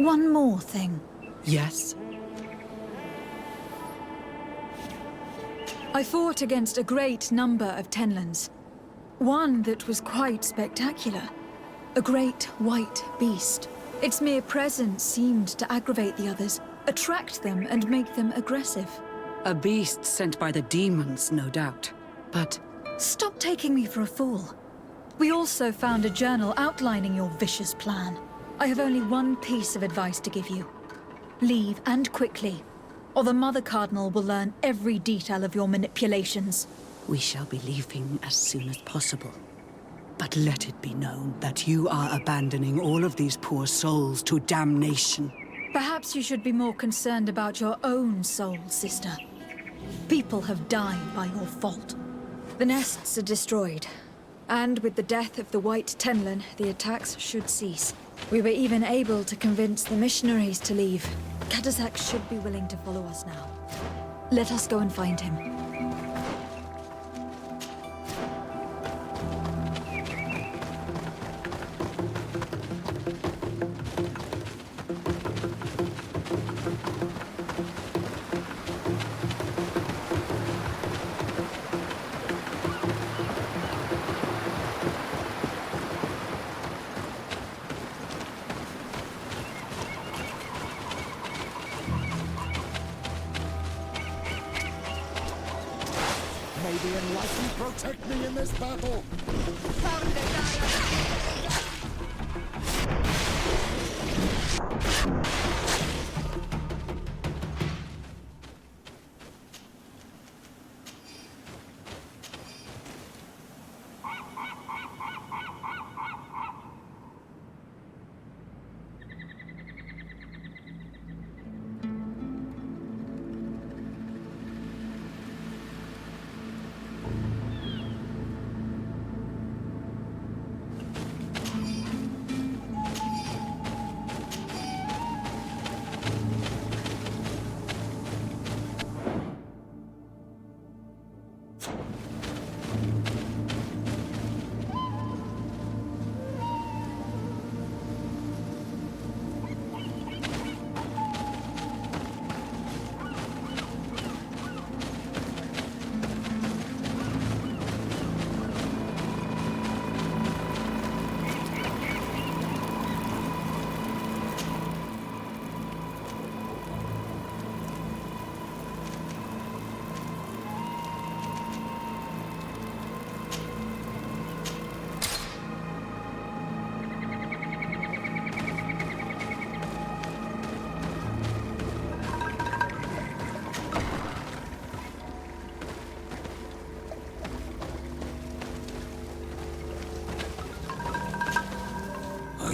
One more thing. Yes? I fought against a great number of Tenlans. One that was quite spectacular. A great white beast. Its mere presence seemed to aggravate the others, attract them and make them aggressive. A beast sent by the demons, no doubt. But Stop taking me for a fool. We also found a journal outlining your vicious plan. I have only one piece of advice to give you. Leave, and quickly, or the Mother Cardinal will learn every detail of your manipulations. we shall be leaving as soon as possible. But let it be known that you are abandoning all of these poor souls to damnation. Perhaps you should be more concerned about your own soul, sister. People have died by your fault. The nests are destroyed. And with the death of the White Tenlin, the attacks should cease. We were even able to convince the missionaries to leave. Kadazak should be willing to follow us now. Let us go and find him. May the Enlightened protect me in this battle!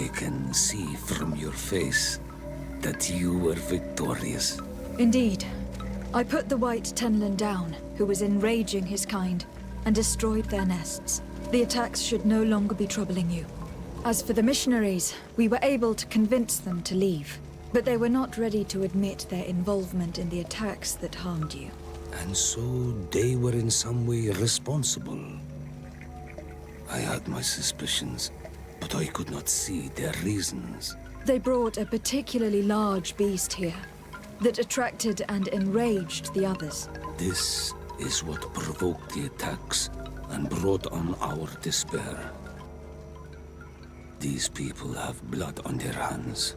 I can see from your face that you were victorious. Indeed. I put the White Tenlin down, who was enraging his kind, and destroyed their nests. The attacks should no longer be troubling you. As for the missionaries, we were able to convince them to leave, but they were not ready to admit their involvement in the attacks that harmed you. And so they were in some way responsible. I had my suspicions, but I could not see their reasons. They brought a particularly large beast here that attracted and enraged the others. This is what provoked the attacks and brought on our despair. These people have blood on their hands.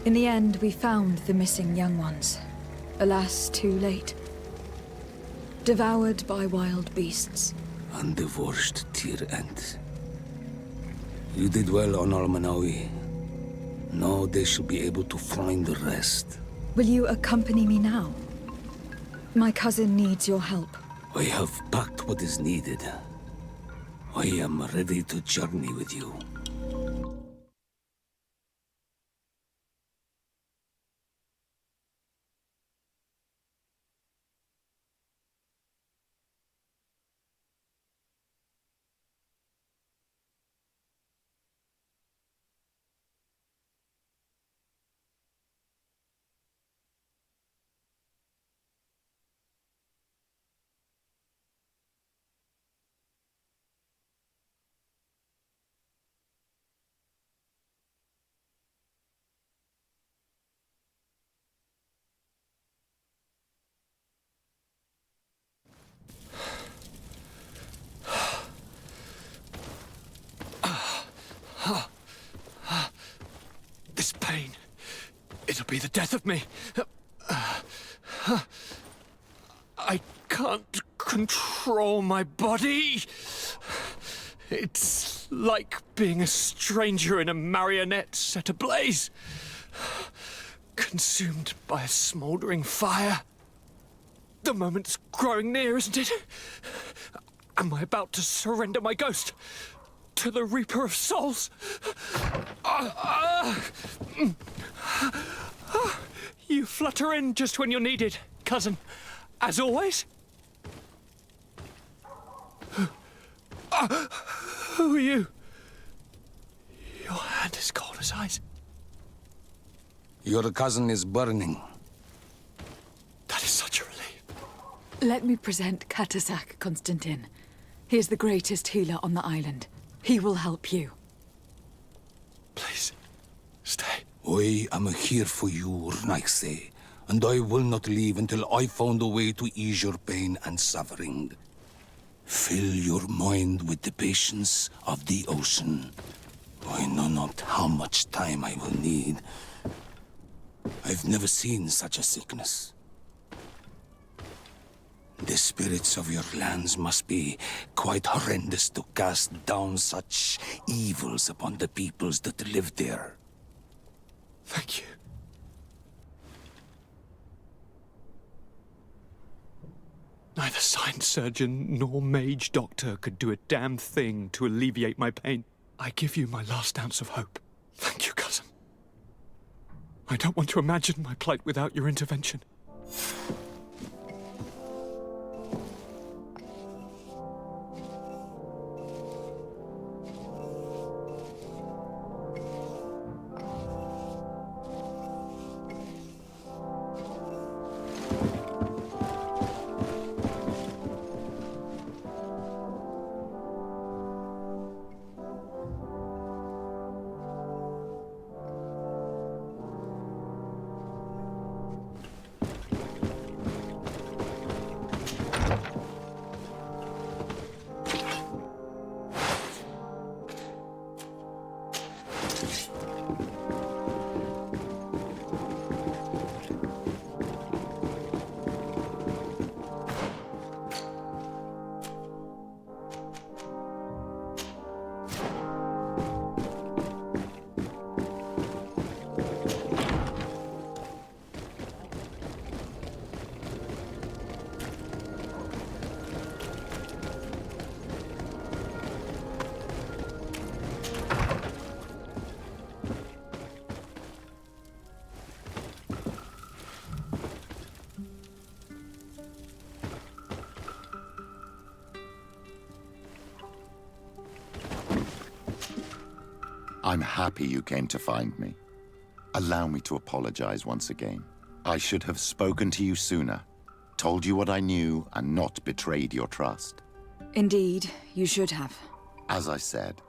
In the end, we found the missing young ones. Alas, too late. Devoured by wild beasts. And divorced Tir End. You did well on Almanawi. Now they should be able to find the rest. Will you accompany me now? My cousin needs your help. I have packed what is needed. I am ready to journey with you. This'll be the death of me. I can't control my body. It's like being a stranger in a marionette set ablaze. Consumed by a smouldering fire. The moment's growing near, isn't it? Am I about to surrender my ghost to the Reaper of Souls? You flutter in just when you're needed, cousin. As always. Who are you? Your hand is cold as ice. Your cousin is burning. That is such a relief. Let me present Katasak, Constantin. He is the greatest healer on the island. He will help you. Please, stay. I am here for you, Rnaise, and I will not leave until I found a way to ease your pain and suffering. Fill your mind with the patience of the ocean. I know not how much time I will need. I've never seen such a sickness. The spirits of your lands must be quite horrendous to cast down such evils upon the peoples that live there. Thank you. Neither sign surgeon nor mage doctor could do a damn thing to alleviate my pain. I give you my last ounce of hope. Thank you, cousin. I don't want to imagine my plight without your intervention. I'm happy you came to find me. Allow me to apologize once again. I should have spoken to you sooner, told you what I knew, and not betrayed your trust. Indeed, you should have. As I said,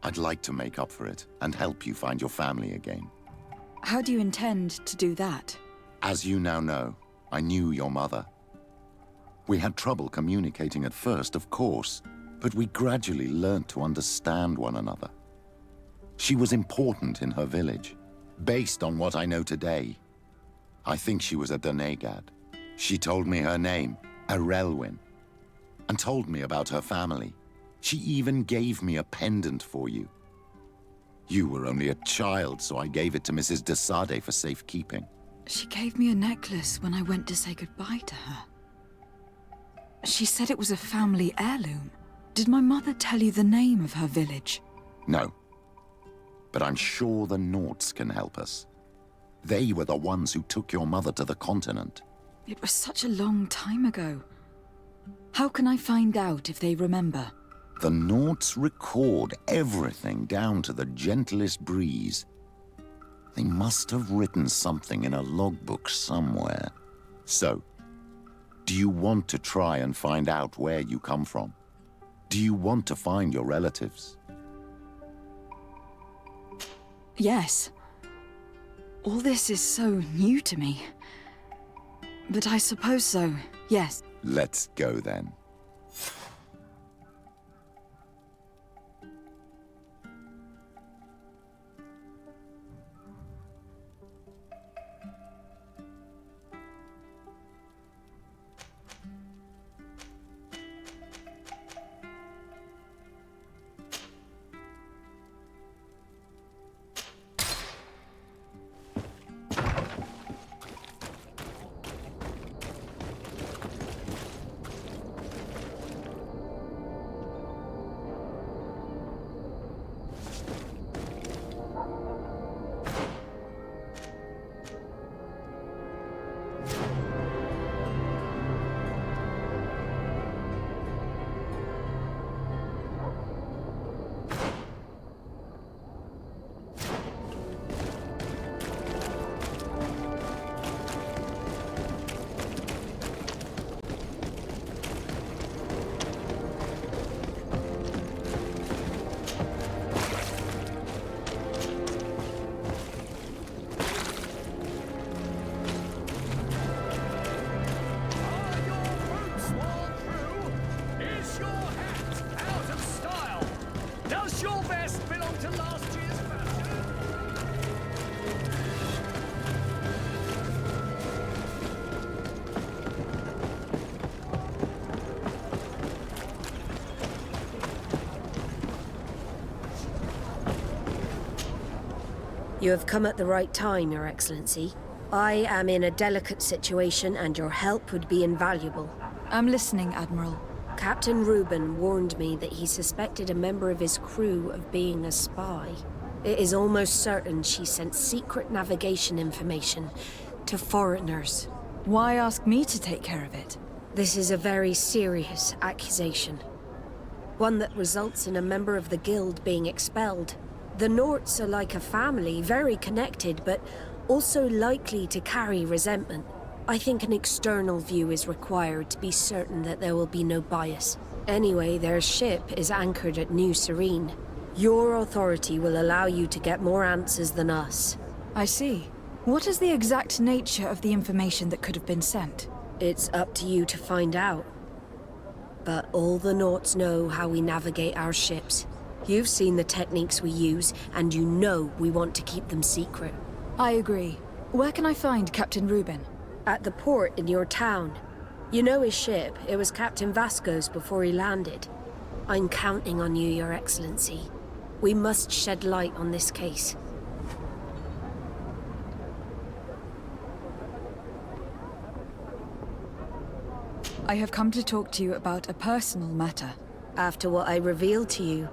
I'd like to make up for it and help you find your family again. How do you intend to do that? As you now know, I knew your mother. We had trouble communicating at first, of course, but we gradually learned to understand one another. She was important in her village. Based on what I know today, I think she was a Donegad. She told me her name, Arelwyn, and told me about her family. She even gave me a pendant for you. You were only a child, so I gave it to Mrs. de Sade for safekeeping. She gave me a necklace when I went to say goodbye to her. She said it was a family heirloom. Did my mother tell you the name of her village? No. But I'm sure the Norts can help us. They were the ones who took your mother to the continent. It was such a long time ago. How can I find out if they remember? The Norts record everything down to the gentlest breeze. They must have written something in a logbook somewhere. So, do you want to try and find out where you come from? Do you want to find your relatives? Yes. All this is so new to me. But I suppose so, yes. Let's go then. You have come at the right time, Your Excellency. I am in a delicate situation and your help would be invaluable. I'm listening, Admiral. Captain Reuben warned me that he suspected a member of his crew of being a spy. It is almost certain she sent secret navigation information to foreigners. Why ask me to take care of it? This is a very serious accusation. One that results in a member of the guild being expelled. The Norts are like a family, very connected, but also likely to carry resentment. I think an external view is required to be certain that there will be no bias. Anyway, their ship is anchored at New Serene. Your authority will allow you to get more answers than us. I see. What is the exact nature of the information that could have been sent? It's up to you to find out. But all the Norts know how we navigate our ships. You've seen the techniques we use, and you know we want to keep them secret. I agree. Where can I find Captain Reuben? At the port in your town. You know his ship. It was Captain Vasco's before he landed. I'm counting on you, Your Excellency. We must shed light on this case. I have come to talk to you about a personal matter. After what I revealed to you,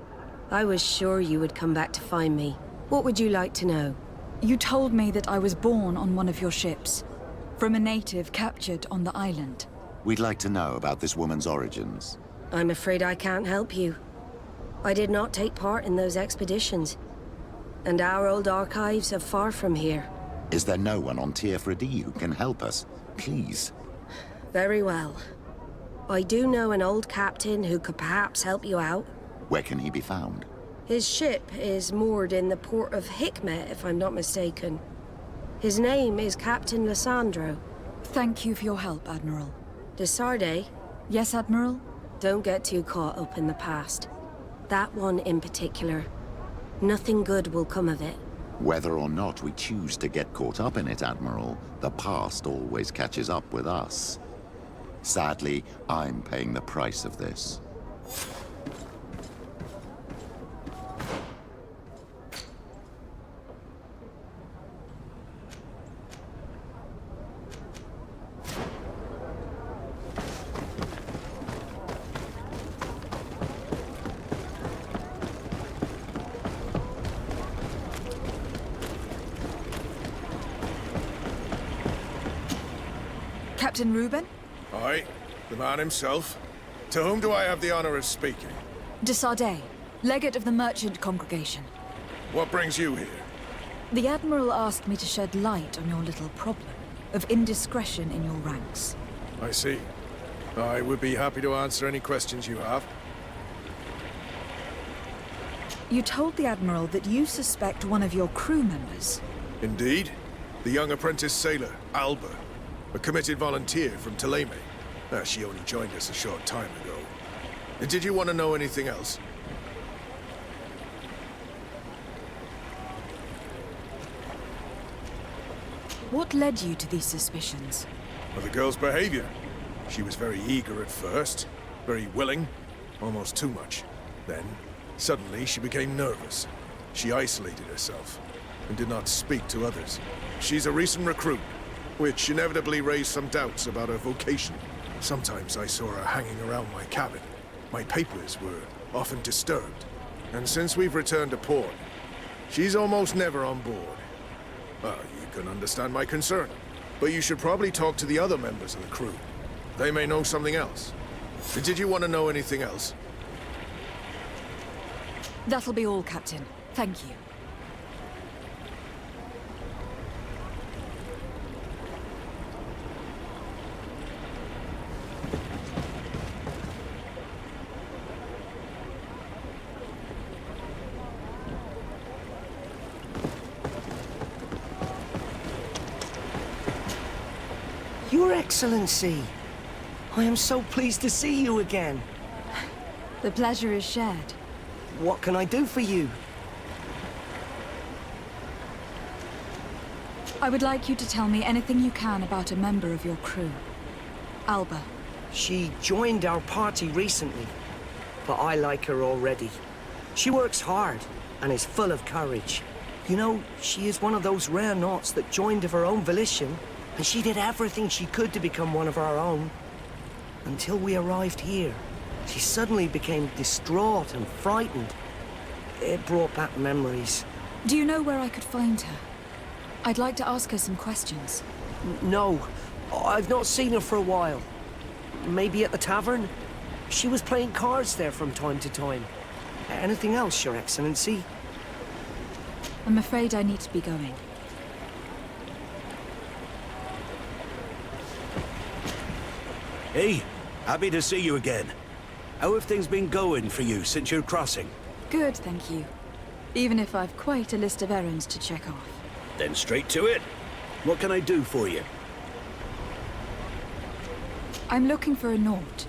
I was sure you would come back to find me. What would you like to know? You told me that I was born on one of your ships, from a native captured on the island. We'd like to know about this woman's origins. I'm afraid I can't help you. I did not take part in those expeditions. And our old archives are far from here. Is there no one on Tier 3D who can help us? Please. Very well. I do know an old captain who could perhaps help you out. Where can he be found? His ship is moored in the port of Hikmet, if I'm not mistaken. His name is Captain Lissandro. Thank you for your help, Admiral. De Sardet? Yes, Admiral? Don't get too caught up in the past. That one in particular. Nothing good will come of it. Whether or not we choose to get caught up in it, Admiral, the past always catches up with us. Sadly, I'm paying the price of this. Captain Reuben? Aye, the man himself. To whom do I have the honor of speaking? De Sardet, legate of the merchant congregation. What brings you here? The Admiral asked me to shed light on your little problem of indiscretion in your ranks. I see. I would be happy to answer any questions you have. You told the Admiral that you suspect one of your crew members. Indeed. The young apprentice sailor, Alba. A committed volunteer from Thélème. She only joined us a short time ago. Did you want to know anything else? What led you to these suspicions? Well, the girl's behavior. She was very eager at first, very willing, almost too much. Then, suddenly, she became nervous. She isolated herself and did not speak to others. She's a recent recruit, which inevitably raised some doubts about her vocation. Sometimes I saw her hanging around my cabin. My papers were often disturbed. And since we've returned to port, she's almost never on board. You can understand my concern. But you should probably talk to the other members of the crew. They may know something else. Did you want to know anything else? That'll be all, Captain. Thank you. Your Excellency! I am so pleased to see you again. The pleasure is shared. What can I do for you? I would like you to tell me anything you can about a member of your crew. Alba. She joined our party recently, but I like her already. She works hard and is full of courage. You know, she is one of those rare Nauts that joined of her own volition, and she did everything she could to become one of our own. Until we arrived here, she suddenly became distraught and frightened. It brought back memories. Do you know where I could find her? I'd like to ask her some questions. No, I've not seen her for a while. Maybe at the tavern? She was playing cards there from time to time. Anything else, Your Excellency? I'm afraid I need to be going. Hey, happy to see you again. How have things been going for you since your crossing? Good, thank you. Even if I've quite a list of errands to check off. Then straight to it. What can I do for you? I'm looking for a Naut.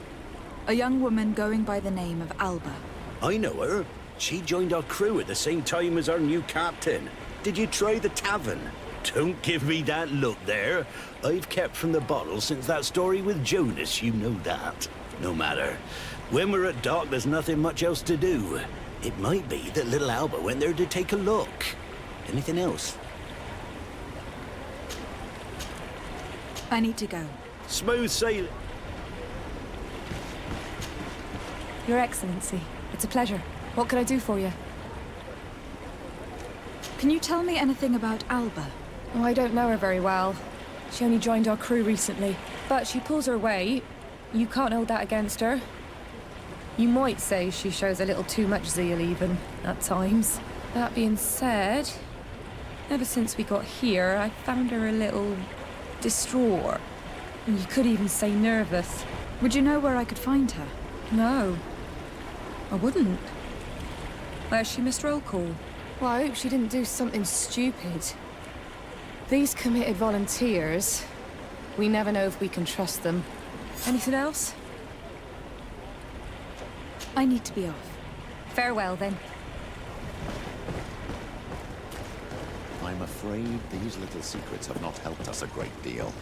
A young woman going by the name of Alba. I know her. She joined our crew at the same time as our new captain. Did you try the tavern? Don't give me that look there. I've kept from the bottle since that story with Jonas, you know that. No matter. When we're at dock, there's nothing much else to do. It might be that little Alba went there to take a look. Anything else? I need to go. Smooth sailing. Your Excellency, it's a pleasure. What can I do for you? Can you tell me anything about Alba? Oh, I don't know her very well. She only joined our crew recently. But she pulls her weight. You can't hold that against her. You might say she shows a little too much zeal even, at times. That being said, ever since we got here, I found her a little distraught. And you could even say nervous. Would you know where I could find her? No. I wouldn't. Where's she missed roll call? Well, I hope she didn't do something stupid. These committed volunteers, we never know if we can trust them. Anything else? I need to be off. Farewell, then. I'm afraid these little secrets have not helped us a great deal.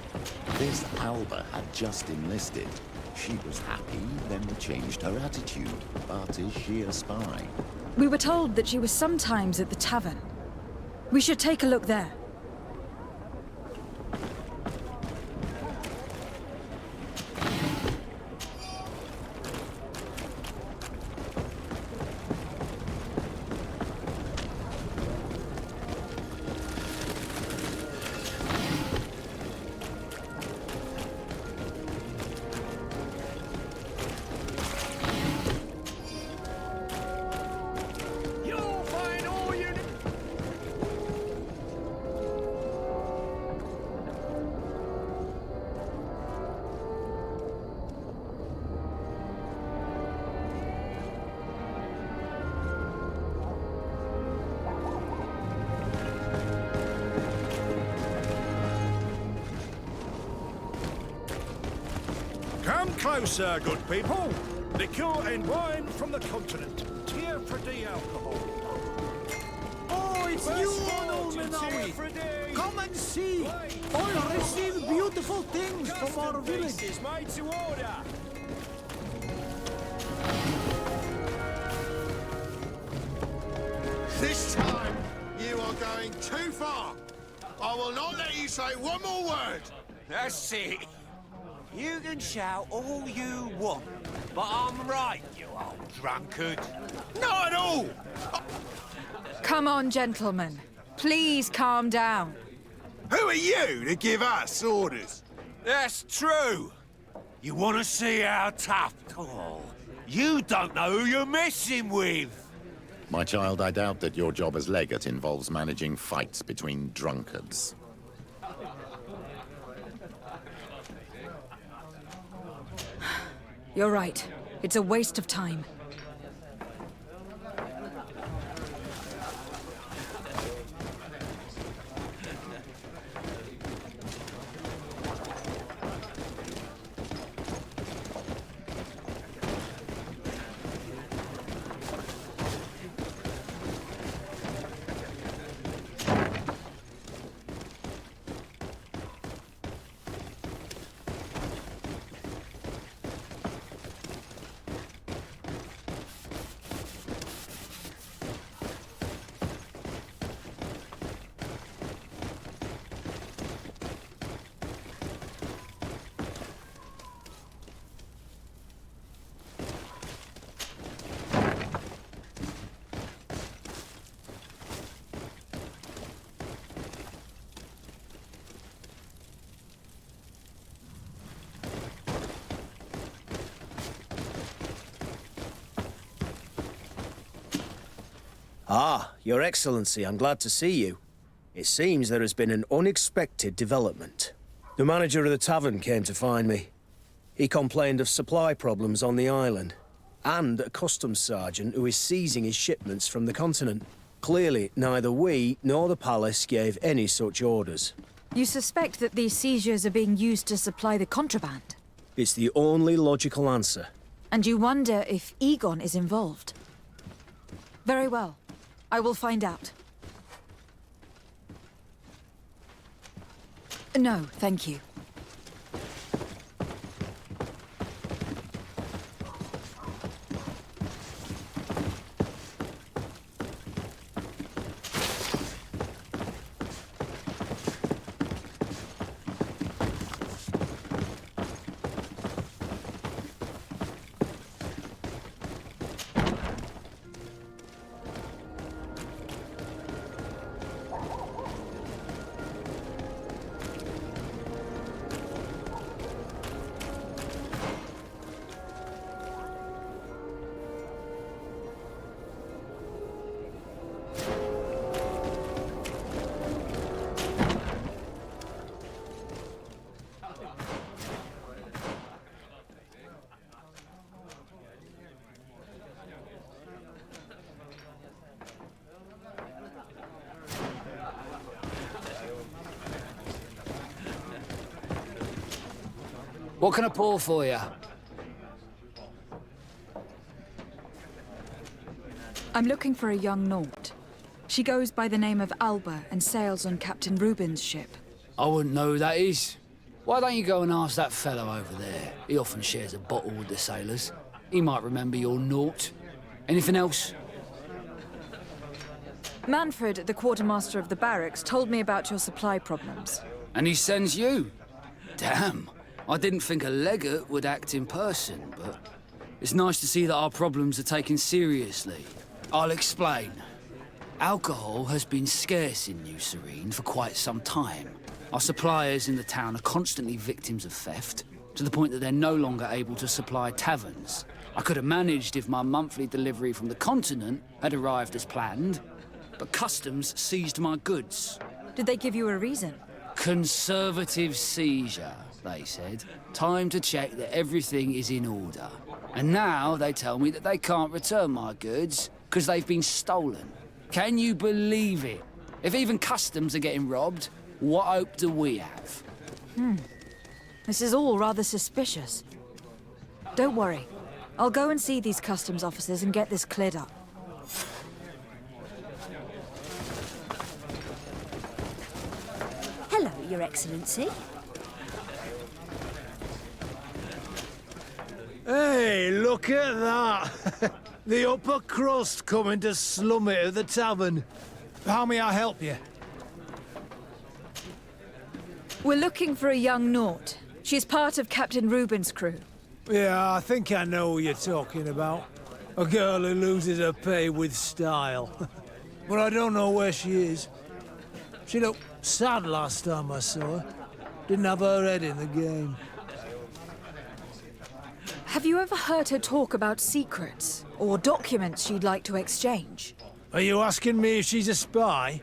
This Alba had just enlisted. She was happy, then changed her attitude. But is she a spy? We were told that she was sometimes at the tavern. We should take a look there. Come closer, good people. Liqueur and wine from the continent. Tier for the alcohol. Oh, it's you, Menawi. Come and see. I'll receive beautiful things from our village. Is made to order. This time, you are going too far. I will not let you say one more word. That's it. You can shout all you want, but I'm right, you old drunkard. Not at all! Come on, gentlemen. Please calm down. Who are you to give us orders? That's true. You want to see how tough? Oh, you don't know who you're messing with. My child, I doubt that your job as legate involves managing fights between drunkards. You're right. It's a waste of time. Ah, Your Excellency, I'm glad to see you. It seems there has been an unexpected development. The manager of the tavern came to find me. He complained of supply problems on the island, and a customs sergeant who is seizing his shipments from the continent. Clearly, neither we nor the palace gave any such orders. You suspect that these seizures are being used to supply the contraband? It's the only logical answer. And you wonder if Egon is involved? Very well. I will find out. No, thank you. What can I pour for you? I'm looking for a young Naut. She goes by the name of Alba and sails on Captain Reuben's ship. I wouldn't know who that is. Why don't you go and ask that fellow over there? He often shares a bottle with the sailors. He might remember your Naut. Anything else? Manfred, the quartermaster of the barracks, told me about your supply problems. And he sends you? Damn. I didn't think a legate would act in person, but it's nice to see that our problems are taken seriously. I'll explain. Alcohol has been scarce in New Serene for quite some time. Our suppliers in the town are constantly victims of theft, to the point that they're no longer able to supply taverns. I could have managed if my monthly delivery from the continent had arrived as planned, but customs seized my goods. Did they give you a reason? Conservative seizure, they said. Time to check that everything is in order. And now they tell me that they can't return my goods because they've been stolen. Can you believe it? If even customs are getting robbed, what hope do we have? This is all rather suspicious. Don't worry. I'll go and see these customs officers and get this cleared up. Hello, Your Excellency. Hey, look at that! The upper crust coming to slum it at the tavern. How may I help you? We're looking for a young Naut. She's part of Captain Reuben's crew. Yeah, I think I know who you're talking about. A girl who loses her pay with style. But I don't know where she is. She looked sad last time I saw her. Didn't have her head in the game. Have you ever heard her talk about secrets or documents she'd like to exchange? Are you asking me if she's a spy?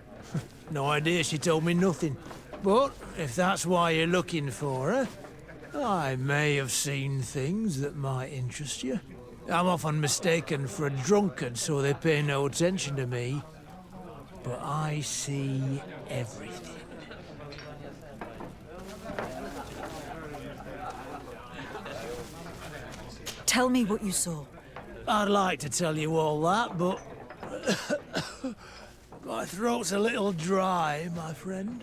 No idea, she told me nothing. But if that's why you're looking for her, I may have seen things that might interest you. I'm often mistaken for a drunkard, so they pay no attention to me. But I see everything. Tell me what you saw. I'd like to tell you all that, but... my throat's a little dry, my friend.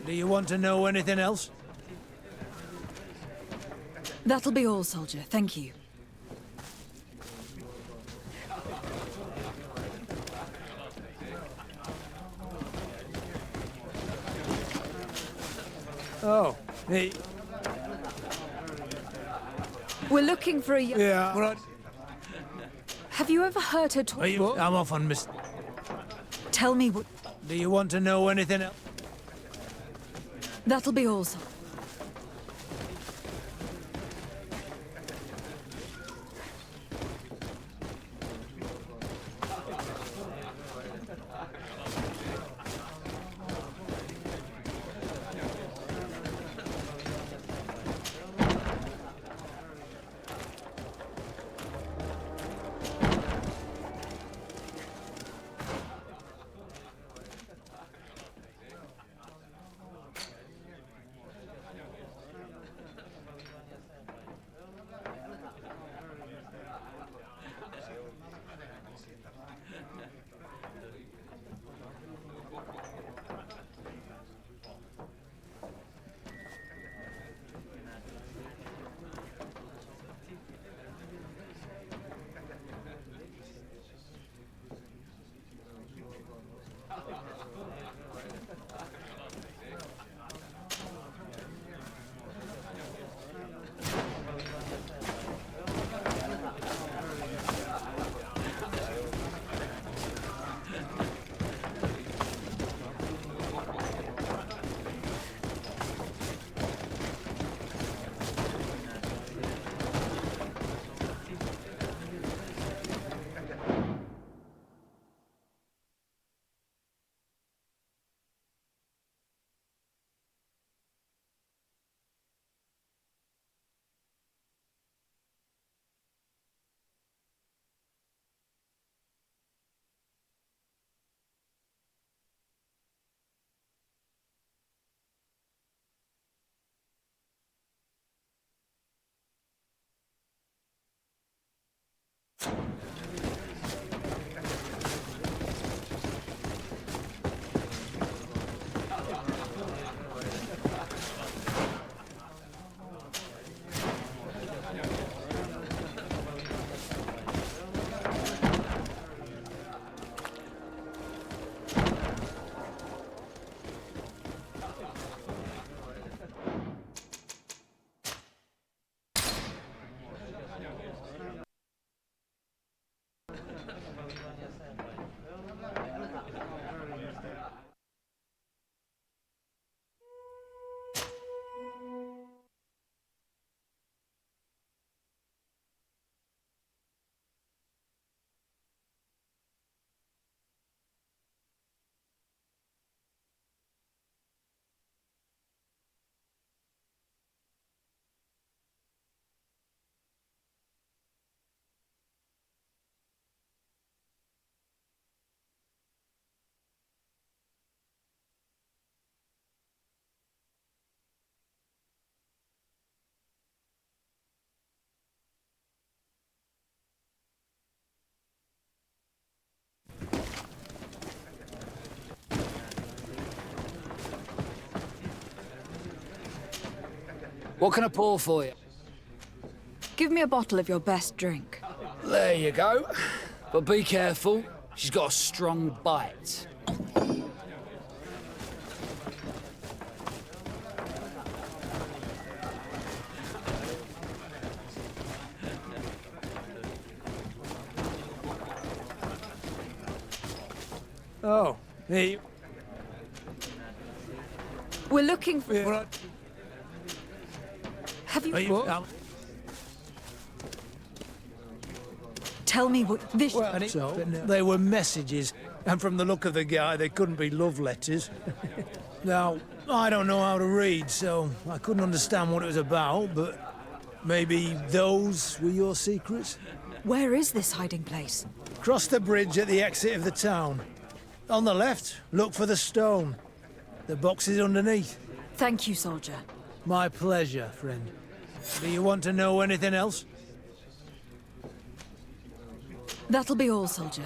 Do you want to know anything else? That'll be all, soldier. Thank you. Oh, hey. We're looking for a young... Yeah, right. Have you ever heard her talk... I'm off on Miss... Tell me what... Do you want to know anything else? That'll be all, soldier. What can I pour for you? Give me a bottle of your best drink. There you go. But be careful. She's got a strong bite. Oh, hey. We're looking for... Yeah. Have you... What? Tell me what this... Well, so, they were messages, and from the look of the guy, they couldn't be love letters. Now, I don't know how to read, so I couldn't understand what it was about, but maybe those were your secrets? Where is this hiding place? Cross the bridge at the exit of the town. On the left, look for the stone. The box is underneath. Thank you, soldier. My pleasure, friend. Do you want to know anything else? That'll be all, soldier.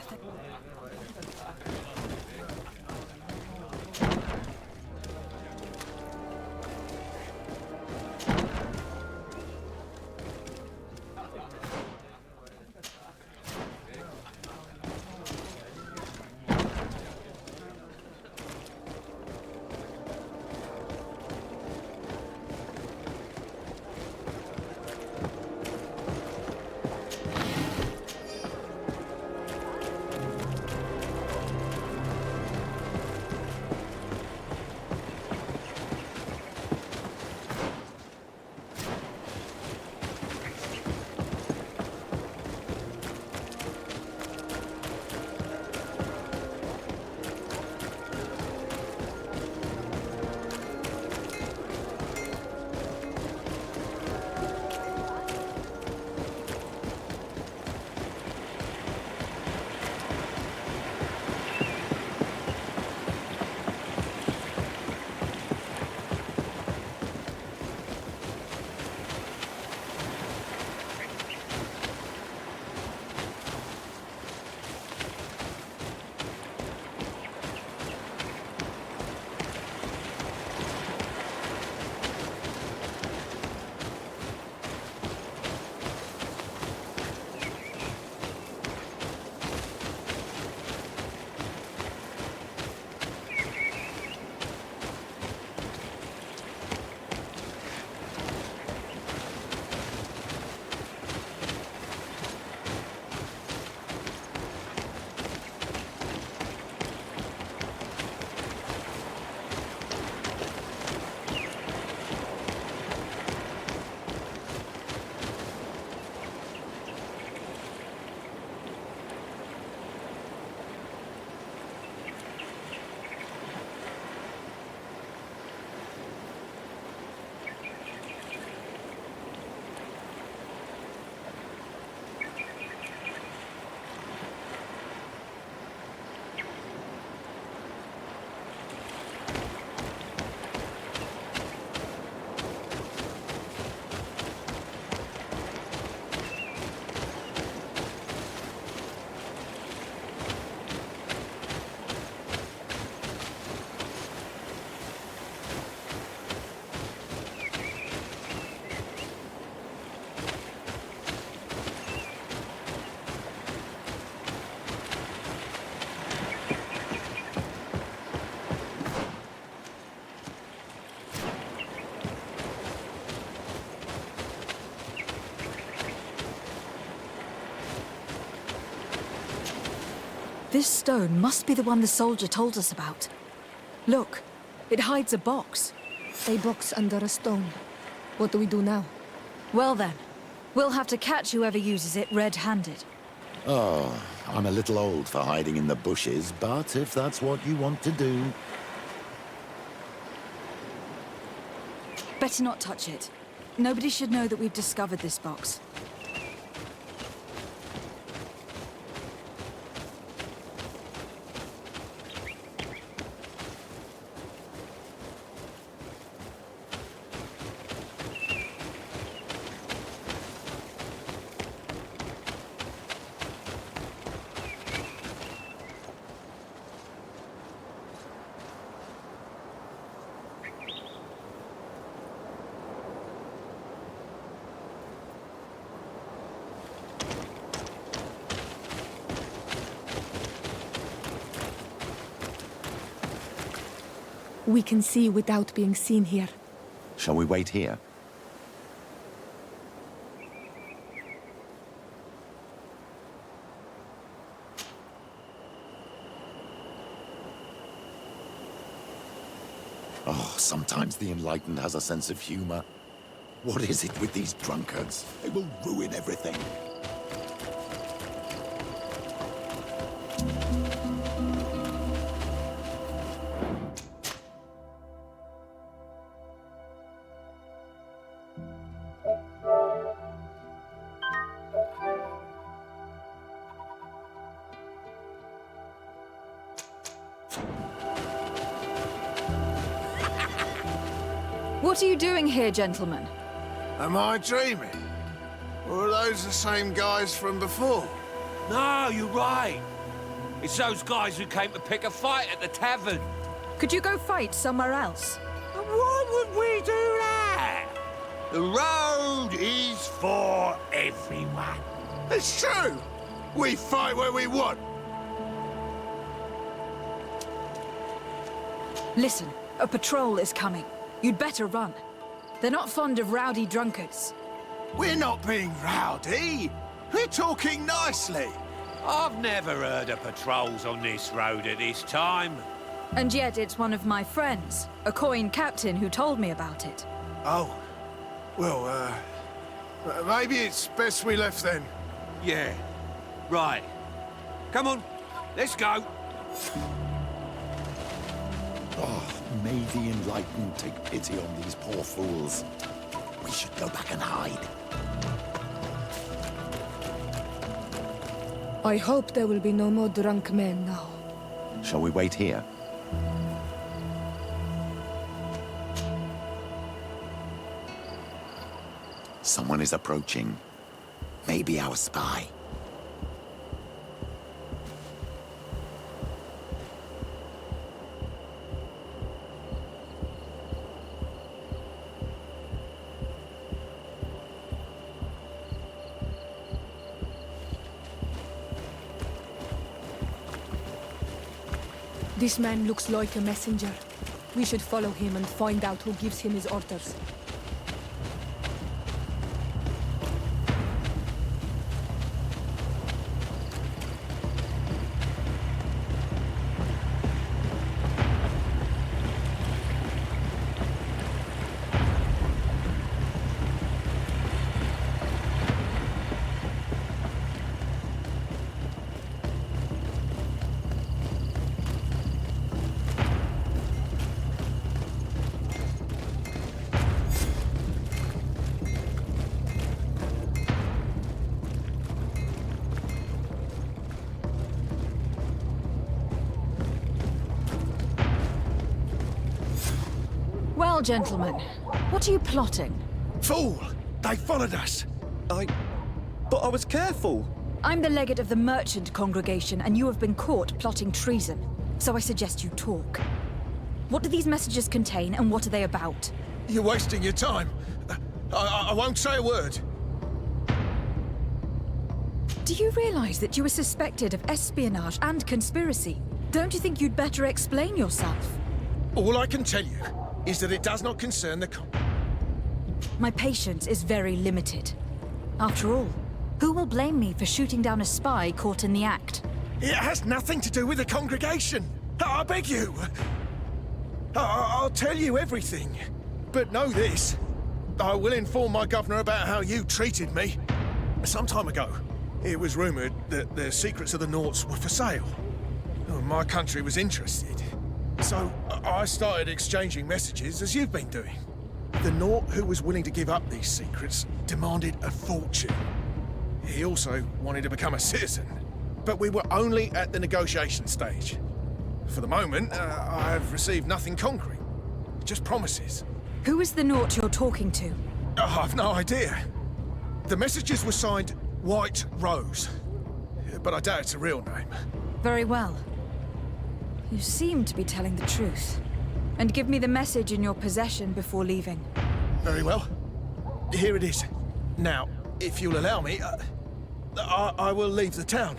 This stone must be the one the soldier told us about. Look, it hides a box. A box under a stone. What do we do now? Well then, we'll have to catch whoever uses it red-handed. Oh, I'm a little old for hiding in the bushes, but if that's what you want to do... Better not touch it. Nobody should know that we've discovered this box. We can see without being seen here. Shall we wait here? Oh, sometimes the Enlightened has a sense of humor. What is it with these drunkards? They will ruin everything. What are you doing here, gentlemen? Am I dreaming? Or are those the same guys from before? No, you're right. It's those guys who came to pick a fight at the tavern. Could you go fight somewhere else? Why would we do that? The road is for everyone. It's true! We fight where we want. Listen, a patrol is coming. You'd better run. They're not fond of rowdy drunkards. We're not being rowdy. We're talking nicely. I've never heard of patrols on this road at this time. And yet it's one of my friends, a coin captain, who told me about it. Oh. Well, maybe it's best we left then. Yeah. Right. Come on, let's go. Oh, may the Enlightened take pity on these poor fools. We should go back and hide. I hope there will be no more drunk men now. Shall we wait here? Someone is approaching. Maybe our spy. This man looks like a messenger. We should follow him and find out who gives him his orders. Well, gentlemen, what are you plotting? Fool! They followed us! But I was careful! I'm the legate of the merchant congregation, and you have been caught plotting treason. So I suggest you talk. What do these messages contain, and what are they about? You're wasting your time. I won't say a word. Do you realize that you are suspected of espionage and conspiracy? Don't you think you'd better explain yourself? All I can tell you is that it does not concern the My patience is very limited. After all, who will blame me for shooting down a spy caught in the act? It has nothing to do with the congregation. I beg you. I'll tell you everything. But know this. I will inform my governor about how you treated me. Some time ago, it was rumored that the secrets of the Nauts were for sale. My country was interested. So I started exchanging messages as you've been doing. The Naut who was willing to give up these secrets demanded a fortune. He also wanted to become a citizen. But we were only at the negotiation stage. For the moment, I have received nothing concrete. Just promises. Who is the Naut you're talking to? I've no idea. The messages were signed White Rose. But I doubt it's a real name. Very well. You seem to be telling the truth. And give me the message in your possession before leaving. Very well. Here it is. Now, if you'll allow me, I will leave the town.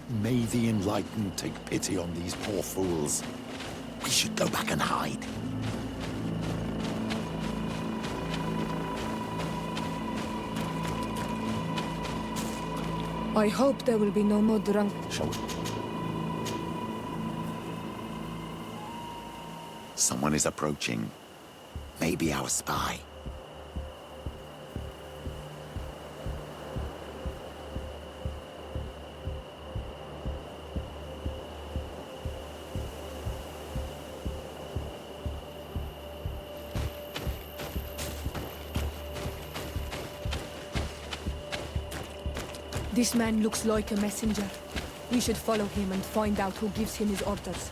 May the Enlightened take pity on these poor fools. We should go back and hide. I hope there will be no more drunk. Shall we? Someone is approaching. Maybe our spy. This man looks like a messenger. We should follow him and find out who gives him his orders.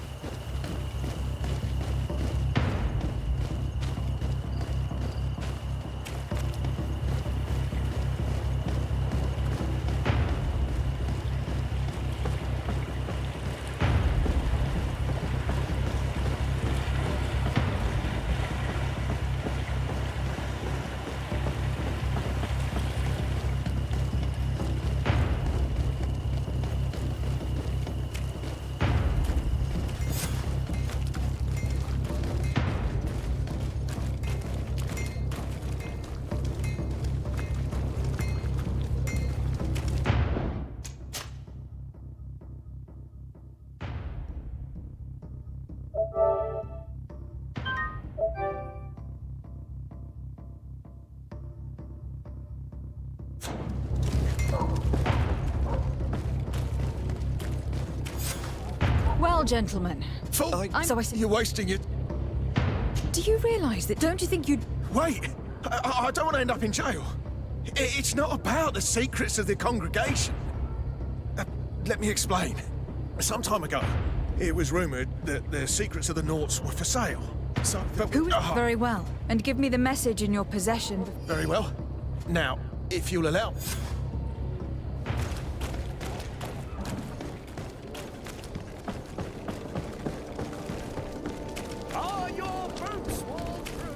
Well, gentlemen. Fool! So I said... You're wasting it. Do you realize that? Don't you think you'd... Wait! I don't want to end up in jail. It's not about the secrets of the congregation. Let me explain. Some time ago, it was rumoured that the secrets of the Nauts were for sale. So, Very well. And give me the message in your possession. Very well. Now, if you'll allow... Are your boots all through?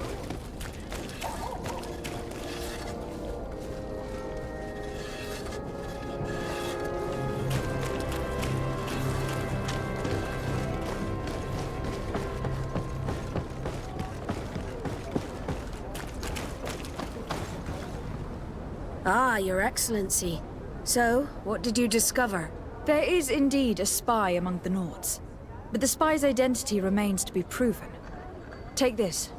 Ah, Your Excellency. So, what did you discover? There is indeed a spy among the Nauts, but the spy's identity remains to be proven. Take this.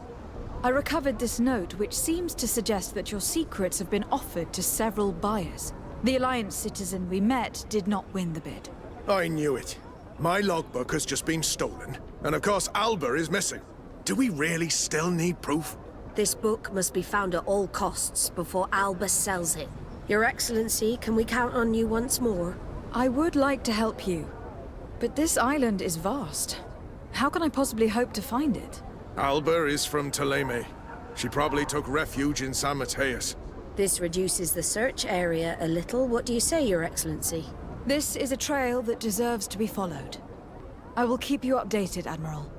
I recovered this note which seems to suggest that your secrets have been offered to several buyers. The Alliance citizen we met did not win the bid. I knew it. My logbook has just been stolen, and of course Alba is missing. Do we really still need proof? This book must be found at all costs before Alba sells it. Your Excellency, can we count on you once more? I would like to help you, but this island is vast. How can I possibly hope to find it? Alba is from Teleme. She probably took refuge in San Mateus. This reduces the search area a little. What do you say, Your Excellency? This is a trail that deserves to be followed. I will keep you updated, Admiral.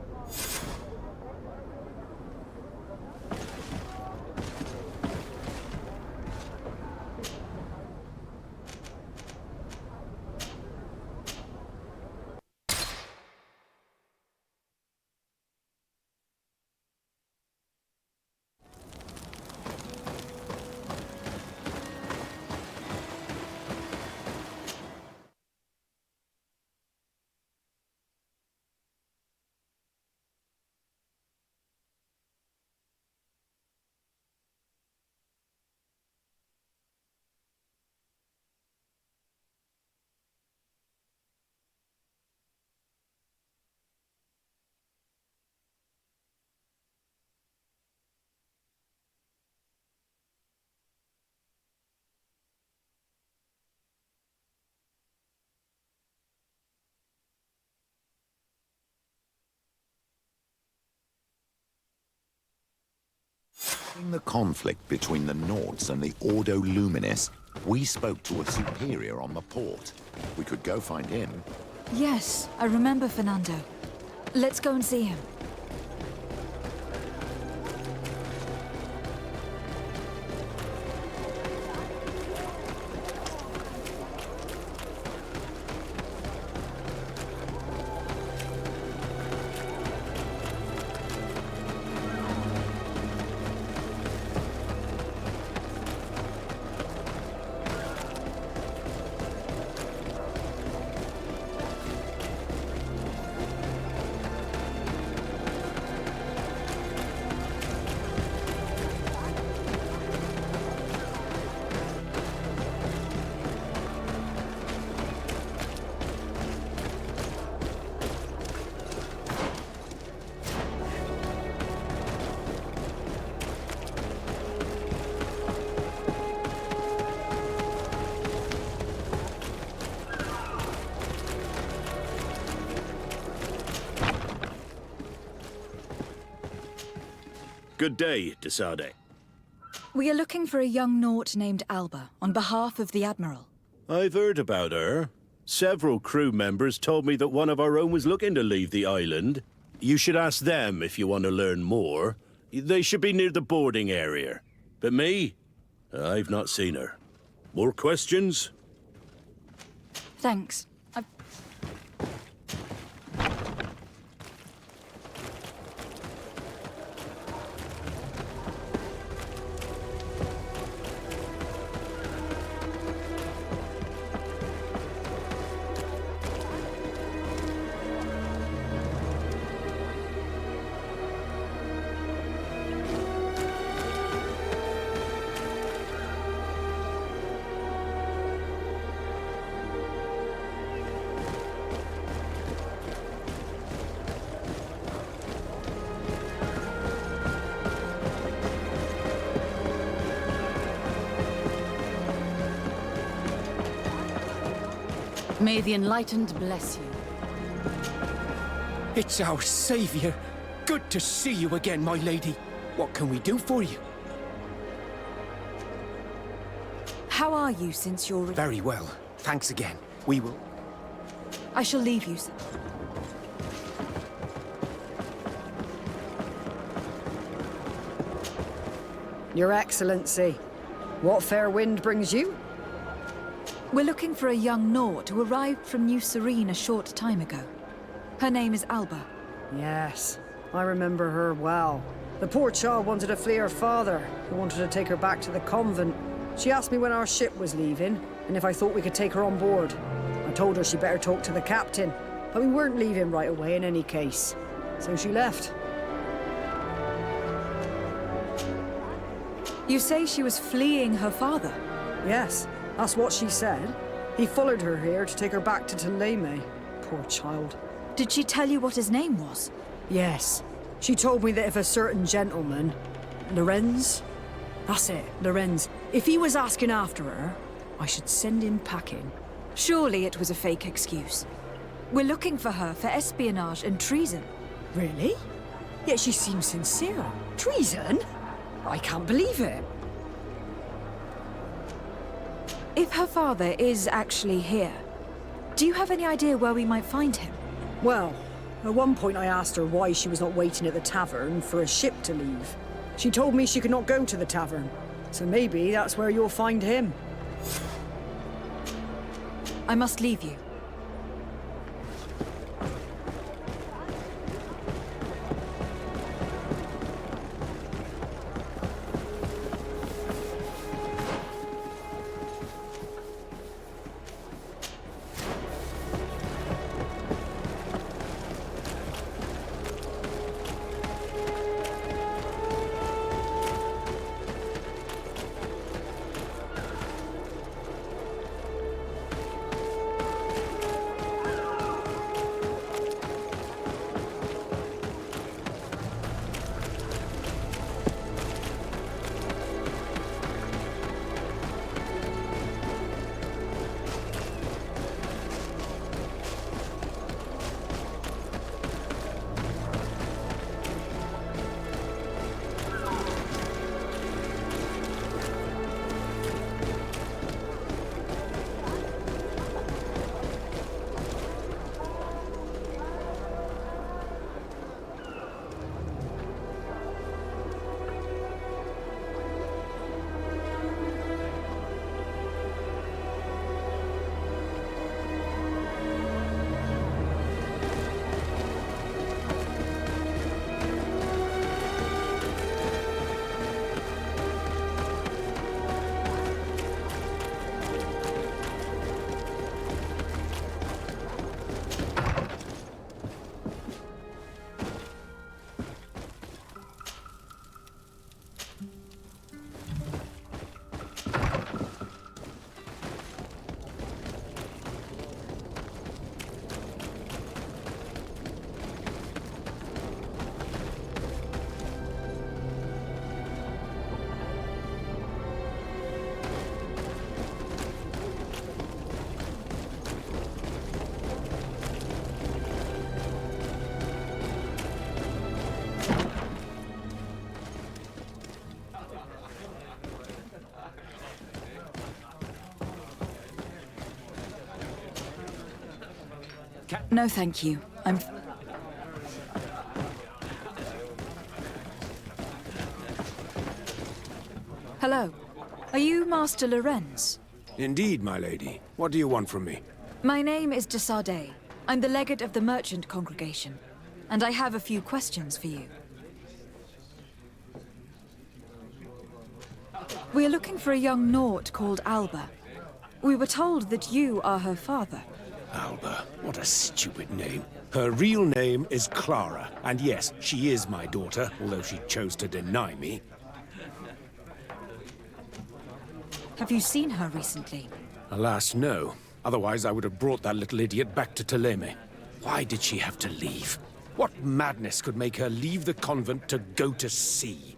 In the conflict between the Nauts and the Ordo Luminis, we spoke to a superior on the port. We could go find him. Yes, I remember Fernando. Let's go and see him. Good day, Desade. We are looking for a young Naut named Alba on behalf of the Admiral. I've heard about her. Several crew members told me that one of our own was looking to leave the island. You should ask them if you want to learn more. They should be near the boarding area. But me? I've not seen her. More questions? Thanks. May the Enlightened bless you. It's our savior. Good to see you again, my lady. What can we do for you? How are you since your... Very well. Thanks again. We will... I shall leave you, sir. Your Excellency, what fair wind brings you? We're looking for a young Naut who arrived from New Serene a short time ago. Her name is Alba. Yes, I remember her well. The poor child wanted to flee her father, who wanted to take her back to the convent. She asked me when our ship was leaving, and if I thought we could take her on board. I told her she'd better talk to the captain, but we weren't leaving right away in any case. So she left. You say she was fleeing her father? Yes. That's what she said. He followed her here to take her back to Thélème. Poor child. Did she tell you what his name was? Yes. She told me that if a certain gentleman... Lorenz? That's it, Lorenz. If he was asking after her, I should send him packing. Surely it was a fake excuse. We're looking for her for espionage and treason. Really? Yet she seems sincere. Treason? I can't believe it. If her father is actually here, do you have any idea where we might find him? Well, at one point I asked her why she was not waiting at the tavern for a ship to leave. She told me she could not go to the tavern, so maybe that's where you'll find him. I must leave you. No, thank you. I'm... Hello. Are you Master Lorenz? Indeed, my lady. What do you want from me? My name is de Sardet. I'm the legate of the merchant congregation, and I have a few questions for you. We're looking for a young Naut called Alba. We were told that you are her father. Alba. What a stupid name. Her real name is Clara, and yes, she is my daughter, although she chose to deny me. Have you seen her recently? Alas, no. Otherwise, I would have brought that little idiot back to Teleme. Why did she have to leave? What madness could make her leave the convent to go to sea?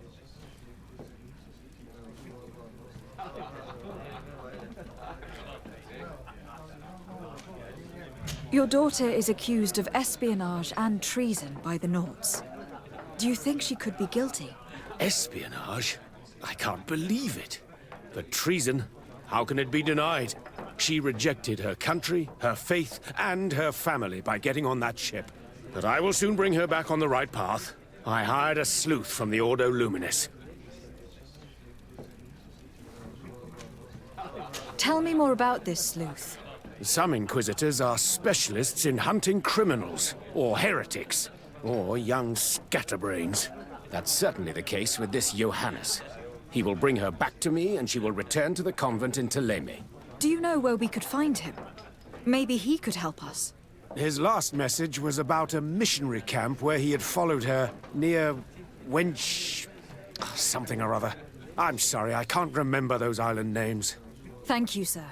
Your daughter is accused of espionage and treason by the Nauts. Do you think she could be guilty? Espionage? I can't believe it. But treason? How can it be denied? She rejected her country, her faith, and her family by getting on that ship. But I will soon bring her back on the right path. I hired a sleuth from the Ordo Luminis. Tell me more about this sleuth. Some Inquisitors are specialists in hunting criminals, or heretics, or young scatterbrains. That's certainly the case with this Johannes. He will bring her back to me, and she will return to the convent in Teleme. Do you know where we could find him? Maybe he could help us. His last message was about a missionary camp where he had followed her near Wench... something or other. I'm sorry, I can't remember those island names. Thank you, sir.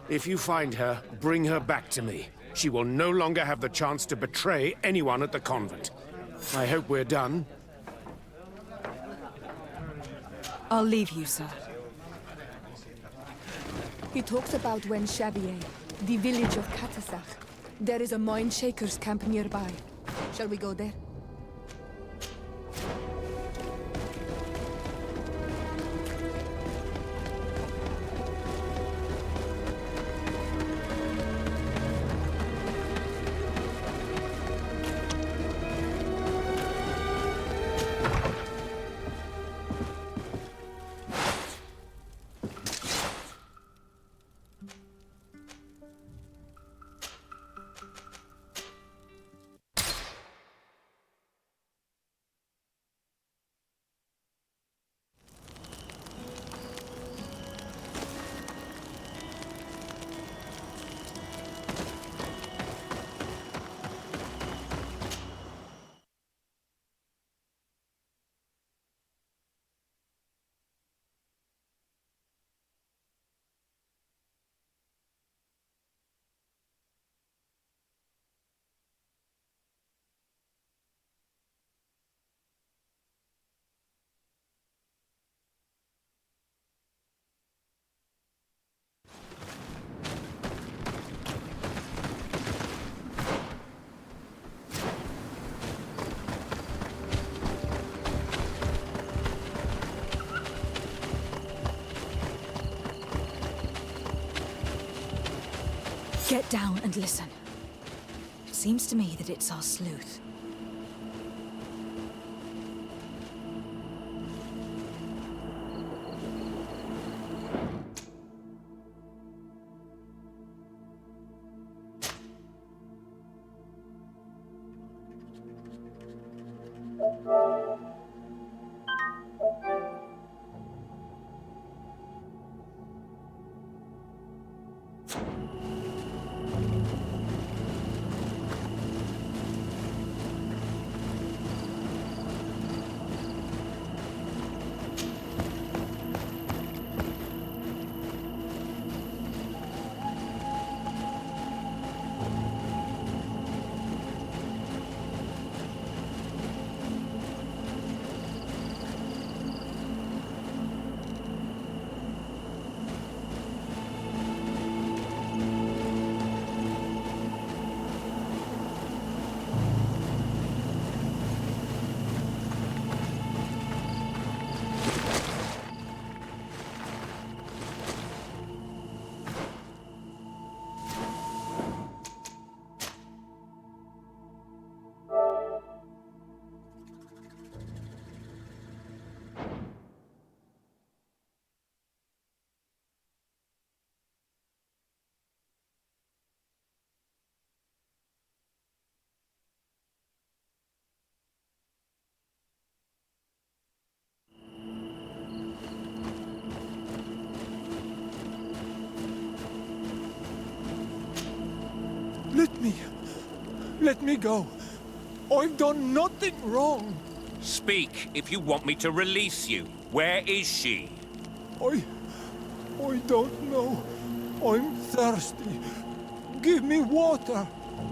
If you find her, bring her back to me. She will no longer have the chance to betray anyone at the convent. I hope we're done. I'll leave you, sir. He talks about Wenchavier, the village of Katasach. There is a mine shaker's camp nearby. Shall we go there? Get down and listen. It seems to me that it's our sleuth. Let me go. I've done nothing wrong. Speak if you want me to release you. Where is she? I don't know. I'm thirsty. Give me water.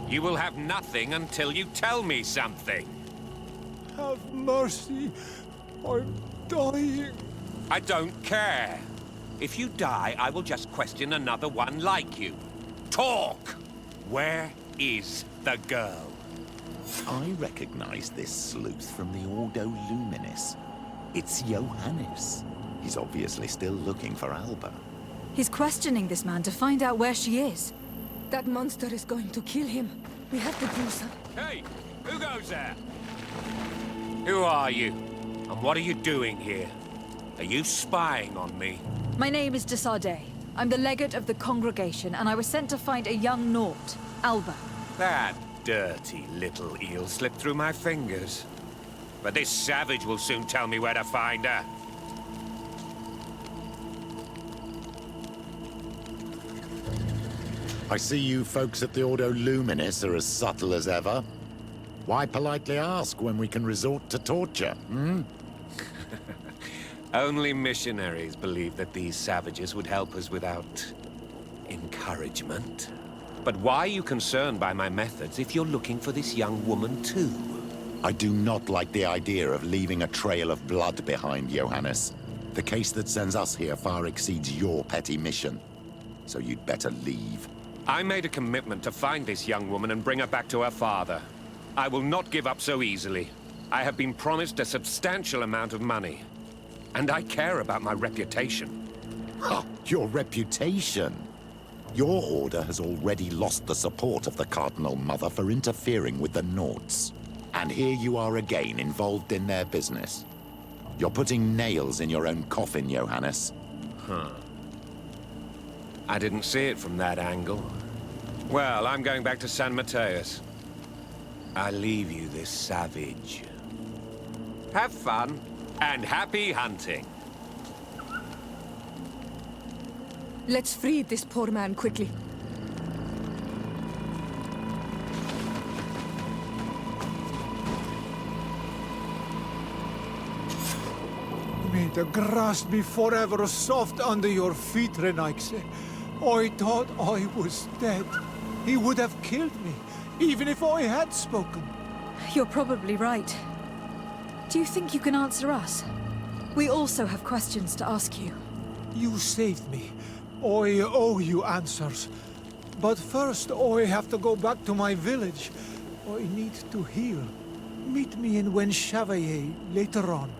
You will have nothing until you tell me something. Have mercy. I'm dying. I don't care. If you die, I will just question another one like you. Talk! Where is the girl? I recognize this sleuth from the Ordo Luminis. It's Johannes. He's obviously still looking for Alba. He's questioning this man to find out where she is. That monster is going to kill him. We have to do something. Hey, who goes there? Who are you? And what are you doing here? Are you spying on me? My name is de Sardet. I'm the legate of the congregation, and I was sent to find a young Naut, Alba. That dirty little eel slipped through my fingers. But this savage will soon tell me where to find her. I see you folks at the Ordo Luminis are as subtle as ever. Why politely ask when we can resort to torture, hmm? Only missionaries believe that these savages would help us without encouragement. But why are you concerned by my methods if you're looking for this young woman too? I do not like the idea of leaving a trail of blood behind, Johannes. The case that sends us here far exceeds your petty mission. So you'd better leave. I made a commitment to find this young woman and bring her back to her father. I will not give up so easily. I have been promised a substantial amount of money. And I care about my reputation. Ha! Your reputation? Your order has already lost the support of the Cardinal Mother for interfering with the Nauts. And here you are again, involved in their business. You're putting nails in your own coffin, Johannes. Huh. I didn't see it from that angle. Well, I'm going back to San Mateus. I leave you this savage. Have fun, and happy hunting. Let's free this poor man quickly. May the grass be forever soft under your feet, Renaikse. I thought I was dead. He would have killed me, even if I had spoken. You're probably right. Do you think you can answer us? We also have questions to ask you. You saved me. I owe you answers. But first, I have to go back to my village. I need to heal. Meet me in Wen Chevalier later on.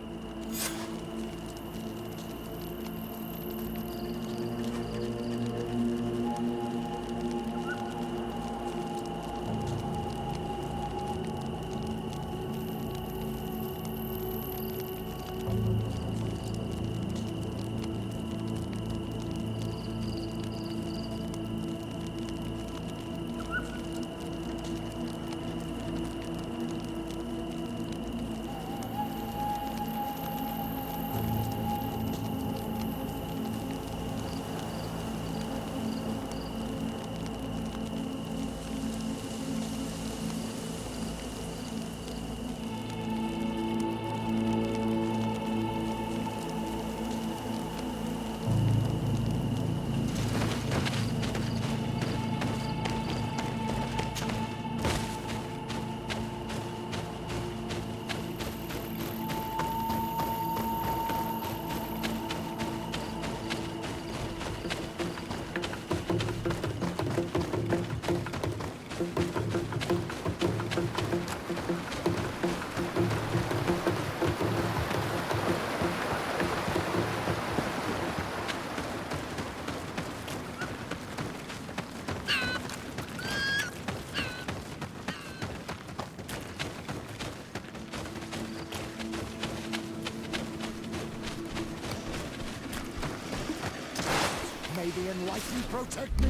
May the Enlightened protect me.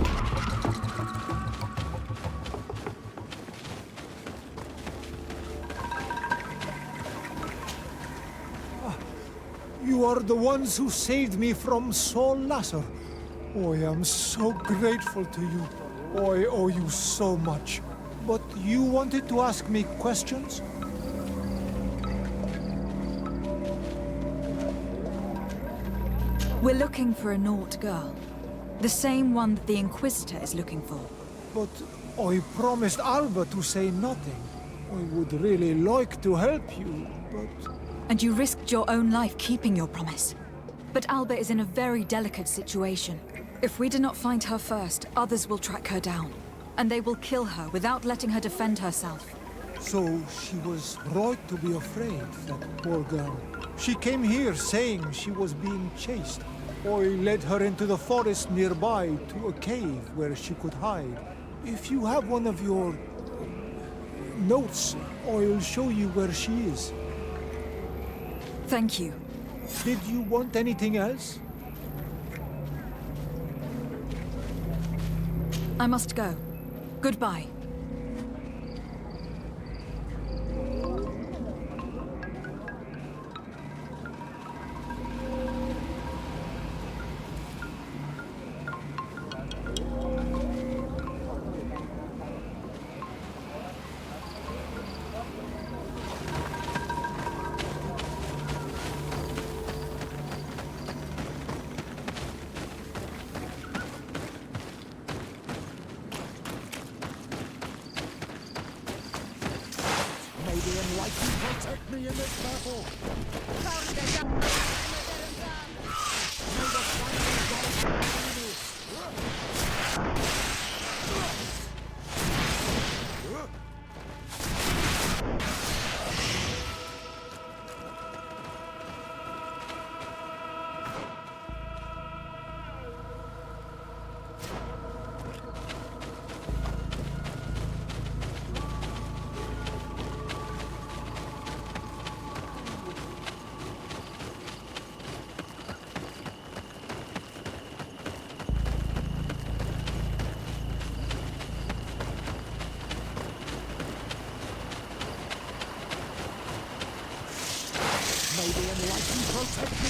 You are the ones who saved me from Saul Lasser. I am so grateful to you. I owe you so much. But you wanted to ask me questions? We're looking for a Nort girl. The same one that the Inquisitor is looking for. But I promised Alba to say nothing. I would really like to help you, but... And you risked your own life keeping your promise. But Alba is in a very delicate situation. If we do not find her first, others will track her down. And they will kill her without letting her defend herself. So she was right to be afraid, that poor girl. She came here saying she was being chased. I led her into the forest nearby to a cave where she could hide. If you have one of your... notes, I'll show you where she is. Thank you. Did you want anything else? I must go. Goodbye. Protect me in this battle! May the enlightened protect me.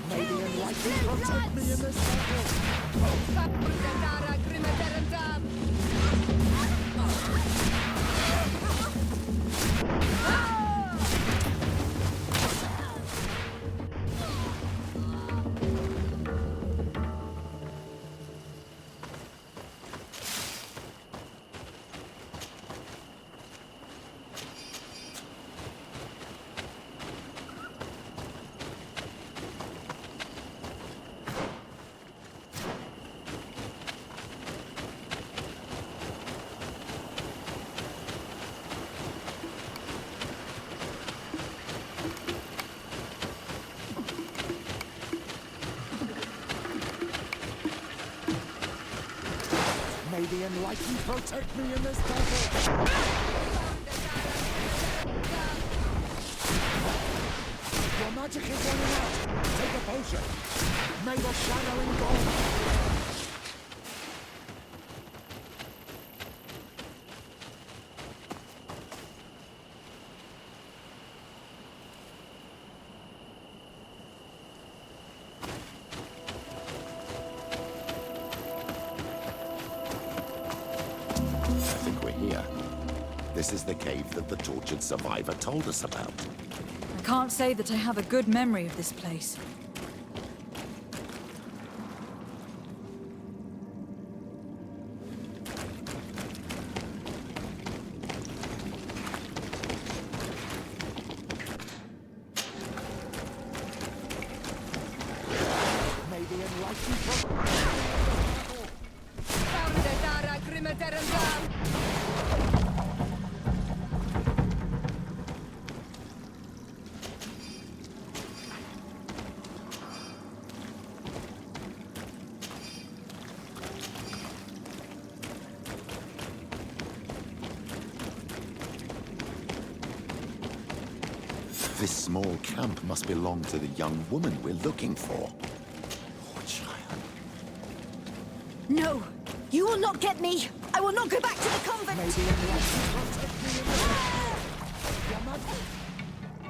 May the enlightened protect me in this battle. May the enlightened protect me in this battle! Your magic is running out! Take a potion! May the shadow engulf! This is the cave that the tortured survivor told us about. I can't say that I have a good memory of this place. May the enlightened This small camp must belong to the young woman we're looking for. Poor child. No! You will not get me! I will not go back to the convent!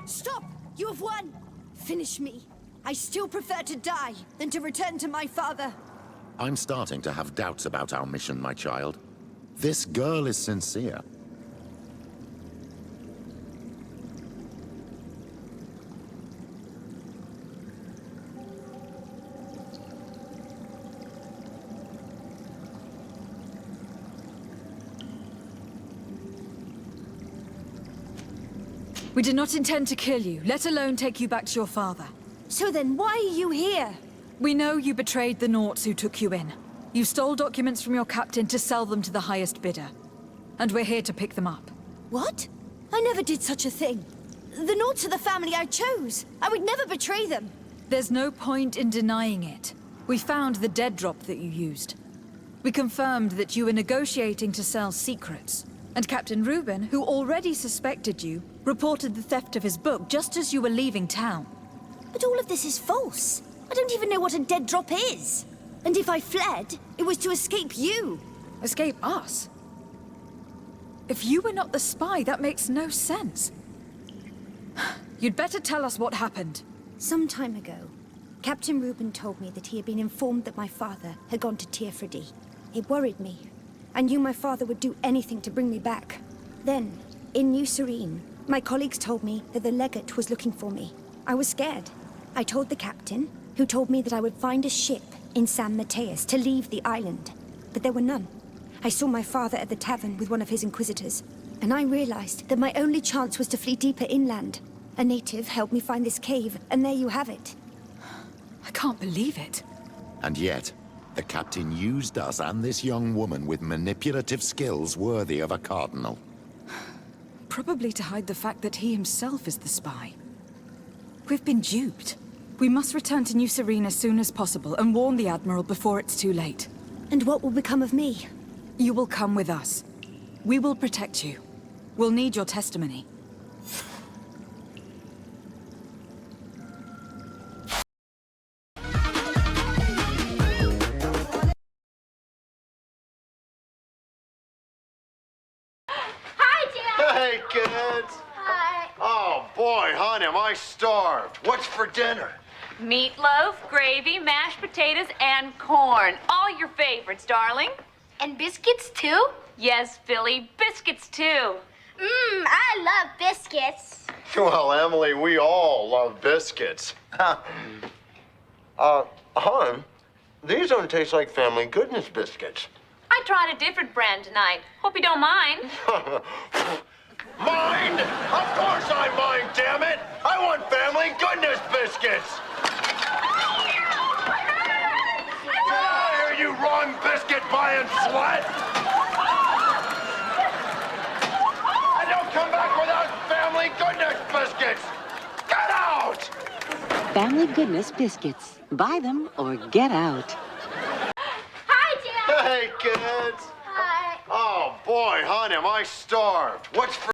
Stop! You have won! Finish me. I still prefer to die than to return to my father. I'm starting to have doubts about our mission, my child. This girl is sincere. We did not intend to kill you, let alone take you back to your father. So then why are you here? We know you betrayed the Nauts who took you in. You stole documents from your captain to sell them to the highest bidder. And we're here to pick them up. What? I never did such a thing. The Nauts are the family I chose. I would never betray them. There's no point in denying it. We found the dead drop that you used. We confirmed that you were negotiating to sell secrets. And Captain Reuben, who already suspected you, reported the theft of his book just as you were leaving town. But all of this is false. I don't even know what a dead drop is. And if I fled, it was to escape you. Escape us? If you were not the spy, that makes no sense. You'd better tell us what happened. Some time ago, Captain Reuben told me that he had been informed that my father had gone to Teerfredy. It worried me. I knew my father would do anything to bring me back. Then, in New Serene, my colleagues told me that the legate was looking for me. I was scared. I told the captain, who told me that I would find a ship in San Mateus to leave the island. But there were none. I saw my father at the tavern with one of his inquisitors, and I realized that my only chance was to flee deeper inland. A native helped me find this cave, and there you have it. I can't believe it. And yet, the captain used us and this young woman with manipulative skills worthy of a cardinal. Probably to hide the fact that he himself is the spy. We've been duped. We must return to New Serene as soon as possible and warn the Admiral before it's too late. And what will become of me? You will come with us. We will protect you. We'll need your testimony. Hey, kids! Hi. Oh, boy, honey, am I starved. What's for dinner? Meatloaf, gravy, mashed potatoes, and corn. All your favorites, darling. And biscuits, too? Yes, Philly, biscuits, too. I love biscuits. Well, Emily, we all love biscuits. Hon, these don't taste like Family Goodness biscuits. I tried a different brand tonight. Hope you don't mind. Mind? Of course I mind, damn it! I want Family Goodness biscuits! Get out of here, you wrong biscuit buying slut! And don't come back without Family Goodness biscuits! Get out! Family Goodness biscuits. Buy them or get out. Hi, Dad. Hey, kids. Hi. Oh, boy, honey, am I starved. What's for...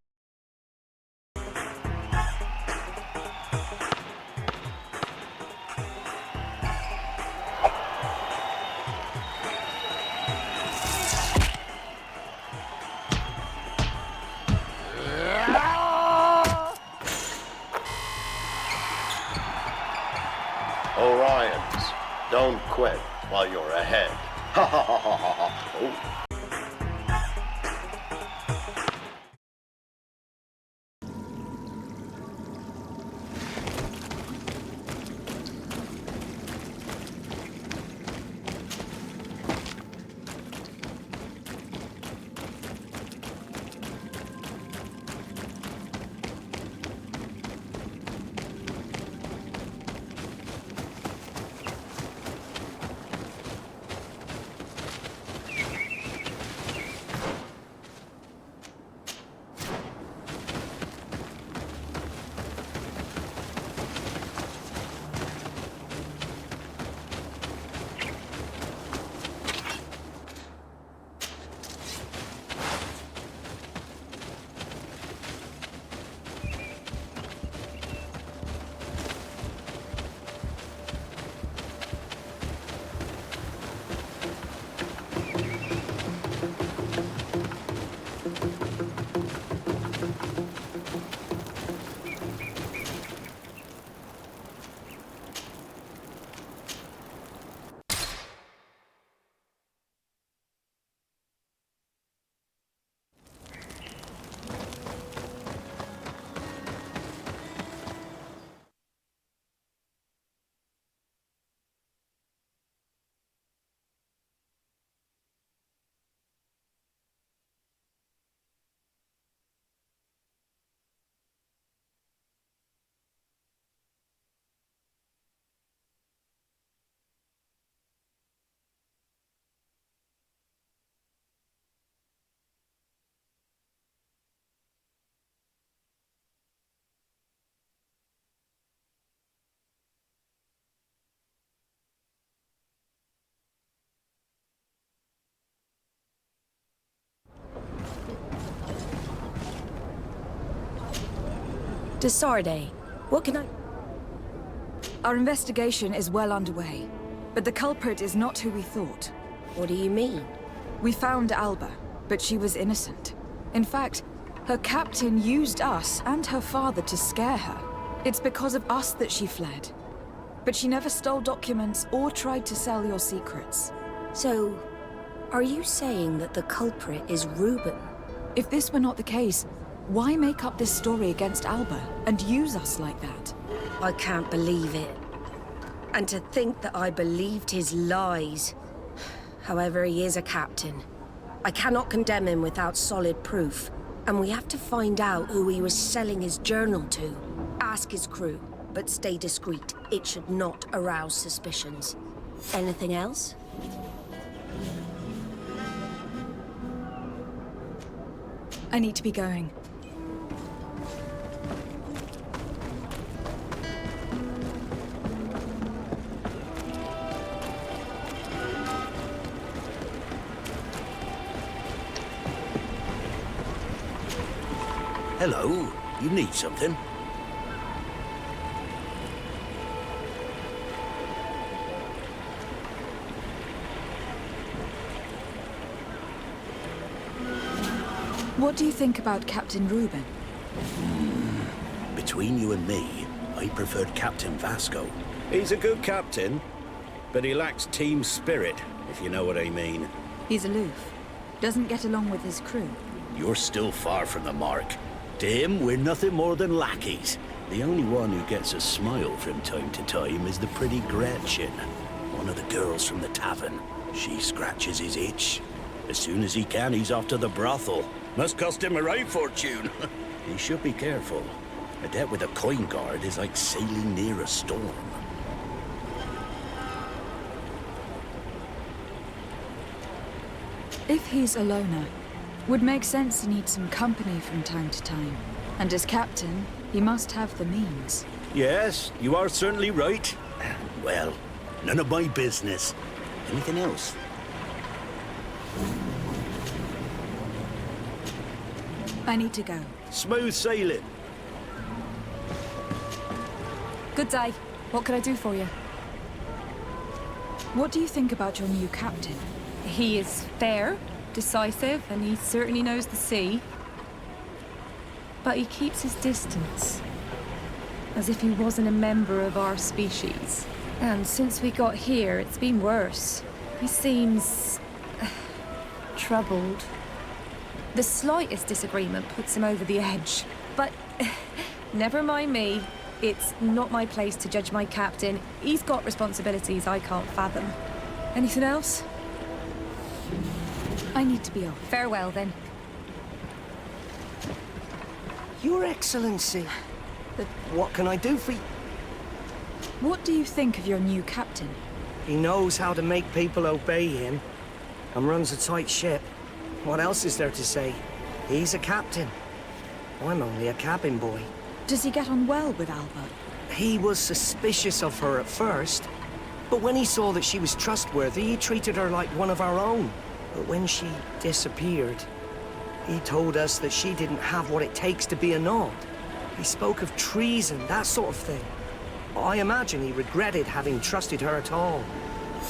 Orions, don't quit while you're ahead. Ha ha ha ha ha ha. Oh. Desarde, what can I... Our investigation is well underway, but the culprit is not who we thought. What do you mean? We found Alba, but she was innocent. In fact, her captain used us and her father to scare her. It's because of us that she fled. But she never stole documents or tried to sell your secrets. So, are you saying that the culprit is Reuben? If this were not the case, why make up this story against Alba and use us like that? I can't believe it. And to think that I believed his lies. However, he is a captain. I cannot condemn him without solid proof. And we have to find out who he was selling his journal to. Ask his crew, but stay discreet. It should not arouse suspicions. Anything else? I need to be going. Hello, you need something? What do you think about Captain Reuben? Between you and me, I preferred Captain Vasco. He's a good captain, but he lacks team spirit, if you know what I mean. He's aloof. Doesn't get along with his crew. You're still far from the mark. To him, we're nothing more than lackeys. The only one who gets a smile from time to time is the pretty Gretchen, one of the girls from the tavern. She scratches his itch. As soon as he can, he's off to the brothel. Must cost him a right fortune. He should be careful. A debt with a coin guard is like sailing near a storm. If he's a loner, would make sense to need some company from time to time. And as captain, he must have the means. Yes, you are certainly right. Well, none of my business. Anything else? I need to go. Smooth sailing. Good day. What can I do for you? What do you think about your new captain? He is fair, decisive, and he certainly knows the sea. But he keeps his distance. As if he wasn't a member of our species. And since we got here, it's been worse. He seems... troubled. The slightest disagreement puts him over the edge. But never mind me. It's not my place to judge my captain. He's got responsibilities I can't fathom. Anything else? I need to be off. Farewell, then. Your Excellency, what can I do for you? What do you think of your new captain? He knows how to make people obey him, and runs a tight ship. What else is there to say? He's a captain. I'm only a cabin boy. Does he get on well with Alba? He was suspicious of her at first, but when he saw that she was trustworthy, he treated her like one of our own. But when she disappeared, he told us that she didn't have what it takes to be a Nod. He spoke of treason, that sort of thing. I imagine he regretted having trusted her at all.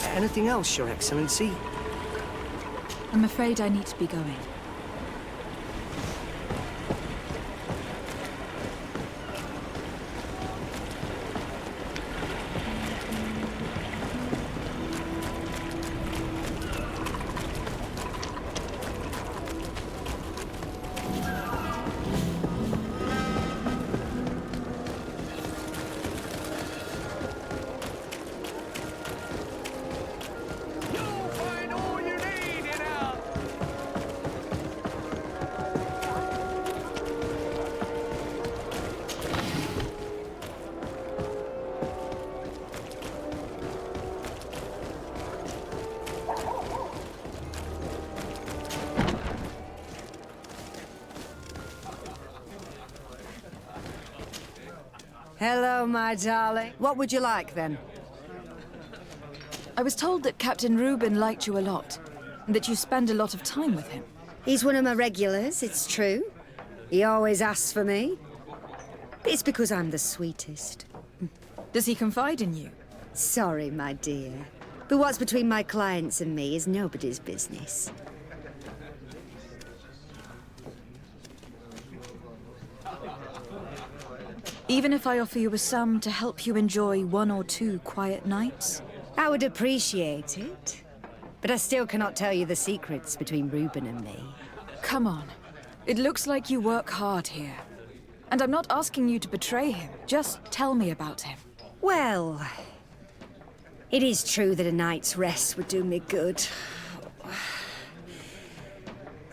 Anything else, Your Excellency? I'm afraid I need to be going. Hello, my darling. What would you like, then? I was told that Captain Reuben liked you a lot, and that you spend a lot of time with him. He's one of my regulars, it's true. He always asks for me. It's because I'm the sweetest. Does he confide in you? Sorry, my dear. But what's between my clients and me is nobody's business. Even if I offer you a sum to help you enjoy 1 or 2 quiet nights? I would appreciate it. But I still cannot tell you the secrets between Reuben and me. Come on. It looks like you work hard here. And I'm not asking you to betray him. Just tell me about him. Well, it is true that a night's rest would do me good.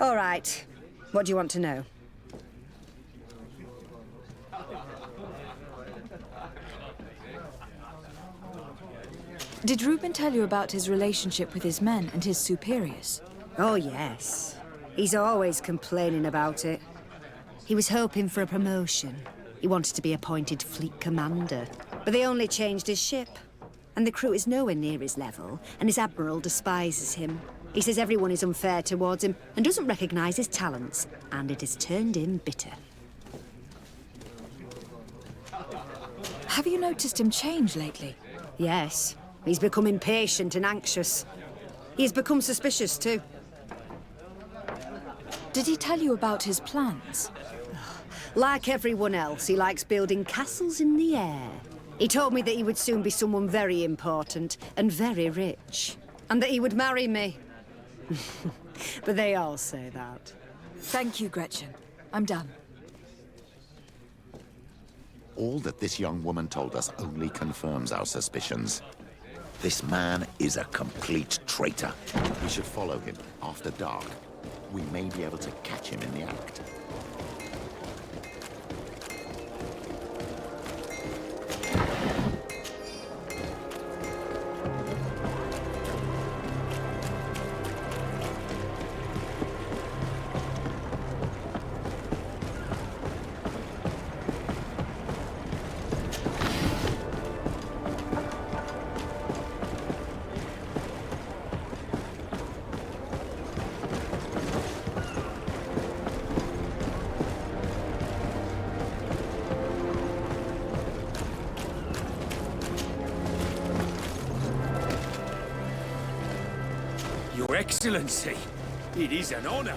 All right. What do you want to know? Did Reuben tell you about his relationship with his men and his superiors? Oh, yes. He's always complaining about it. He was hoping for a promotion. He wanted to be appointed fleet commander. But they only changed his ship. And the crew is nowhere near his level, and his admiral despises him. He says everyone is unfair towards him and doesn't recognize his talents, and it has turned him bitter. Have you noticed him change lately? Yes. He's become impatient and anxious. He's become suspicious, too. Did he tell you about his plans? Like everyone else, he likes building castles in the air. He told me that he would soon be someone very important and very rich. And that he would marry me. But they all say that. Thank you, Gretchen. I'm done. All that this young woman told us only confirms our suspicions. This man is a complete traitor. We should follow him after dark. We may be able to catch him in the act. Your Excellency, it is an honor.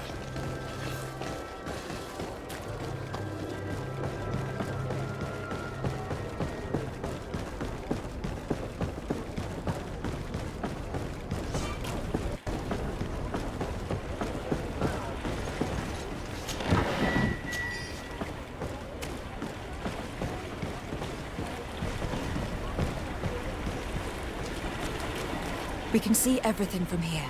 We can see everything from here.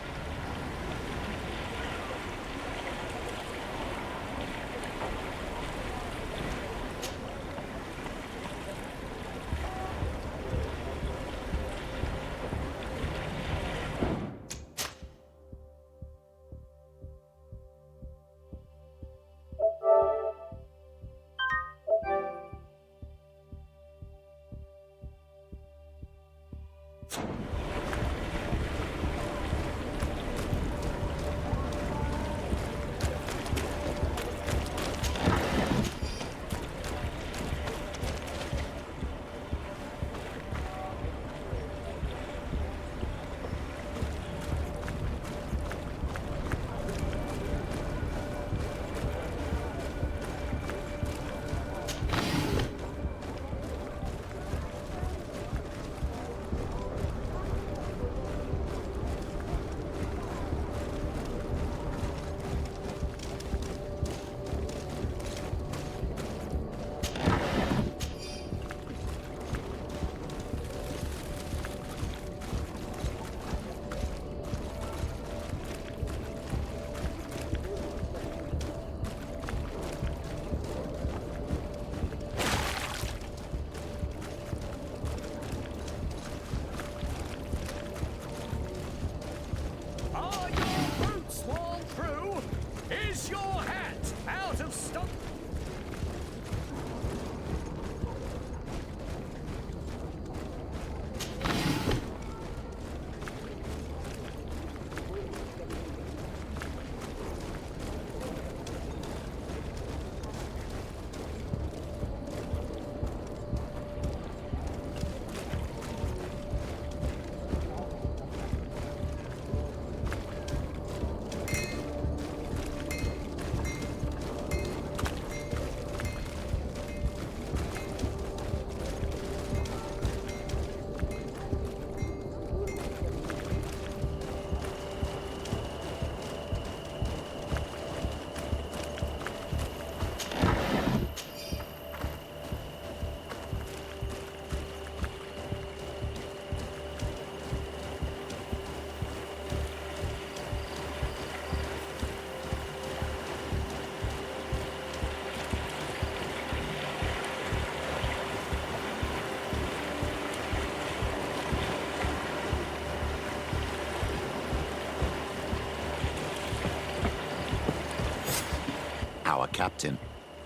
captain,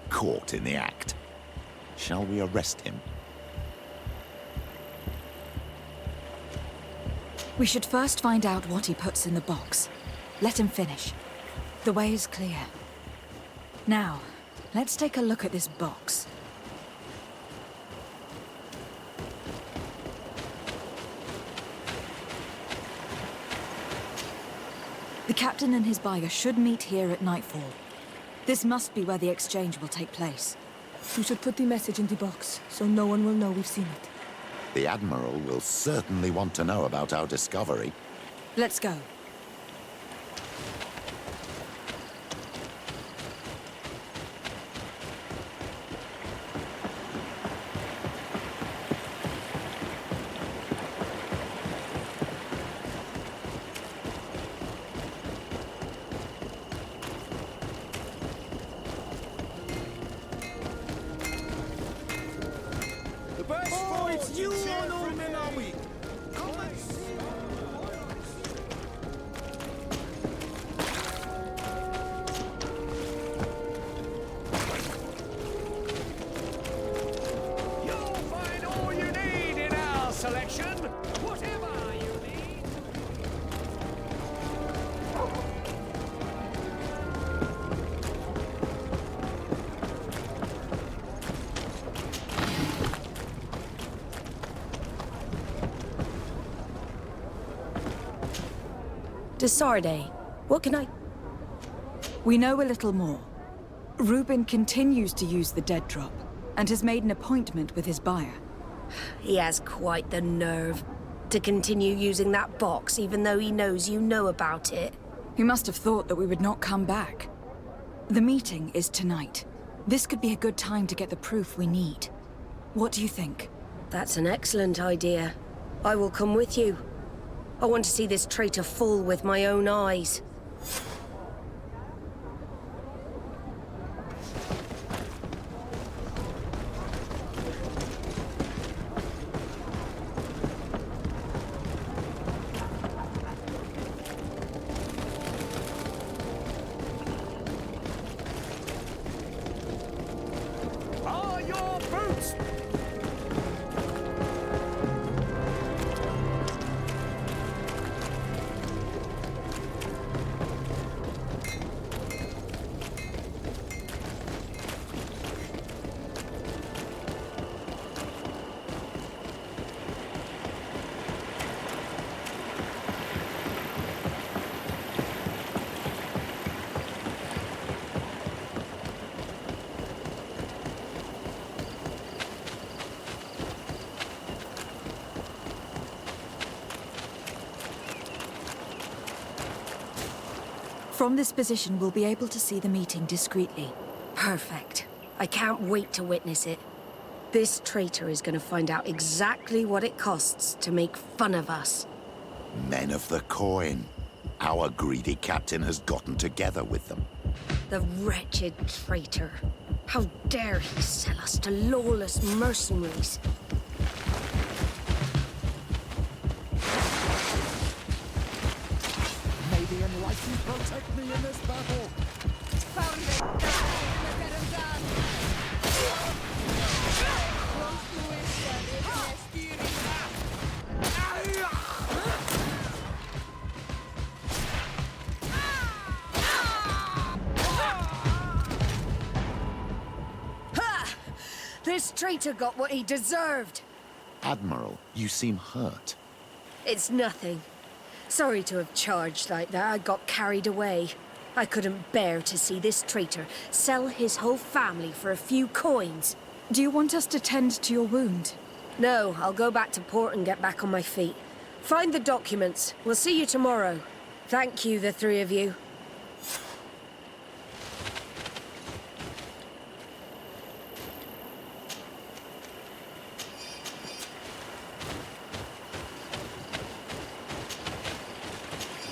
caught in the act. Shall we arrest him? We should first find out what he puts in the box. Let him finish. The way is clear. Now, let's take a look at this box. The captain and his buyer should meet here at nightfall. This must be where the exchange will take place. We should put the message in the box, so no one will know we've seen it. The Admiral will certainly want to know about our discovery. Let's go. It's you on all men, are we? Come and see. You'll find all you need in our selection. Whatever you need. Desarde, what can I... We know a little more. Reuben continues to use the dead drop, and has made an appointment with his buyer. He has quite the nerve to continue using that box, even though he knows you know about it. He must have thought that we would not come back. The meeting is tonight. This could be a good time to get the proof we need. What do you think? That's an excellent idea. I will come with you. I want to see this traitor fall with my own eyes. Are your boots? From this position, we'll be able to see the meeting discreetly. Perfect. I can't wait to witness it. This traitor is going to find out exactly what it costs to make fun of us. Men of the coin. Our greedy captain has gotten together with them. The wretched traitor. How dare he sell us to lawless mercenaries? May the enlightened protect me in this battle. Ha! This traitor got what he deserved. Admiral, you seem hurt. It's nothing. Sorry to have charged like that. I got carried away. I couldn't bear to see this traitor sell his whole family for a few coins. Do you want us to tend to your wound? No, I'll go back to port and get back on my feet. Find the documents. We'll see you tomorrow. Thank you, the three of you.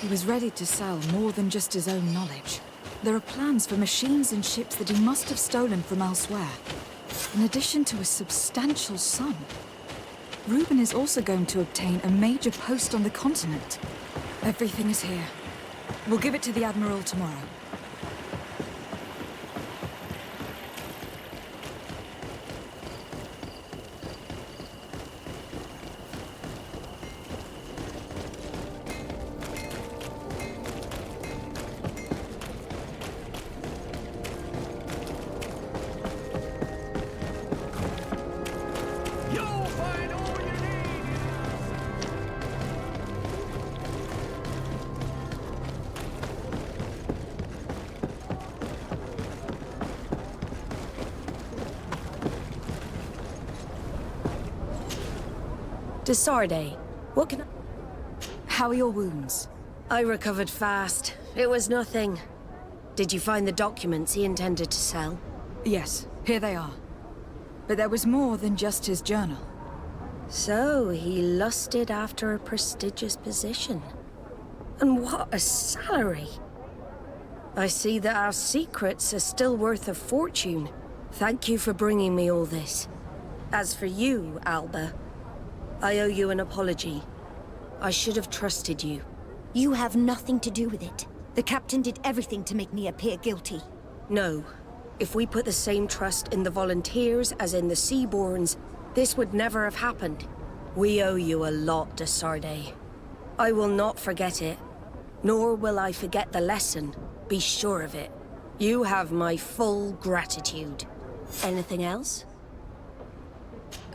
He was ready to sell more than just his own knowledge. There are plans for machines and ships that he must have stolen from elsewhere, in addition to a substantial sum. Reuben is also going to obtain a major post on the continent. Everything is here. We'll give it to the Admiral tomorrow. Desarde, what can I... How are your wounds? I recovered fast. It was nothing. Did you find the documents he intended to sell? Yes, here they are. But there was more than just his journal. So, he lusted after a prestigious position. And what a salary! I see that our secrets are still worth a fortune. Thank you for bringing me all this. As for you, Alba, I owe you an apology. I should have trusted you. You have nothing to do with it. The captain did everything to make me appear guilty. No. If we put the same trust in the volunteers as in the Seaborns, this would never have happened. We owe you a lot, Desarde. I will not forget it. Nor will I forget the lesson. Be sure of it. You have my full gratitude. Anything else?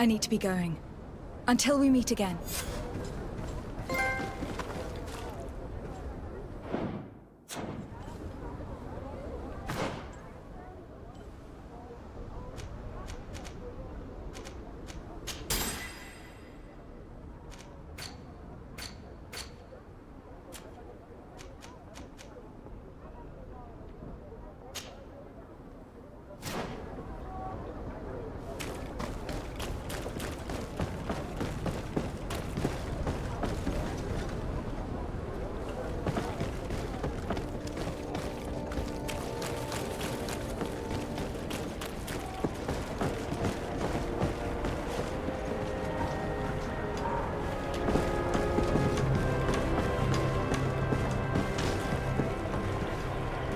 I need to be going. Until we meet again.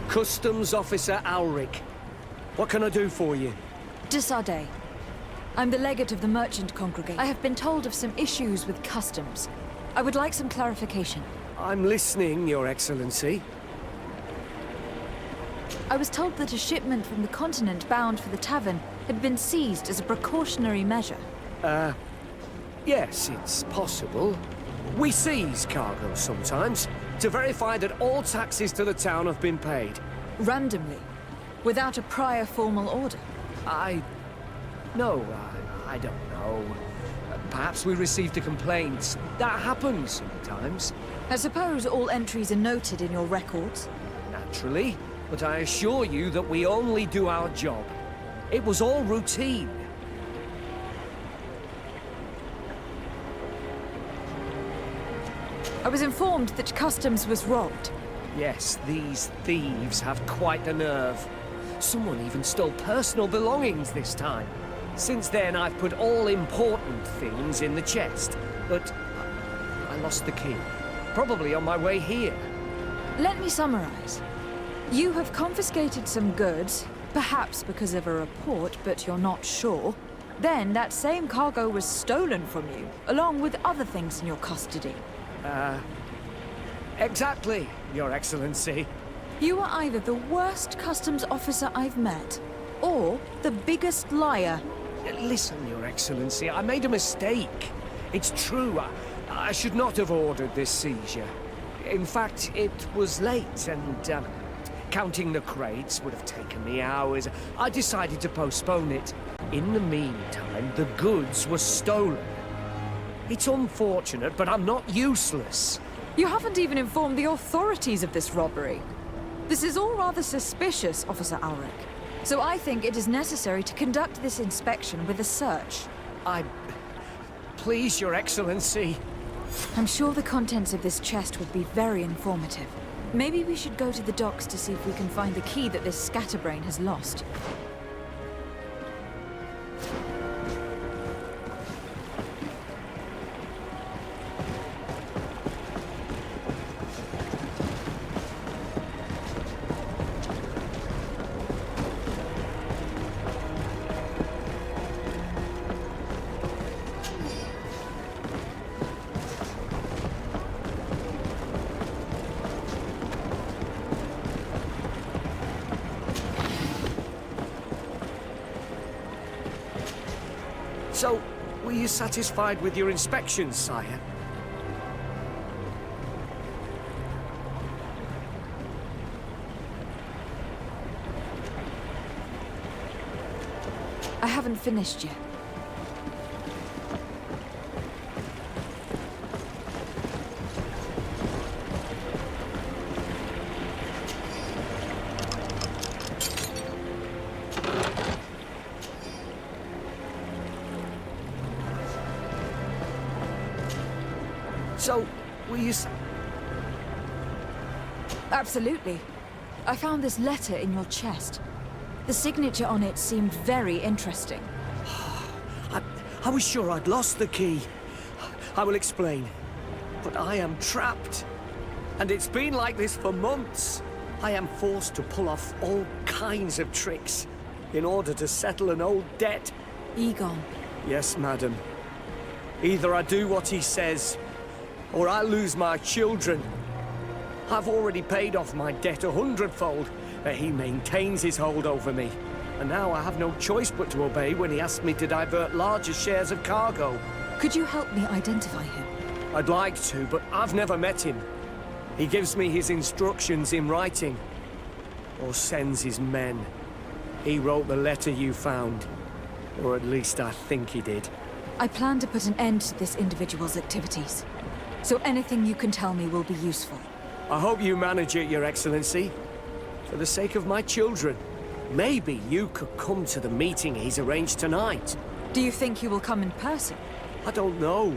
Customs Officer Alric. What can I do for you? Desarde. I'm the legate of the merchant congregation. I have been told of some issues with customs. I would like some clarification. I'm listening, Your Excellency. I was told that a shipment from the continent bound for the tavern had been seized as a precautionary measure. Yes, it's possible. We seize cargo sometimes, to verify that all taxes to the town have been paid. Randomly? Without a prior formal order? No, I don't know. Perhaps we received a complaint. That happens sometimes. I suppose all entries are noted in your records? Naturally, but I assure you that we only do our job. It was all routine. I was informed that customs was robbed. Yes, these thieves have quite the nerve. Someone even stole personal belongings this time. Since then, I've put all important things in the chest, but I lost the key. Probably on my way here. Let me summarize. You have confiscated some goods, perhaps because of a report, but you're not sure. Then that same cargo was stolen from you, along with other things in your custody. Exactly, Your Excellency. You are either the worst customs officer I've met, or the biggest liar. Listen, Your Excellency, I made a mistake. It's true, I should not have ordered this seizure. In fact, it was late, and counting the crates would have taken me hours. I decided to postpone it. In the meantime, the goods were stolen. It's unfortunate, but I'm not useless. You haven't even informed the authorities of this robbery. This is all rather suspicious, Officer Alric. So I think it is necessary to conduct this inspection with a search. Please, Your Excellency. I'm sure the contents of this chest would be very informative. Maybe we should go to the docks to see if we can find the key that this scatterbrain has lost. So, we you satisfied with your inspections, sire? I haven't finished yet. So, will you Absolutely. I found this letter in your chest. The signature on it seemed very interesting. I was sure I'd lost the key. I will explain. But I am trapped. And it's been like this for months. I am forced to pull off all kinds of tricks in order to settle an old debt. Egon. Yes, madam. Either I do what he says, or I lose my children. I've already paid off my debt 100-fold, but he maintains his hold over me. And now I have no choice but to obey when he asks me to divert larger shares of cargo. Could you help me identify him? I'd like to, but I've never met him. He gives me his instructions in writing, or sends his men. He wrote the letter you found, or at least I think he did. I plan to put an end to this individual's activities, so anything you can tell me will be useful. I hope you manage it, Your Excellency. For the sake of my children, maybe you could come to the meeting he's arranged tonight. Do you think he will come in person? I don't know.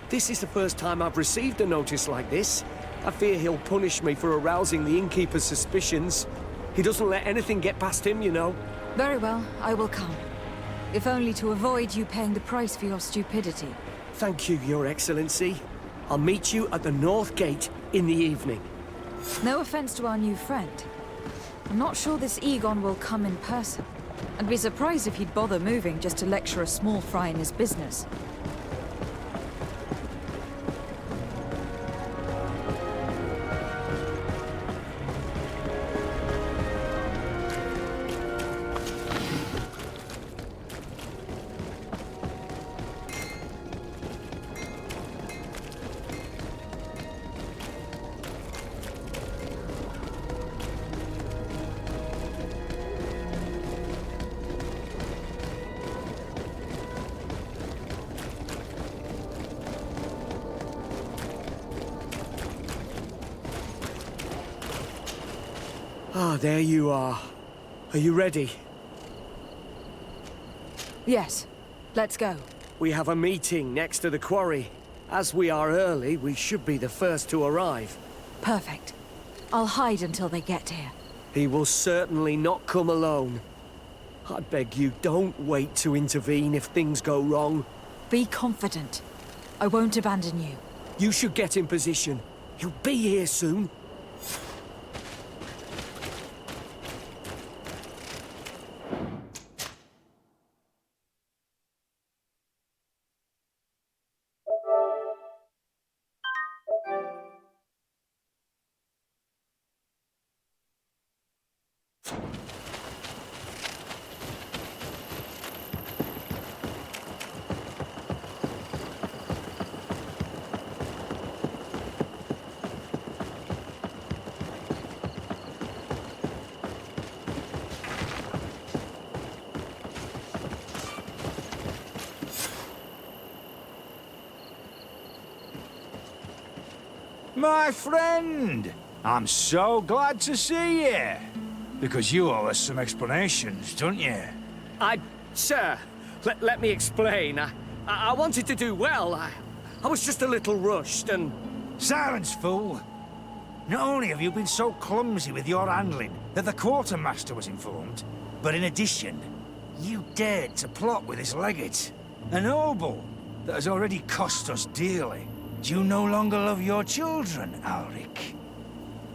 This is the first time I've received a notice like this. I fear he'll punish me for arousing the innkeeper's suspicions. He doesn't let anything get past him, you know. Very well, I will come. If only to avoid you paying the price for your stupidity. Thank you, Your Excellency. I'll meet you at the North Gate in the evening. No offense to our new friend. I'm not sure this Egon will come in person. I'd be surprised if he'd bother moving just to lecture a small fry in his business. Ah, there you are. Are you ready? Yes. Let's go. We have a meeting next to the quarry. As we are early, we should be the first to arrive. Perfect. I'll hide until they get here. He will certainly not come alone. I beg you, don't wait to intervene if things go wrong. Be confident. I won't abandon you. You should get in position. He'll be here soon. My friend! I'm so glad to see you. Because you owe us some explanations, don't you? Sir, let me explain. I wanted to do well. I was just a little rushed and... Silence, fool! Not only have you been so clumsy with your handling that the quartermaster was informed, but in addition, you dared to plot with his legate, a noble that has already cost us dearly. Do you no longer love your children, Alric?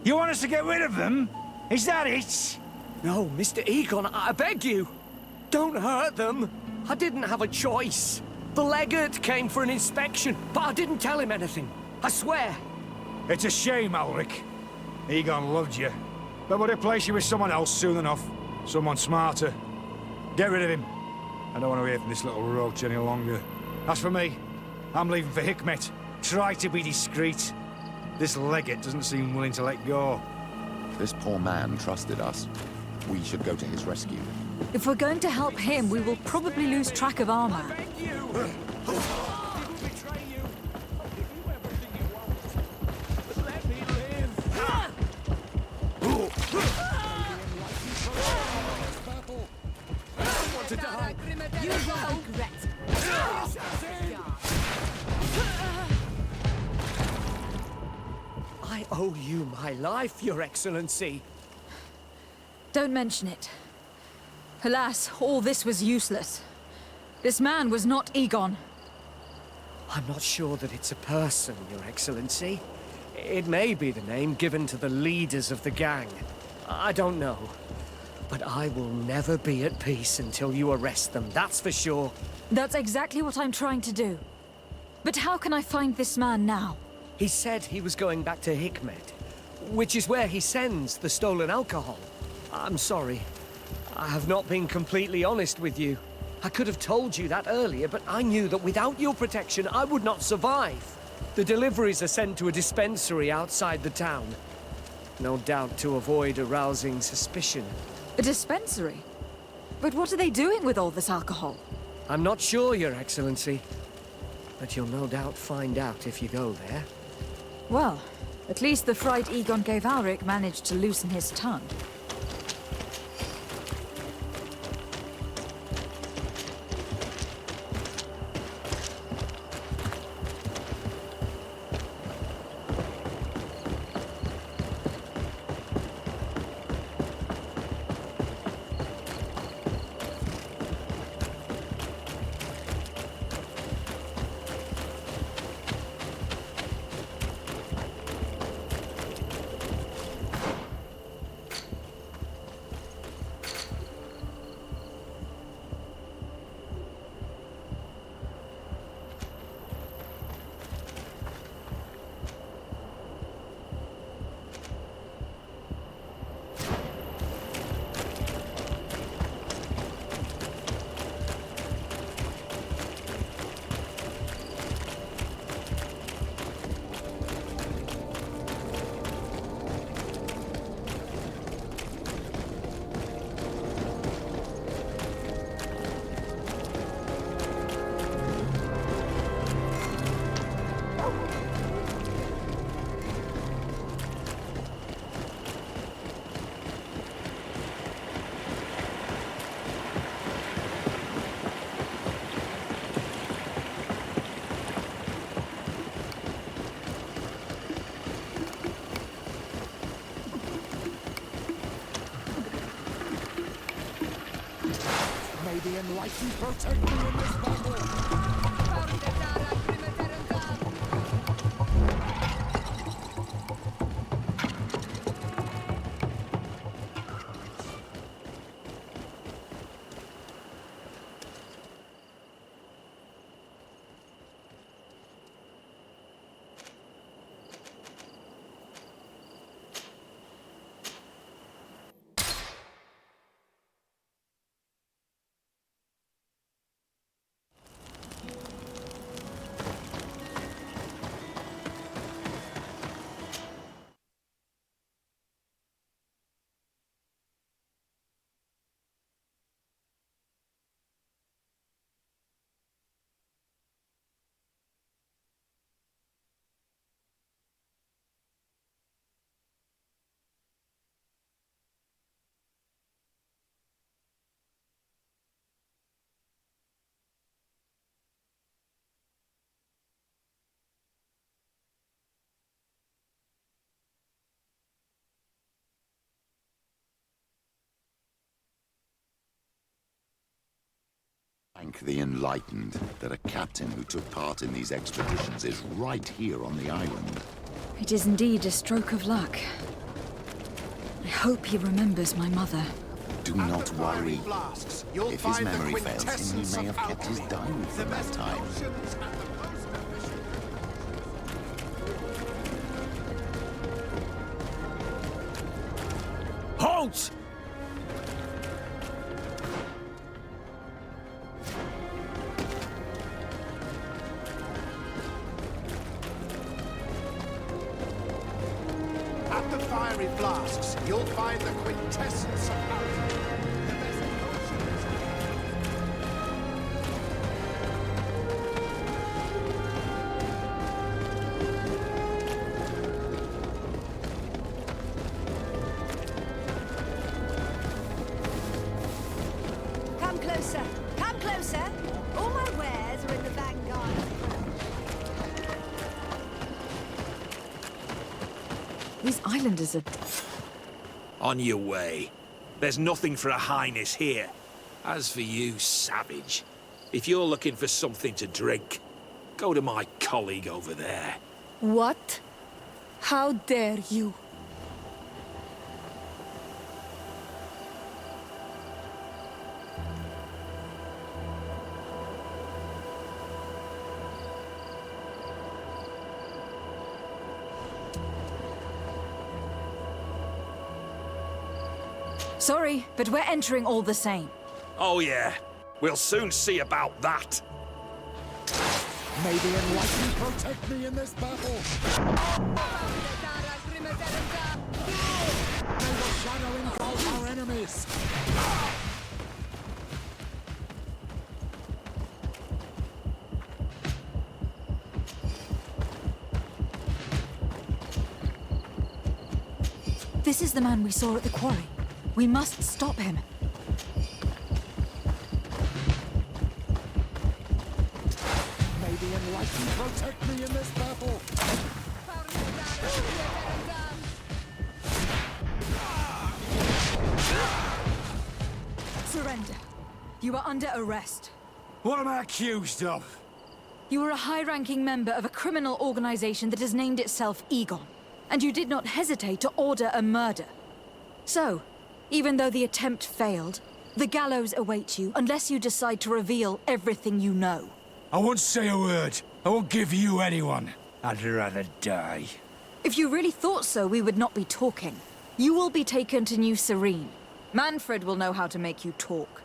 You want us to get rid of them? Is that it? No, Mr. Egon, I beg you. Don't hurt them. I didn't have a choice. The legate came for an inspection, but I didn't tell him anything. I swear. It's a shame, Alric. Egon loved you, but would replace you with someone else soon enough. Someone smarter. Get rid of him. I don't want to hear from this little roach any longer. As for me, I'm leaving for Hikmet. Try to be discreet. This legate doesn't seem willing to let go. This poor man trusted us. We should go to his rescue. If we're going to help him, we will probably lose track of armor. I owe you my life, Your Excellency. Don't mention it. Alas, all this was useless. This man was not Egon. I'm not sure that it's a person, Your Excellency. It may be the name given to the leaders of the gang. I don't know. But I will never be at peace until you arrest them, that's for sure. That's exactly what I'm trying to do. But how can I find this man now? He said he was going back to Hikmet, which is where he sends the stolen alcohol. I'm sorry. I have not been completely honest with you. I could have told you that earlier, but I knew that without your protection, I would not survive. The deliveries are sent to a dispensary outside the town. No doubt to avoid arousing suspicion. A dispensary? But what are they doing with all this alcohol? I'm not sure, Your Excellency. But you'll no doubt find out if you go there. Well, at least the fright Egon gave Alric managed to loosen his tongue. May the enlightened protect me in this battle! Thank the enlightened that a captain who took part in these expeditions is right here on the island. It is indeed a stroke of luck. I hope he remembers my mother. Do not worry. If his memory fails him, he may have kept his diary from that time. Halt! fiery flasks, you'll find the quintessence of alchemy. The best potion is... Come closer. Come closer. All my wares are in the vanguard. These islanders are... On your way. There's nothing for a highness here. As for you, savage, if you're looking for something to drink, go to my colleague over there. What? How dare you? Sorry, but we're entering all the same. Oh yeah, we'll soon see about that. May the enlightened protect me in this battle. May the shadow engulf our enemies. This is the man we saw at the quarry. We must stop him. May the enlightened protect me in this battle. Surrender. You are under arrest. What am I accused of? You are a high-ranking member of a criminal organization that has named itself Egon, and you did not hesitate to order a murder. So, even though the attempt failed, the gallows awaits you unless you decide to reveal everything you know. I won't say a word. I won't give you anyone. I'd rather die. If you really thought so, we would not be talking. You will be taken to New Serene. Manfred will know how to make you talk.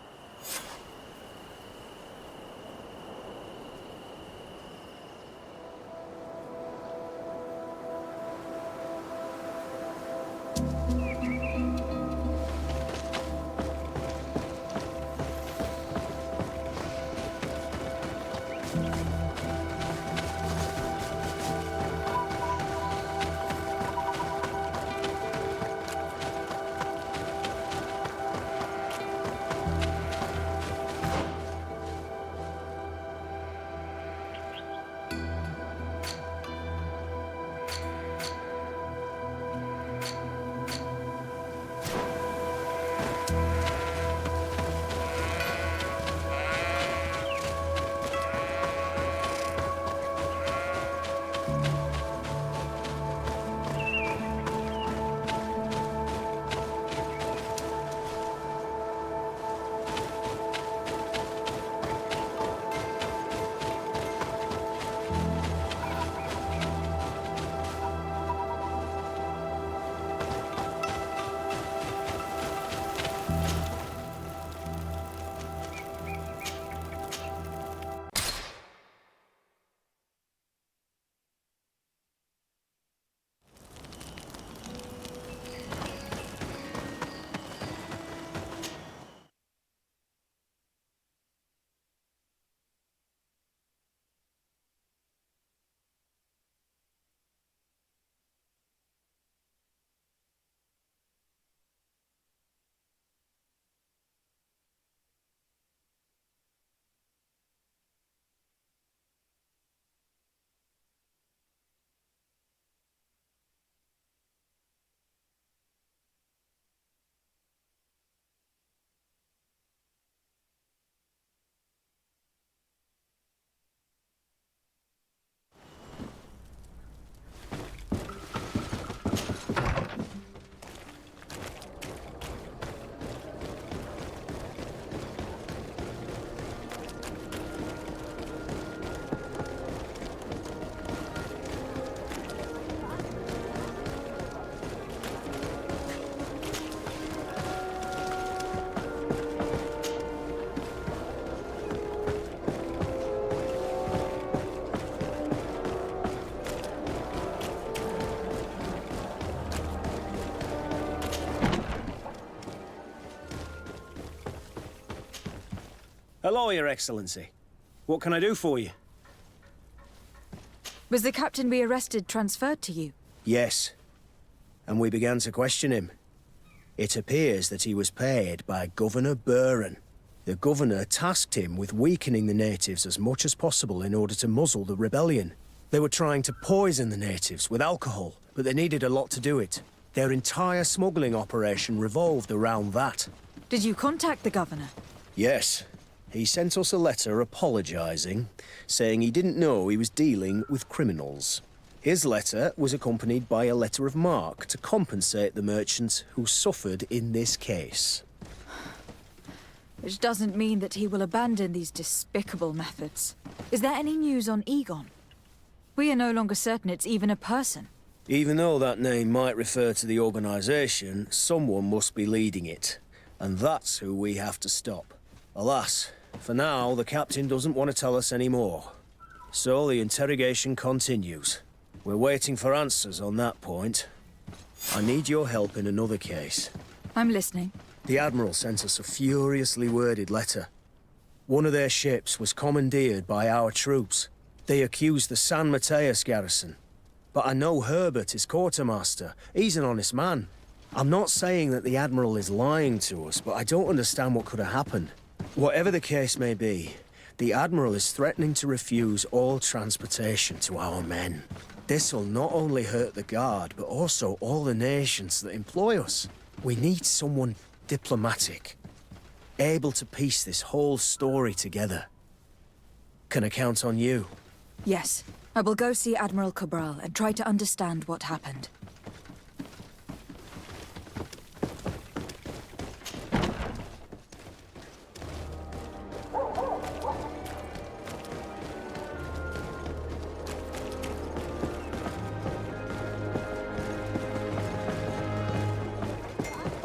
Hello, Your Excellency. What can I do for you? Was the captain we arrested transferred to you? Yes. And we began to question him. It appears that he was paid by Governor Buren. The governor tasked him with weakening the natives as much as possible in order to muzzle the rebellion. They were trying to poison the natives with alcohol, but they needed a lot to do it. Their entire smuggling operation revolved around that. Did you contact the governor? Yes. He sent us a letter apologising, saying he didn't know he was dealing with criminals. His letter was accompanied by a letter of marque to compensate the merchants who suffered in this case. Which doesn't mean that he will abandon these despicable methods. Is there any news on Egon? We are no longer certain it's even a person. Even though that name might refer to the organisation, someone must be leading it. And that's who we have to stop. Alas, for now, the captain doesn't want to tell us any more. So the interrogation continues. We're waiting for answers on that point. I need your help in another case. I'm listening. The Admiral sent us a furiously worded letter. One of their ships was commandeered by our troops. They accused the San Mateus garrison. But I know Herbert is quartermaster. He's an honest man. I'm not saying that the Admiral is lying to us, but I don't understand what could have happened. Whatever the case may be, the Admiral is threatening to refuse all transportation to our men. This will not only hurt the Guard, but also all the nations that employ us. We need someone diplomatic, able to piece this whole story together. Can I count on you? Yes. I will go see Admiral Cabral and try to understand what happened.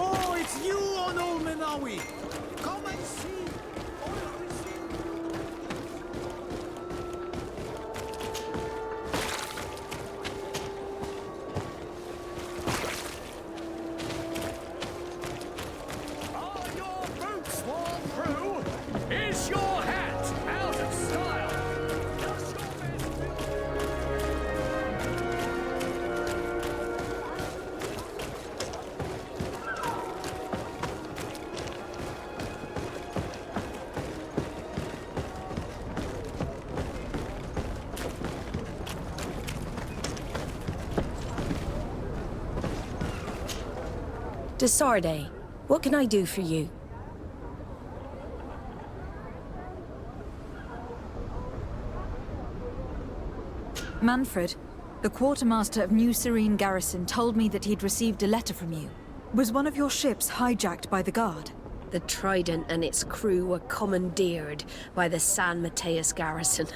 Oh, it's you on Old Minawi! Come and see! Is your hat out of style? Desarde, what can I do for you? Manfred, the quartermaster of New Serene Garrison, told me that he'd received a letter from you. Was one of your ships hijacked by the Guard? The Trident and its crew were commandeered by the San Mateus garrison.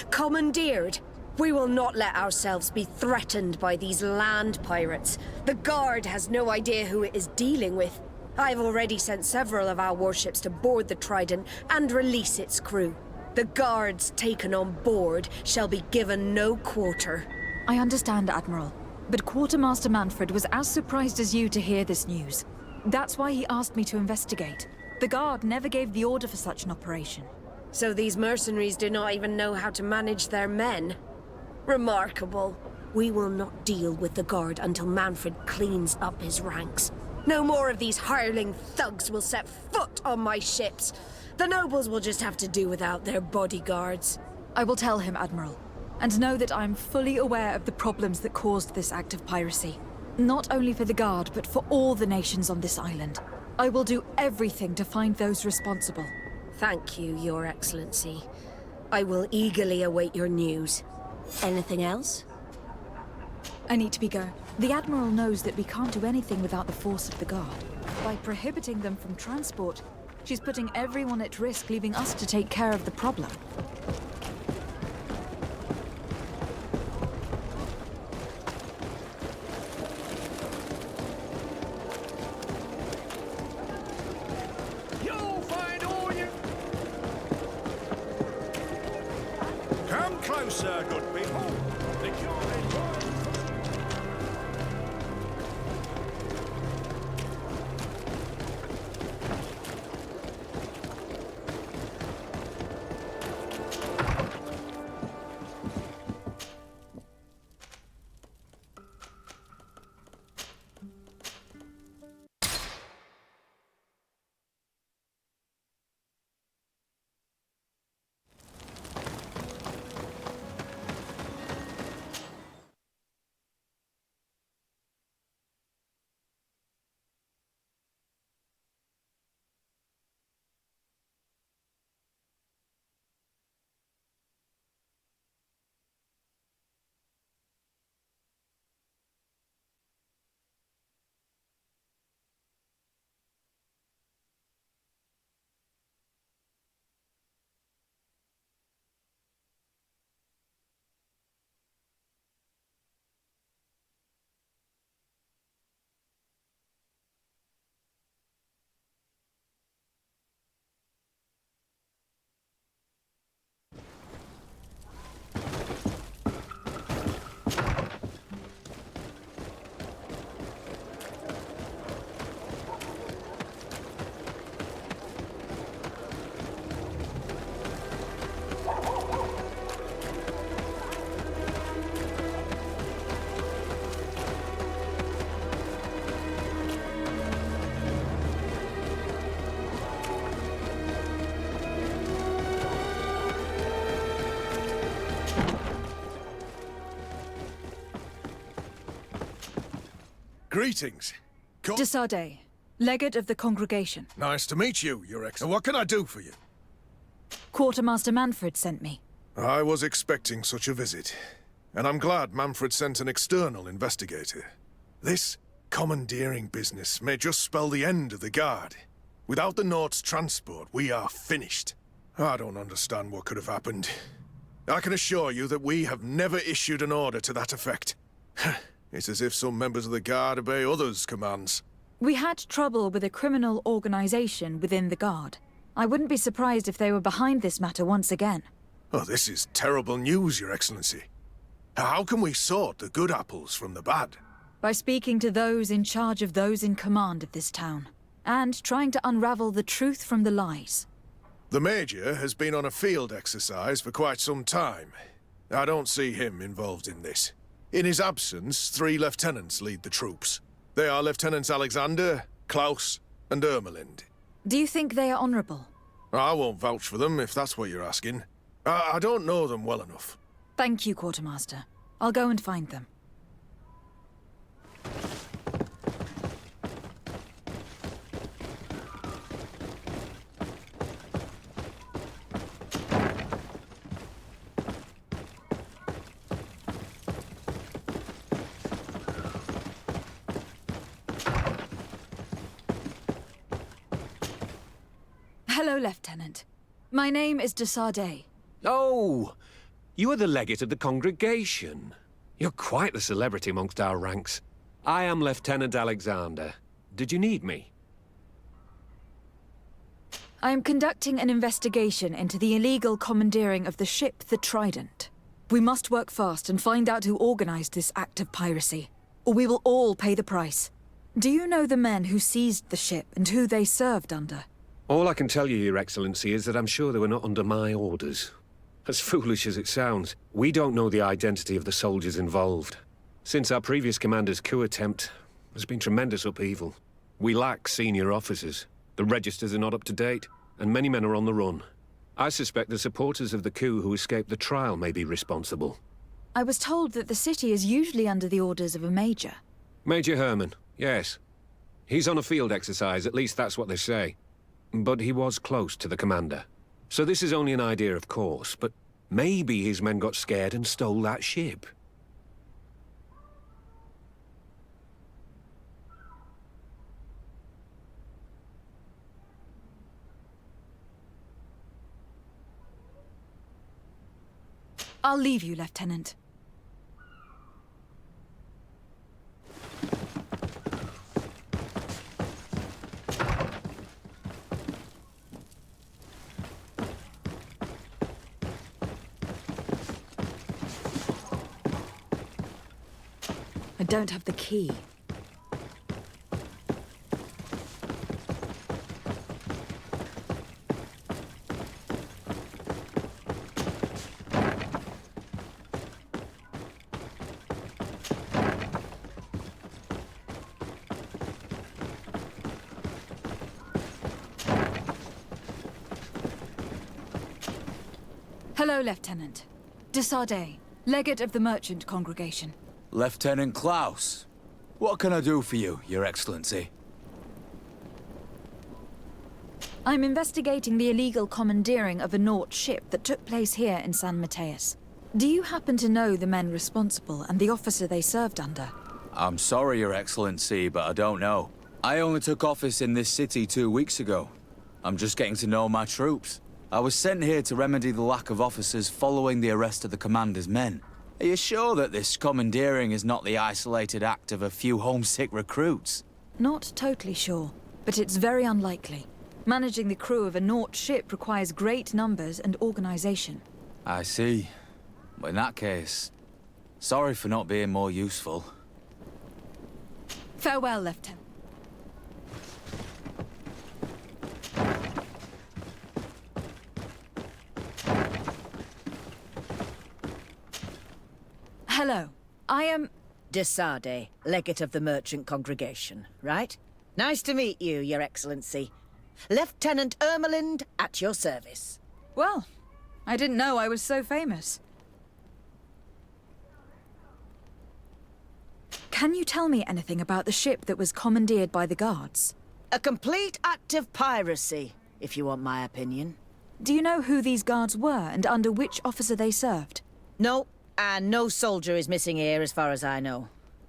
Commandeered? We will not let ourselves be threatened by these land pirates. The Guard has no idea who it is dealing with. I've already sent several of our warships to board the Trident and release its crew. The Guards taken on board shall be given no quarter. I understand, Admiral. But Quartermaster Manfred was as surprised as you to hear this news. That's why he asked me to investigate. The Guard never gave the order for such an operation. So these mercenaries do not even know how to manage their men? Remarkable. We will not deal with the Guard until Manfred cleans up his ranks. No more of these hireling thugs will set foot on my ships. The nobles will just have to do without their bodyguards. I will tell him, Admiral. And know that I am fully aware of the problems that caused this act of piracy. Not only for the Guard, but for all the nations on this island. I will do everything to find those responsible. Thank you, Your Excellency. I will eagerly await your news. Anything else? I need to be going. The Admiral knows that we can't do anything without the force of the Guard. By prohibiting them from transport, she's putting everyone at risk, leaving us to take care of the problem. You'll find all you... Come closer, good people. The cure is yours. Greetings. De Sardet, legate of the congregation. Nice to meet you, Your Excellency. What can I do for you? Quartermaster Manfred sent me. I was expecting such a visit, and I'm glad Manfred sent an external investigator. This commandeering business may just spell the end of the Guard. Without the Nord's transport, we are finished. I don't understand what could have happened. I can assure you that we have never issued an order to that effect. It's as if some members of the Guard obey others' commands. We had trouble with a criminal organization within the Guard. I wouldn't be surprised if they were behind this matter once again. Oh, this is terrible news, Your Excellency. How can we sort the good apples from the bad? By speaking to those in charge of those in command of this town, and trying to unravel the truth from the lies. The Major has been on a field exercise for quite some time. I don't see him involved in this. In his absence, 3 lieutenants lead the troops. They are Lieutenants Alexander, Klaus, and Ermelind. Do you think they are honorable? I won't vouch for them, if that's what you're asking. I don't know them well enough. Thank you, Quartermaster. I'll go and find them. Hello, Lieutenant. My name is de Sardet. Oh, you are the legate of the congregation. You're quite the celebrity amongst our ranks. I am Lieutenant Alexander. Did you need me? I am conducting an investigation into the illegal commandeering of the ship, the Trident. We must work fast and find out who organized this act of piracy, or we will all pay the price. Do you know the men who seized the ship and who they served under? All I can tell you, Your Excellency, is that I'm sure they were not under my orders. As foolish as it sounds, we don't know the identity of the soldiers involved. Since our previous commander's coup attempt, there's been tremendous upheaval. We lack senior officers. The registers are not up to date, and many men are on the run. I suspect the supporters of the coup who escaped the trial may be responsible. I was told that the city is usually under the orders of a major. Major Herman, yes. He's on a field exercise, at least that's what they say. But he was close to the commander. So this is only an idea, of course, but maybe his men got scared and stole that ship. I'll leave you, Lieutenant. I don't have the key. Hello, Lieutenant. De Sardet, legate of the merchant congregation. Lieutenant Klaus. What can I do for you, Your Excellency? I'm investigating the illegal commandeering of a Nort ship that took place here in San Mateus. Do you happen to know the men responsible and the officer they served under? I'm sorry, Your Excellency, but I don't know. I only took office in this city 2 weeks ago. I'm just getting to know my troops. I was sent here to remedy the lack of officers following the arrest of the commander's men. Are you sure that this commandeering is not the isolated act of a few homesick recruits? Not totally sure, but it's very unlikely. Managing the crew of a Nort ship requires great numbers and organization. I see. But in that case, sorry for not being more useful. Farewell, Lieutenant. Hello. I am... De Sardet, legate of the merchant congregation, right? Nice to meet you, Your Excellency. Lieutenant Ermelind, at your service. Well, I didn't know I was so famous. Can you tell me anything about the ship that was commandeered by the guards? A complete act of piracy, if you want my opinion. Do you know who these guards were and under which officer they served? No, and no soldier is missing here as far as I know.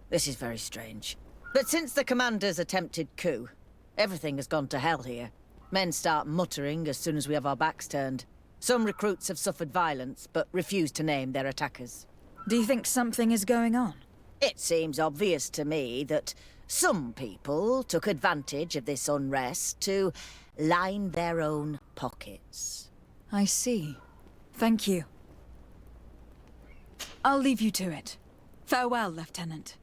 This is very strange. But since the commander's attempted coup, everything has gone to hell here. Men start muttering as soon as we have our backs turned. Some recruits have suffered violence, but refuse to name their attackers. Do you think something is going on? It seems obvious to me that some people took advantage of this unrest to line their own pockets. I see. Thank you. I'll leave you to it. Farewell, Lieutenant.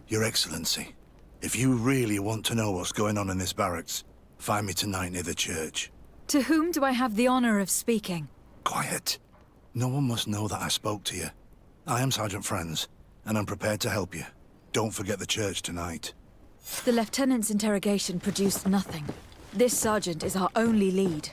Your Excellency, if you really want to know what's going on in this barracks, find me tonight near the church. To whom do I have the honor of speaking? Quiet. No one must know that I spoke to you. I am Sergeant Franz, and I'm prepared to help you. Don't forget the church tonight. The Lieutenant's interrogation produced nothing. This sergeant is our only lead.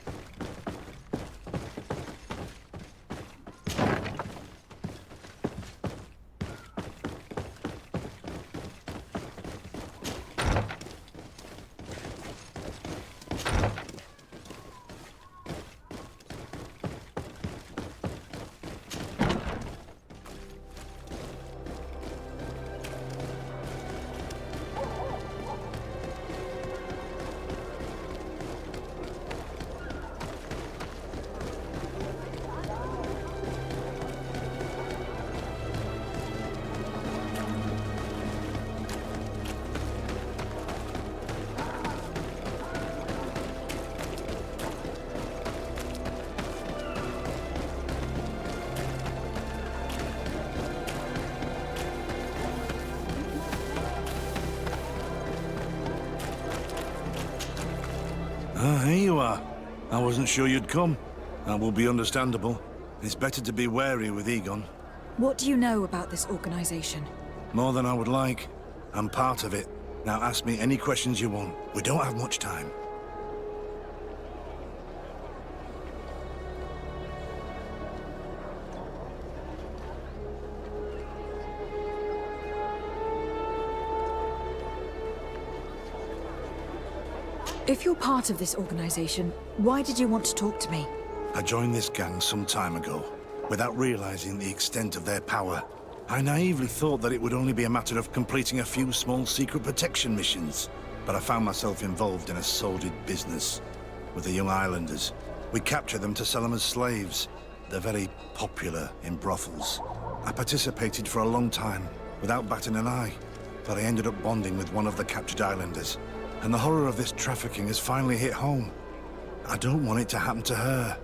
Here you are. I wasn't sure you'd come. That will be understandable. It's better to be wary with Egon. What do you know about this organization? More than I would like. I'm part of it. Now ask me any questions you want. We don't have much time. If you're part of this organization, why did you want to talk to me? I joined this gang some time ago, without realizing the extent of their power. I naively thought that it would only be a matter of completing a few small secret protection missions, but I found myself involved in a sordid business with the young islanders. We capture them to sell them as slaves. They're very popular in brothels. I participated for a long time, without batting an eye, but I ended up bonding with one of the captured islanders. And the horror of this trafficking has finally hit home. I don't want it to happen to her.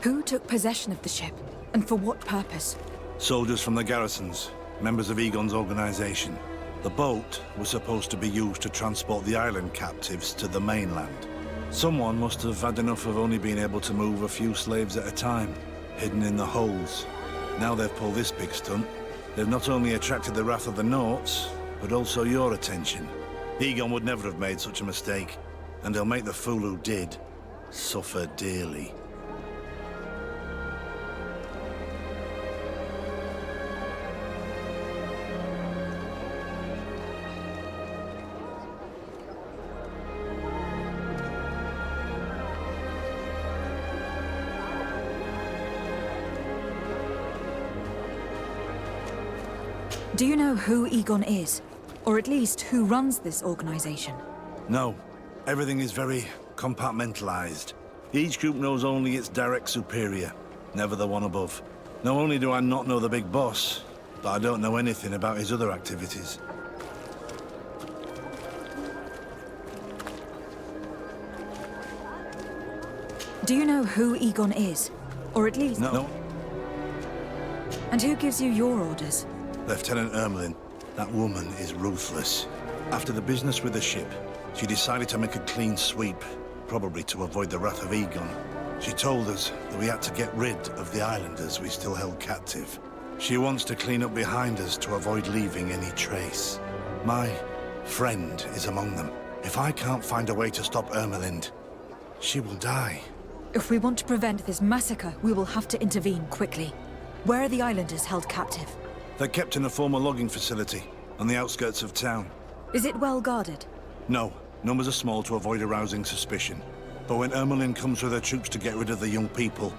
Who took possession of the ship, and for what purpose? Soldiers from the garrisons, members of Egon's organization. The boat was supposed to be used to transport the island captives to the mainland. Someone must have had enough of only being able to move a few slaves at a time, hidden in the holds. Now they've pulled this big stunt. They've not only attracted the wrath of the Nauts, but also your attention. Egon would never have made such a mistake, and he'll make the fool who did suffer dearly. Do you know who Egon is? Or at least who runs this organization? No. Everything is very compartmentalized. Each group knows only its direct superior, never the one above. Not only do I not know the big boss, but I don't know anything about his other activities. Do you know who Egon is? Or at least... No. And who gives you your orders? Lieutenant Ermelin. That woman is ruthless. After the business with the ship, she decided to make a clean sweep, probably to avoid the wrath of Egon. She told us that we had to get rid of the islanders we still held captive. She wants to clean up behind us to avoid leaving any trace. My Friend is among them. If I can't find a way to stop Ermelind, she will die. If we want to prevent this massacre, we will have to intervene quickly. Where are the islanders held captive? They're kept in a former logging facility on the outskirts of town. Is it well guarded? No, numbers are small to avoid arousing suspicion. But when Ermelind comes with her troops to get rid of the young people,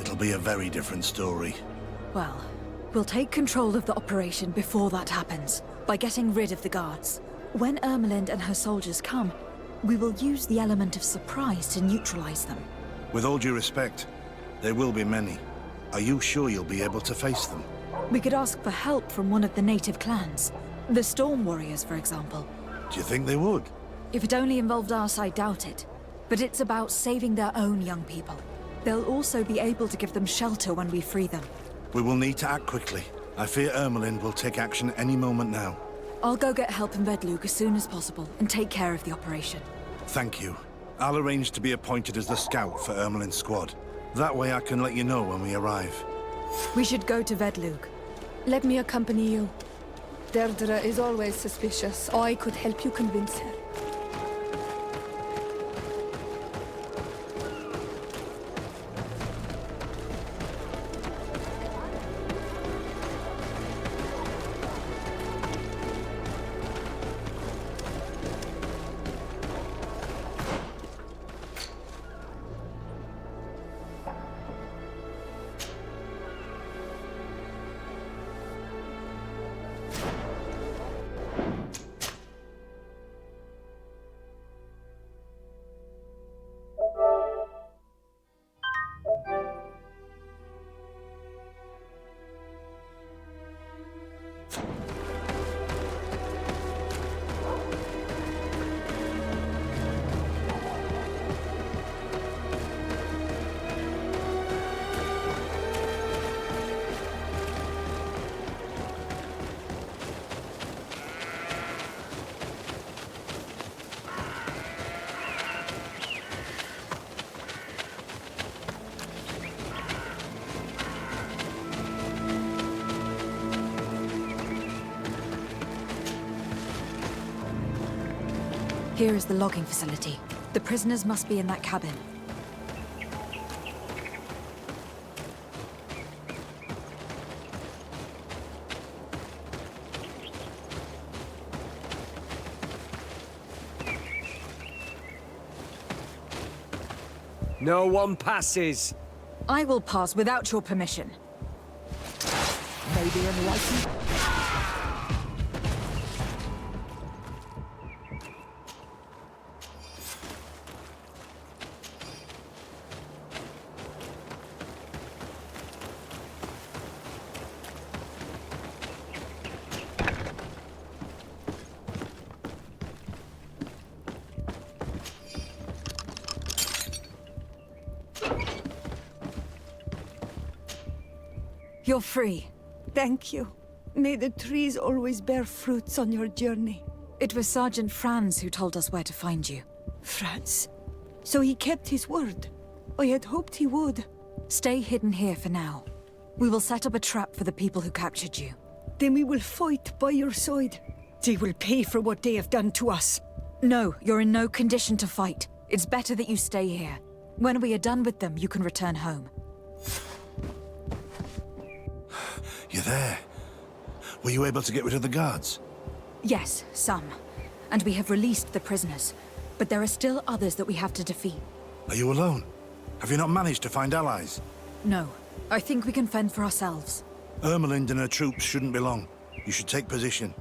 it'll be a very different story. Well, we'll take control of the operation before that happens, by getting rid of the guards. When Ermelind and her soldiers come, we will use the element of surprise to neutralize them. With all due respect, there will be many. Are you sure you'll be able to face them? We could ask for help from one of the native clans. The Storm Warriors, for example. Do you think they would? If it only involved us, I doubt it. But it's about saving their own young people. They'll also be able to give them shelter when we free them. We will need to act quickly. I fear Ermelind will take action any moment now. I'll go get help in Vedlug as soon as possible and take care of the operation. Thank you. I'll arrange to be appointed as the scout for Ermelind's squad. That way I can let you know when we arrive. We should go to Vedlug. Let me accompany you. Deirdre is always suspicious. I could help you convince her. Here is the logging facility. The prisoners must be in that cabin. No one passes. I will pass without your permission. Maybe enlightened. You're free. Thank you. May the trees always bear fruits on your journey. It was Sergeant Franz who told us where to find you. Franz? So he kept his word. I had hoped he would. Stay hidden here for now. We will set up a trap for the people who captured you. Then we will fight by your side. They will pay for what they have done to us. No, you're in no condition to fight. It's better that you stay here. When we are done with them, you can return home. You're there. Were you able to get rid of the guards? Yes, some. And we have released the prisoners. But there are still others that we have to defeat. Are you alone? Have you not managed to find allies? No. I think we can fend for ourselves. Ermelind and her troops shouldn't be long. You should take position.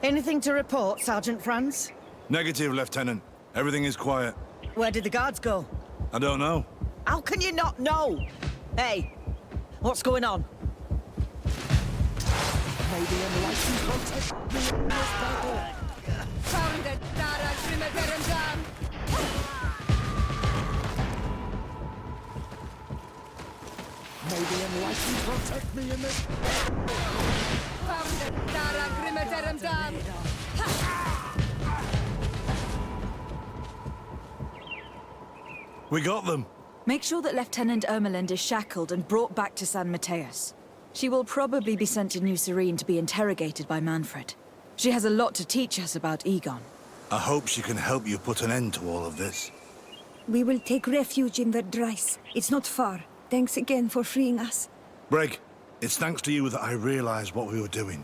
Anything to report, Sergeant Franz? Negative, Lieutenant. Everything is quiet. Where did the guards go? I don't know. How can you not know? Hey, what's going on? Maybe enlightened protect me in this battle. Found it, Dara, Grimaderimdam! Maybe enlightened protect me in this Found it, Dara, Grimaderimdam! We got them. Make sure that Lieutenant Ermelind is shackled and brought back to San Mateus. She will probably be sent to New Serene to be interrogated by Manfred. She has a lot to teach us about Egon. I hope she can help you put an end to all of this. We will take refuge in Verdrice. It's not far. Thanks again for freeing us. Breg, it's thanks to you that I realized what we were doing.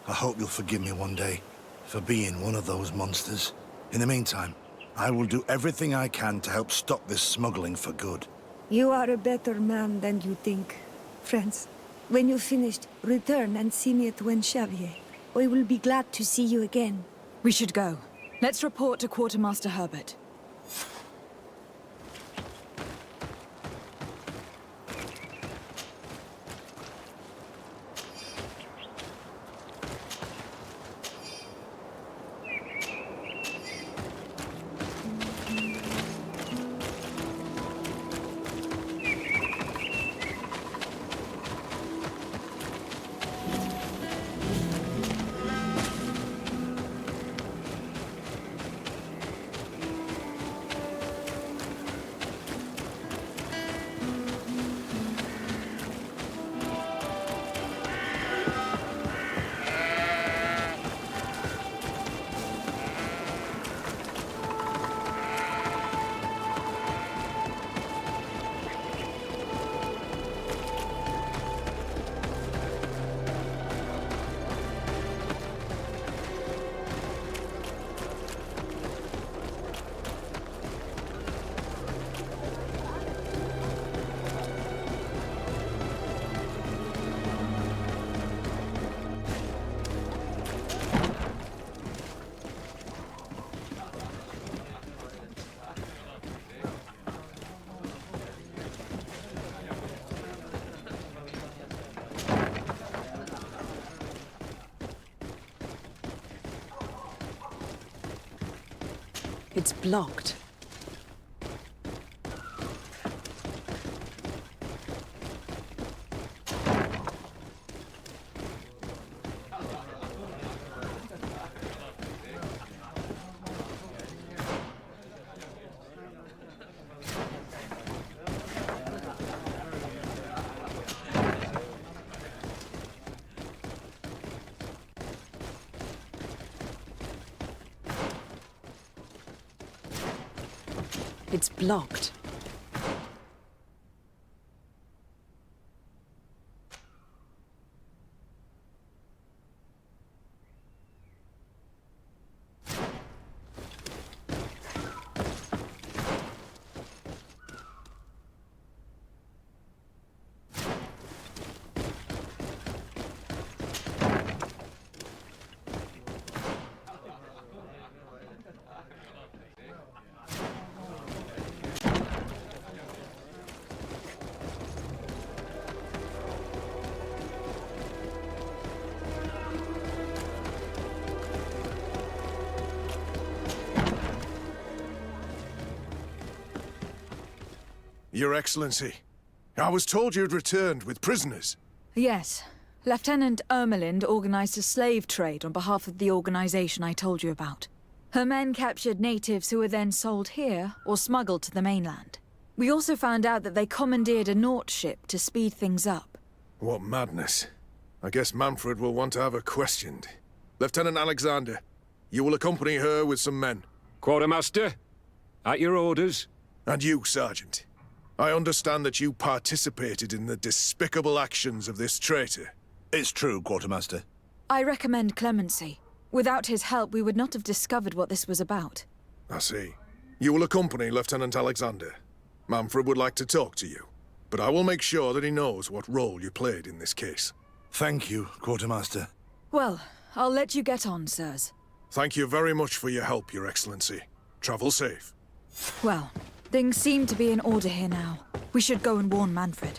I hope you'll forgive me one day for being one of those monsters. In the meantime, I will do everything I can to help stop this smuggling for good. You are a better man than you think. Friends, when you're finished, return and see me at Wenxavier. I will be glad to see you again. We should go. Let's report to Quartermaster Herbert. It's blocked. It's blocked. Your Excellency, I was told you'd returned with prisoners. Yes. Lieutenant Ermelind organized a slave trade on behalf of the organization I told you about. Her men captured natives who were then sold here or smuggled to the mainland. We also found out that they commandeered a Nort ship to speed things up. What madness. I guess Manfred will want to have her questioned. Lieutenant Alexander, you will accompany her with some men. Quartermaster, at your orders. And you, Sergeant. I understand that you participated in the despicable actions of this traitor. It's true, Quartermaster. I recommend clemency. Without his help, we would not have discovered what this was about. I see. You will accompany Lieutenant Alexander. Manfred would like to talk to you, but I will make sure that he knows what role you played in this case. Thank you, Quartermaster. Well, I'll let you get on, sirs. Thank you very much for your help, Your Excellency. Travel safe. Well, things seem to be in order here now. We should go and warn Manfred.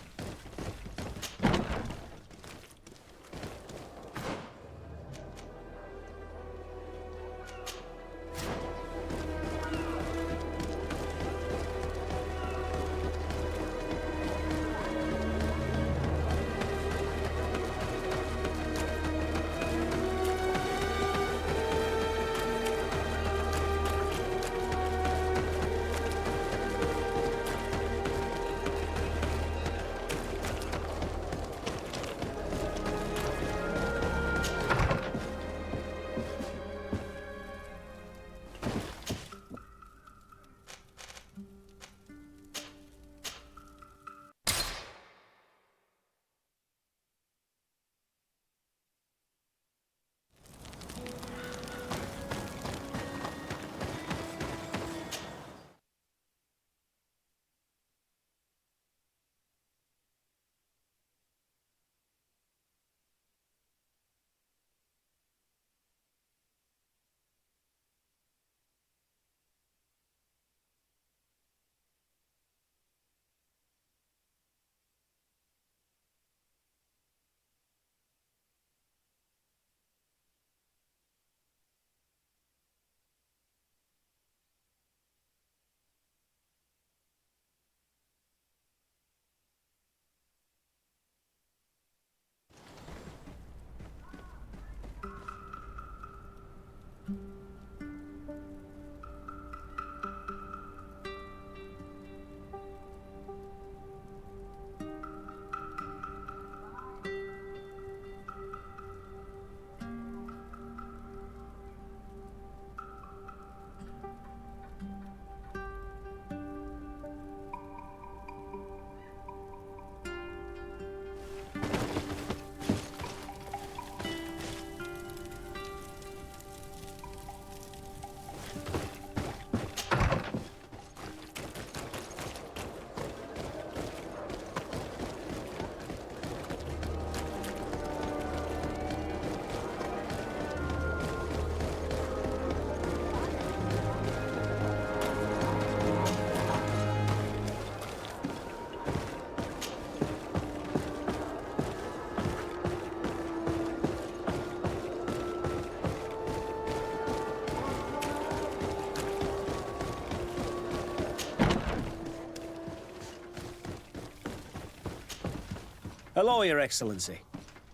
Hello, Your Excellency.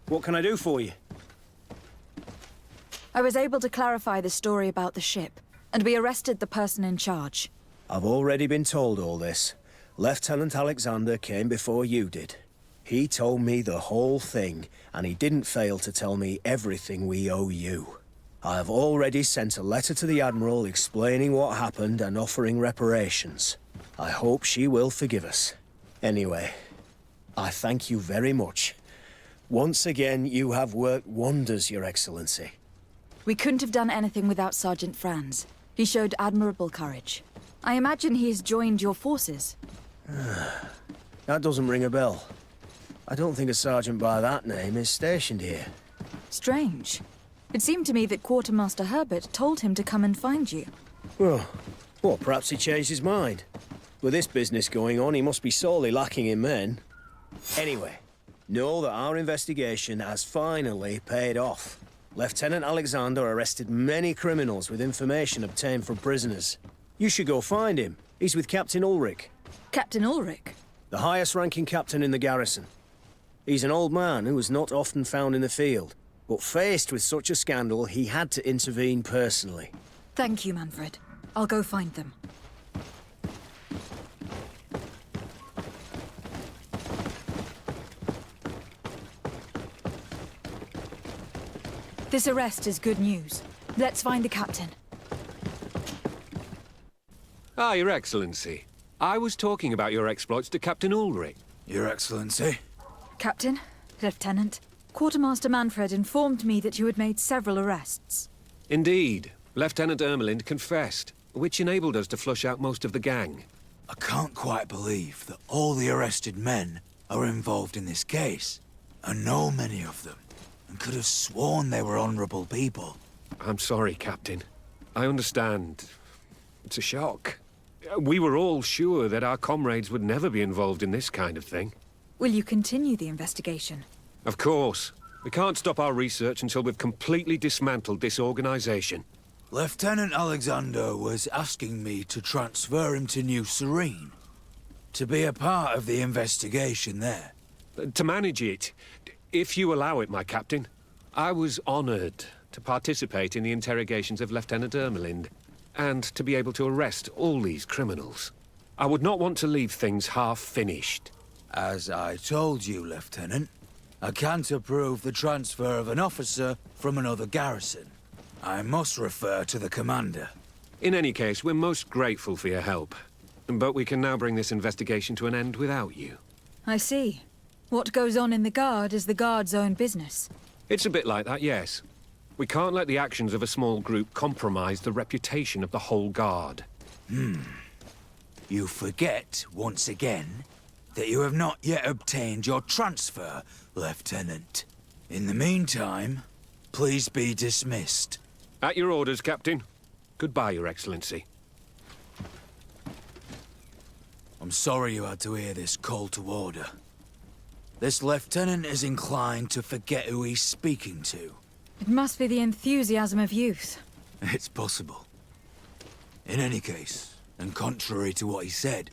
What can I do for you? I was able to clarify the story about the ship, and we arrested the person in charge. I've already been told all this. Lieutenant Alexander came before you did. He told me the whole thing, and he didn't fail to tell me everything we owe you. I have already sent a letter to the Admiral explaining what happened and offering reparations. I hope she will forgive us. Anyway, I thank you very much. Once again, you have worked wonders, Your Excellency. We couldn't have done anything without Sergeant Franz. He showed admirable courage. I imagine he has joined your forces. That doesn't ring a bell. I don't think a sergeant by that name is stationed here. Strange. It seemed to me that Quartermaster Herbert told him to come and find you. Well, perhaps he changed his mind. With this business going on, he must be sorely lacking in men. Anyway, know that our investigation has finally paid off. Lieutenant Alexander arrested many criminals with information obtained from prisoners. You should go find him. He's with Captain Ulrich. Captain Ulrich? The highest-ranking captain in the garrison. He's an old man who was not often found in the field, but faced with such a scandal, he had to intervene personally. Thank you, Manfred. I'll go find them. This arrest is good news. Let's find the captain. Ah, Your Excellency. I was talking about your exploits to Captain Ulrich. Your Excellency? Captain, Lieutenant, Quartermaster Manfred informed me that you had made several arrests. Indeed. Lieutenant Ermelind confessed, which enabled us to flush out most of the gang. I can't quite believe that all the arrested men are involved in this case. I know many of them, and could have sworn they were honorable people. I'm sorry, Captain. I understand. It's a shock. We were all sure that our comrades would never be involved in this kind of thing. Will you continue the investigation? Of course. We can't stop our research until we've completely dismantled this organization. Lieutenant Alexander was asking me to transfer him to New Serene, to be a part of the investigation there. To manage it, if you allow it, my captain. I was honored to participate in the interrogations of Lieutenant Ermelind, and to be able to arrest all these criminals. I would not want to leave things half-finished. As I told you, Lieutenant, I can't approve the transfer of an officer from another garrison. I must refer to the commander. In any case, we're most grateful for your help. But we can now bring this investigation to an end without you. I see. What goes on in the Guard is the Guard's own business. It's a bit like that, yes. We can't let the actions of a small group compromise the reputation of the whole Guard. You forget, once again, that you have not yet obtained your transfer, Lieutenant. In the meantime, please be dismissed. At your orders, Captain. Goodbye, Your Excellency. I'm sorry you had to hear this call to order. This lieutenant is inclined to forget who he's speaking to. It must be the enthusiasm of youth. It's possible. In any case, and contrary to what he said,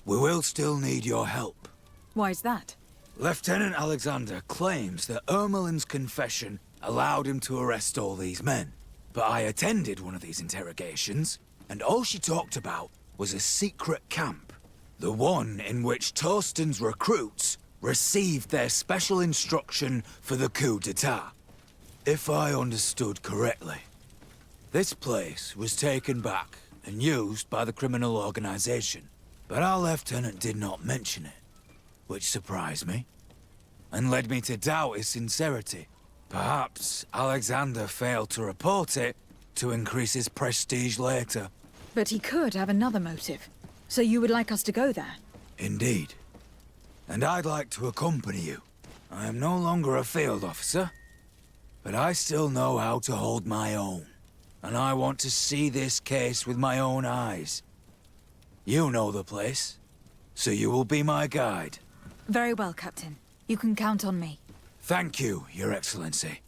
we will still need your help. Why's that? Lieutenant Alexander claims that Ermelind's confession allowed him to arrest all these men. But I attended one of these interrogations, and all she talked about was a secret camp. The one in which Torsten's recruits received their special instruction for the coup d'etat. If I understood correctly, this place was taken back and used by the criminal organization. But our lieutenant did not mention it, which surprised me, and led me to doubt his sincerity. Perhaps Alexander failed to report it to increase his prestige later. But he could have another motive. So you would like us to go there? Indeed. And I'd like to accompany you. I am no longer a field officer, but I still know how to hold my own. And I want to see this case with my own eyes. You know the place, so you will be my guide. Very well, Captain. You can count on me. Thank you, Your Excellency.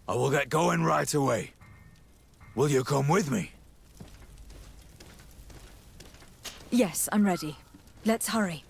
I will get going right away. Will you come with me? Yes, I'm ready. Let's hurry.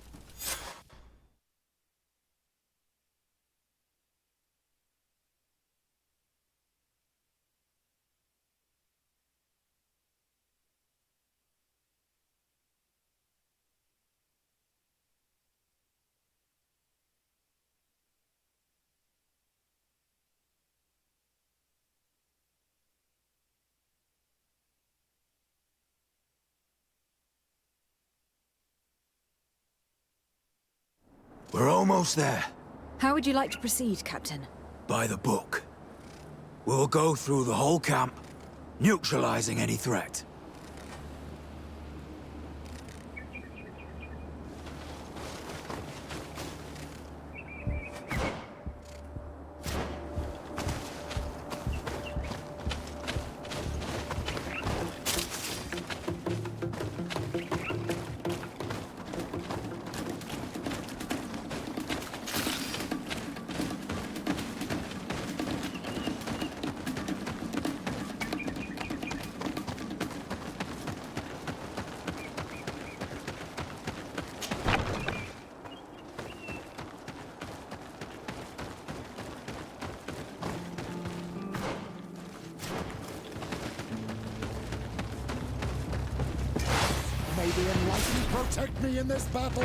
We're almost there. How would you like to proceed, Captain? By the book. We'll go through the whole camp, neutralizing any threat. May the Enlightened protect me in this battle!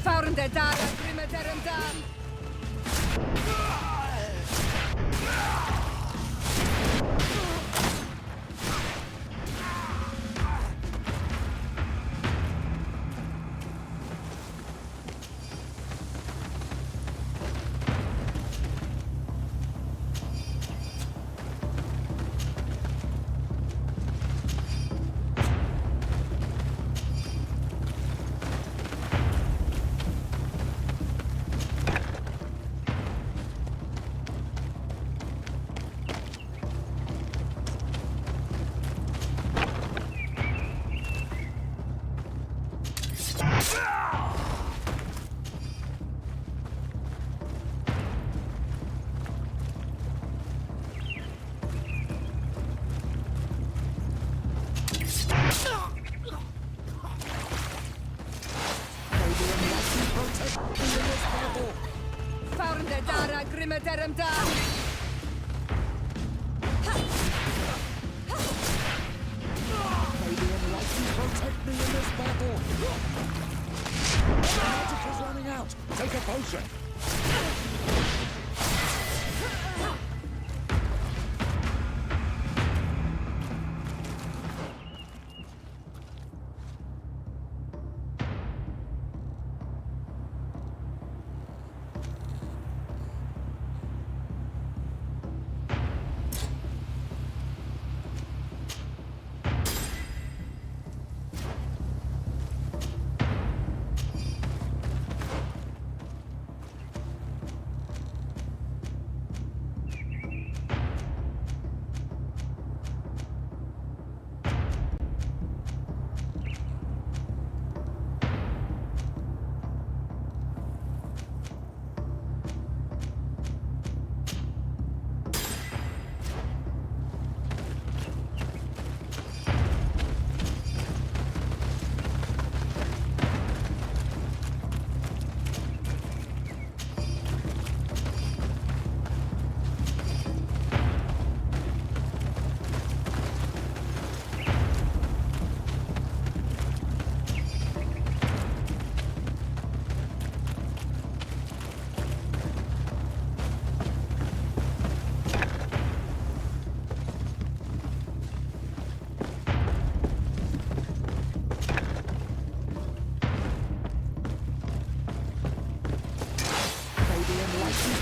Found the Dara Grimadarum Dam! Found the Dara Grimadarum Dam! May the Enlightened protect me in this battle! The magic is running out! Take a potion!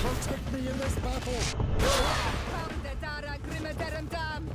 Protect me in this battle! Found the Dara Grimadarum Dam!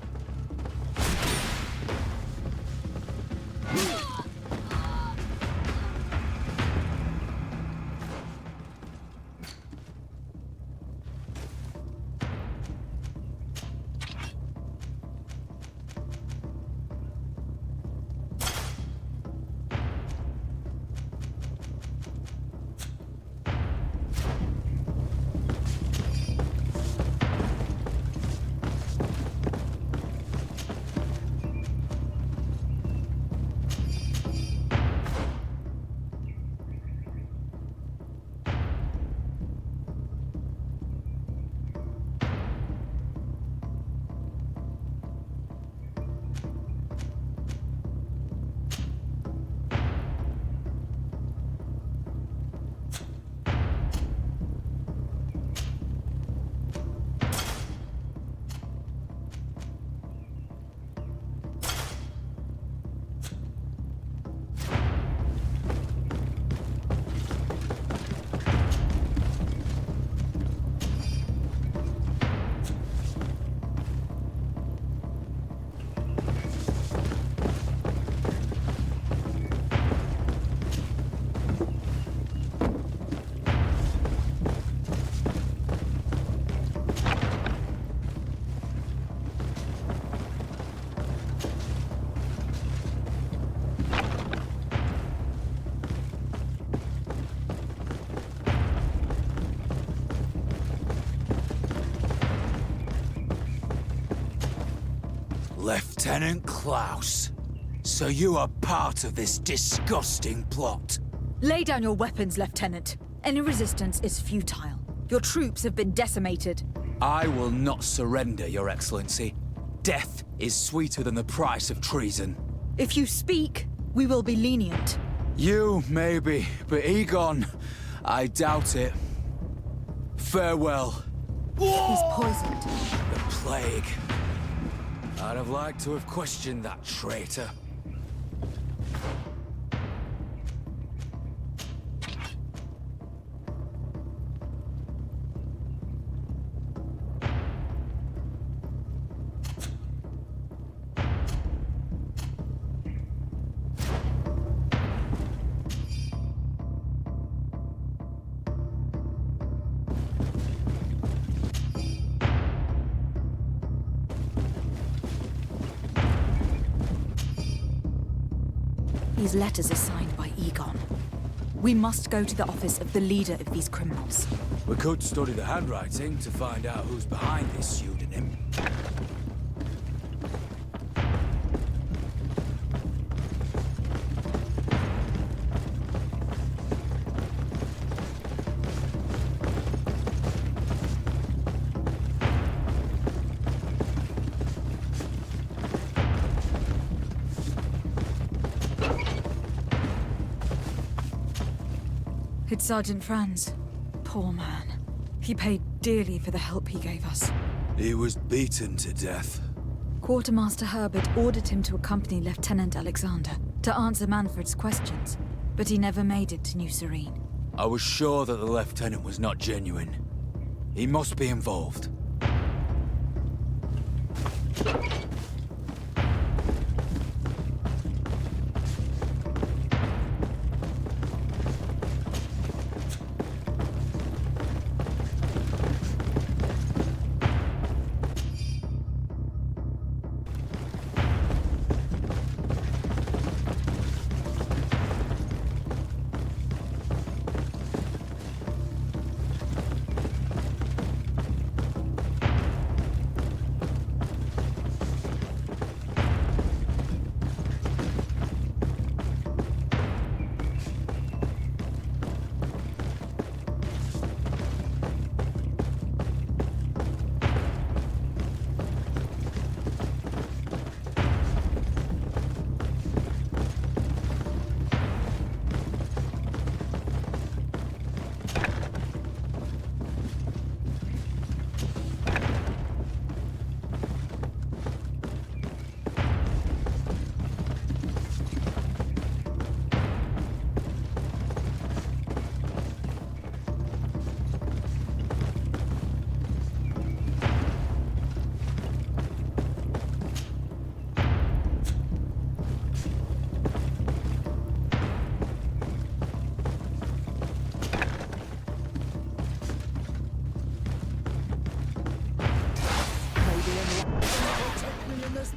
Lieutenant Klaus. So you are part of this disgusting plot. Lay down your weapons, Lieutenant. Any resistance is futile. Your troops have been decimated. I will not surrender, Your Excellency. Death is sweeter than the price of treason. If you speak, we will be lenient. You, maybe, but Egon, I doubt it. Farewell. He's poisoned. The plague. I'd have liked to have questioned that traitor. These letters are signed by Egon. We must go to the office of the leader of these criminals. We could study the handwriting to find out who's behind this pseudonym. It's Sergeant Franz. Poor man. He paid dearly for the help he gave us. He was beaten to death. Quartermaster Herbert ordered him to accompany Lieutenant Alexander to answer Manfred's questions, but he never made it to New Serene. I was sure that the lieutenant was not genuine. He must be involved.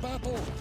battle.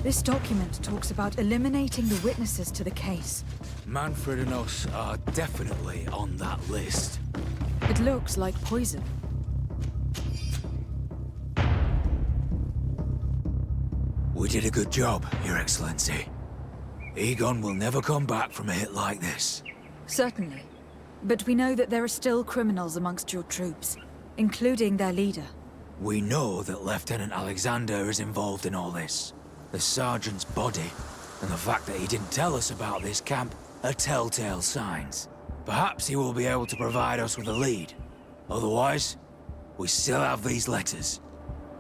This document talks about eliminating the witnesses to the case. Manfred and us are definitely on that list. It looks like poison. We did a good job, Your Excellency. Egon will never come back from a hit like this. Certainly. But we know that there are still criminals amongst your troops, including their leader. We know that Lieutenant Alexander is involved in all this. The sergeant's body, and the fact that he didn't tell us about this camp, are telltale signs. Perhaps he will be able to provide us with a lead. Otherwise, we still have these letters.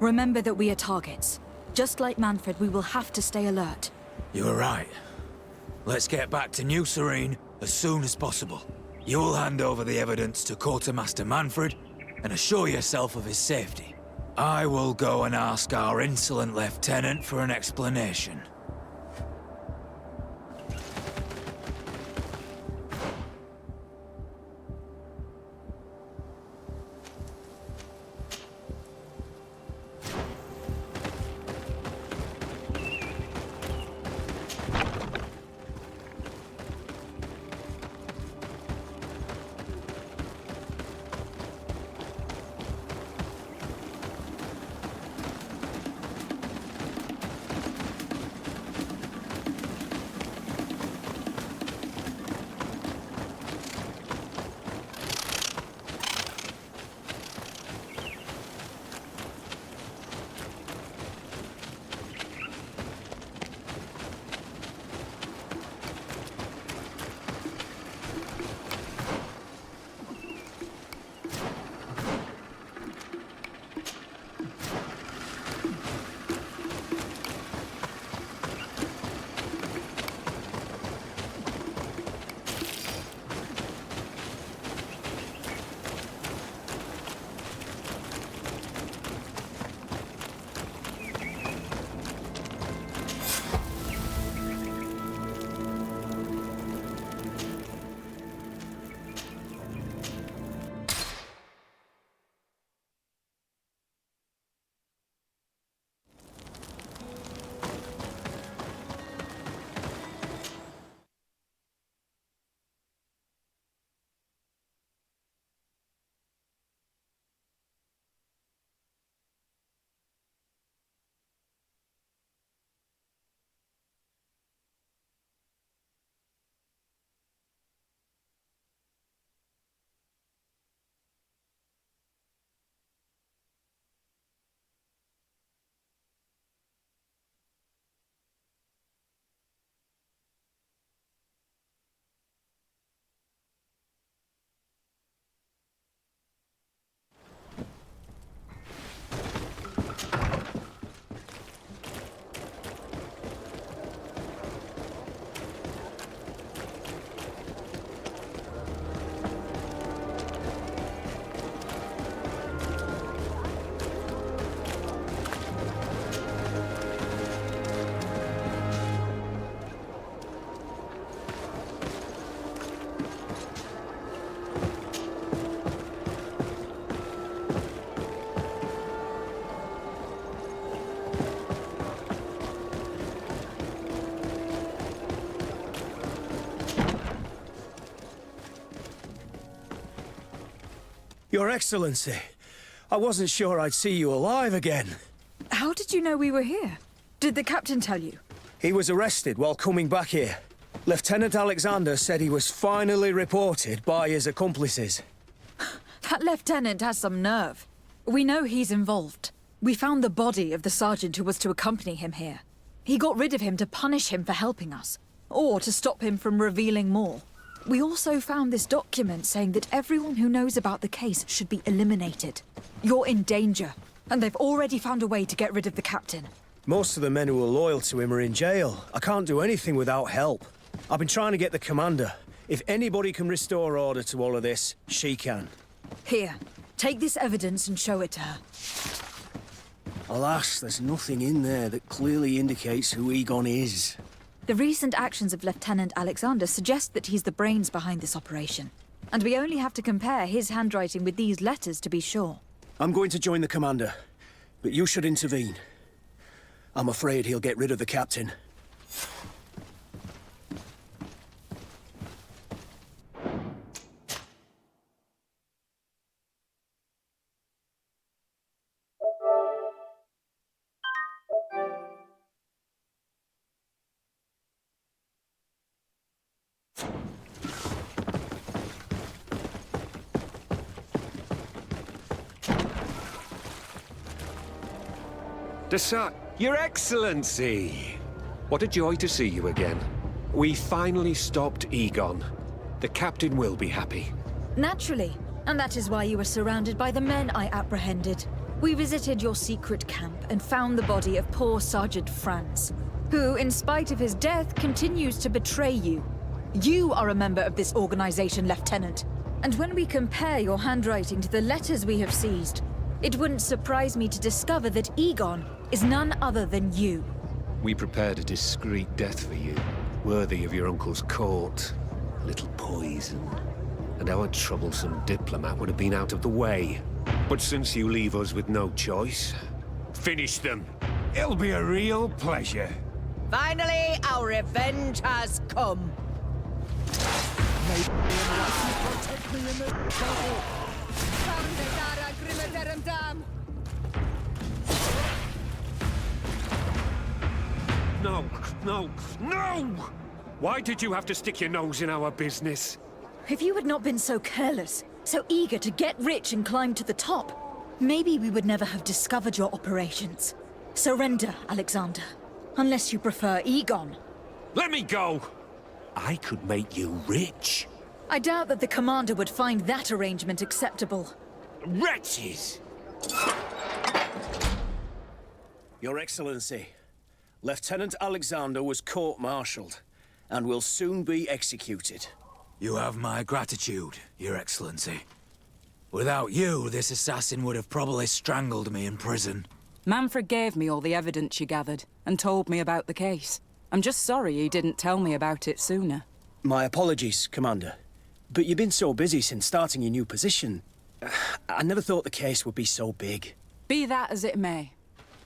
Remember that we are targets. Just like Manfred, we will have to stay alert. You are right. Let's get back to New Serene as soon as possible. You'll hand over the evidence to Quartermaster Manfred and assure yourself of his safety. I will go and ask our insolent lieutenant for an explanation. Your Excellency, I wasn't sure I'd see you alive again. How did you know we were here? Did the captain tell you? He was arrested while coming back here. Lieutenant Alexander said he was finally reported by his accomplices. That lieutenant has some nerve. We know he's involved. We found the body of the sergeant who was to accompany him here. He got rid of him to punish him for helping us, or to stop him from revealing more. We also found this document saying that everyone who knows about the case should be eliminated. You're in danger, and they've already found a way to get rid of the captain. Most of the men who are loyal to him are in jail. I can't do anything without help. I've been trying to get the commander. If anybody can restore order to all of this, she can. Here, take this evidence and show it to her. Alas, there's nothing in there that clearly indicates who Egon is. The recent actions of Lieutenant Alexander suggest that he's the brains behind this operation. And we only have to compare his handwriting with these letters to be sure. I'm going to join the commander, but you should intervene. I'm afraid he'll get rid of the captain. Your Excellency! What a joy to see you again. We finally stopped Egon. The captain will be happy. Naturally. And that is why you were surrounded by the men I apprehended. We visited your secret camp and found the body of poor Sergeant Franz. who, in spite of his death, continues to betray you. You are a member of this organization, Lieutenant. And when we compare your handwriting to the letters we have seized, it wouldn't surprise me to discover that Egon is none other than you. We prepared a discreet death for you, worthy of your uncle's court. A little poison, and our troublesome diplomat would have been out of the way. But since you leave us with no choice, finish them. It'll be a real pleasure. Finally, our revenge has come. May the enlightened protect me in this battle. No, no, no! Why did you have to stick your nose in our business? If you had not been so careless, so eager to get rich and climb to the top, maybe we would never have discovered your operations. Surrender, Alexander. Unless you prefer Egon. Let me go! I could make you rich. I doubt that the commander would find that arrangement acceptable. Wretches! Your Excellency, Lieutenant Alexander was court-martialed and will soon be executed. You have my gratitude, Your Excellency. Without you, this assassin would have probably strangled me in prison. Manfred gave me all the evidence you gathered, and told me about the case. I'm just sorry he didn't tell me about it sooner. My apologies, Commander. But you've been so busy since starting your new position. I never thought the case would be so big. Be that as it may,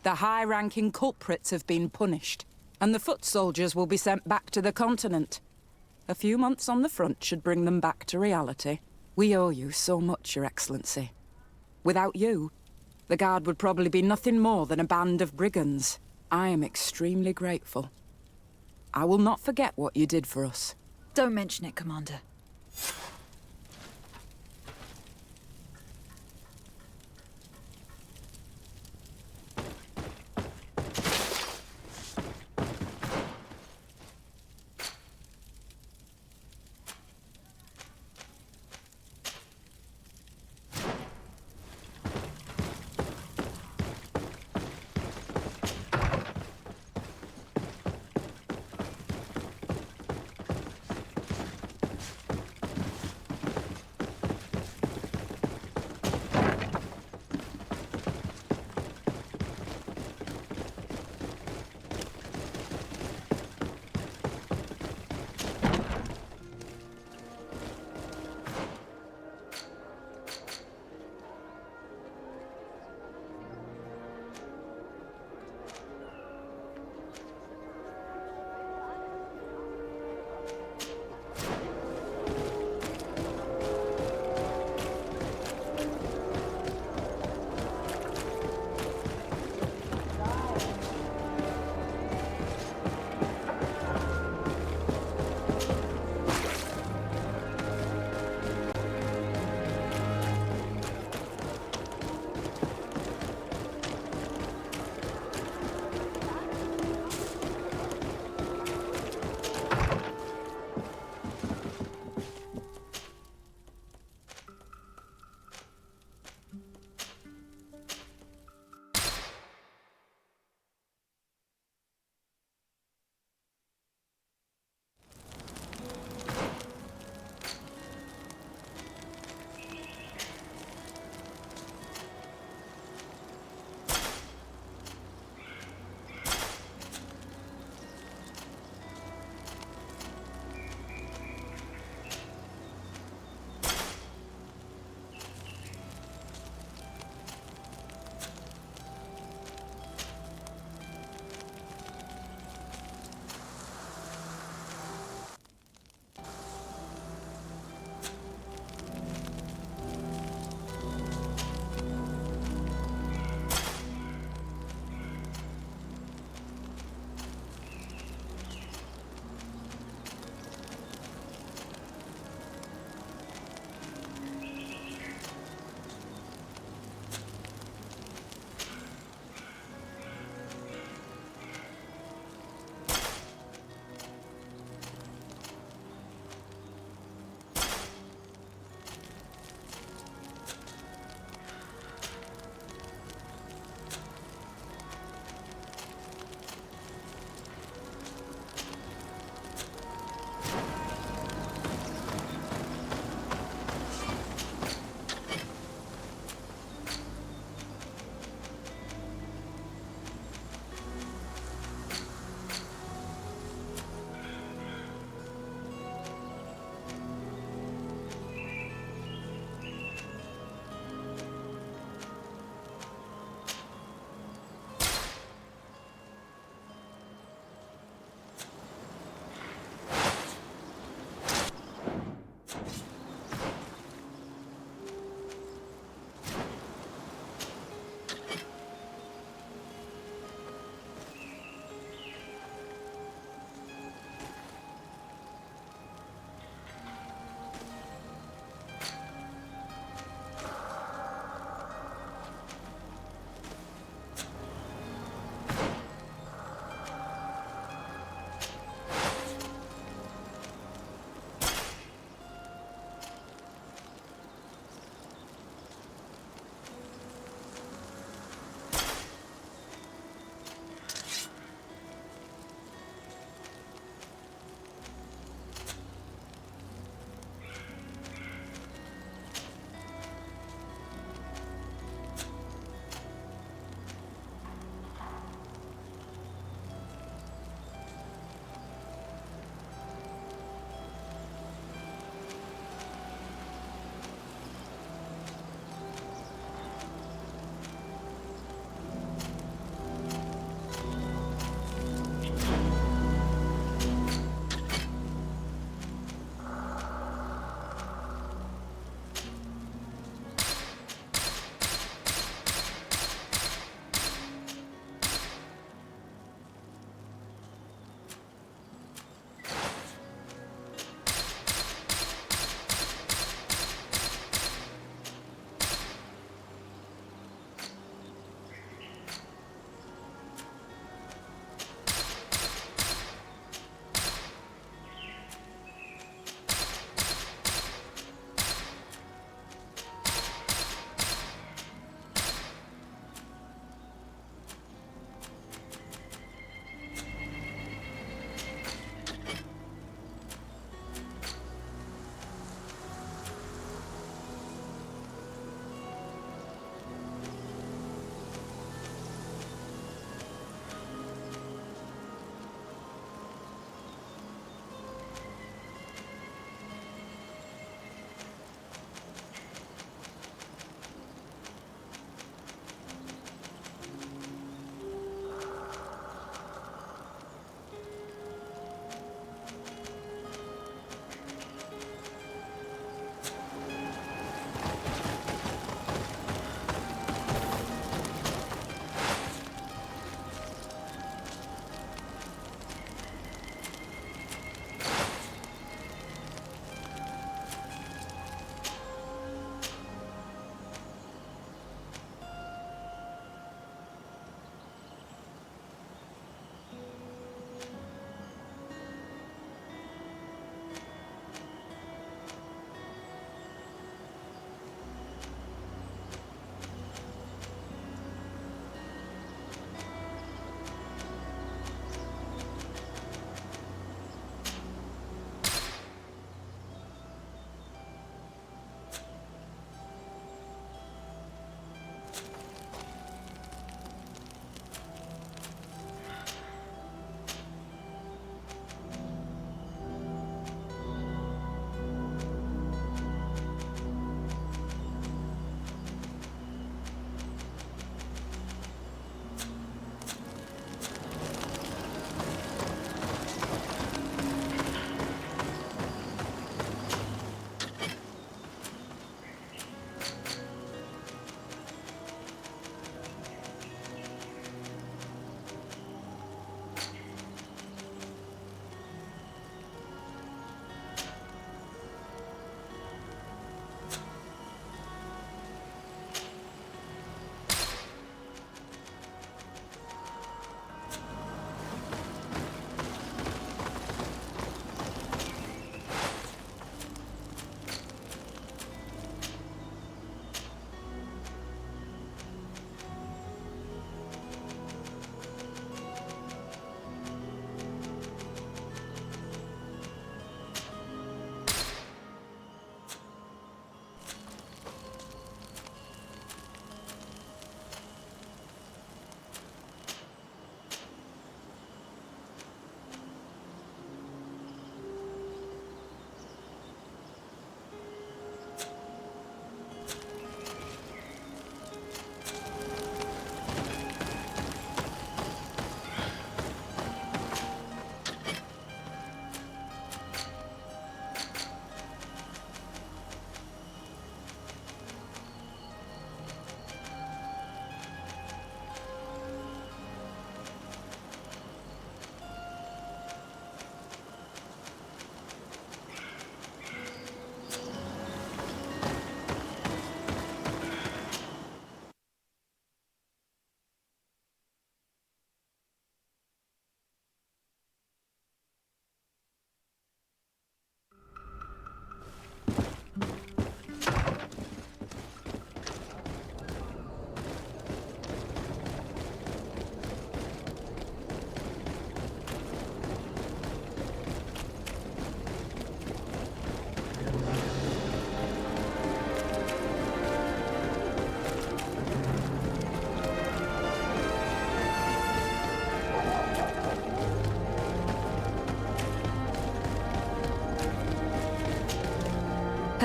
the high-ranking culprits have been punished, and the foot soldiers will be sent back to the continent. A few months on the front should bring them back to reality. We owe you so much, Your Excellency. Without you, the Guard would probably be nothing more than a band of brigands. I am extremely grateful. I will not forget what you did for us. Don't mention it, Commander.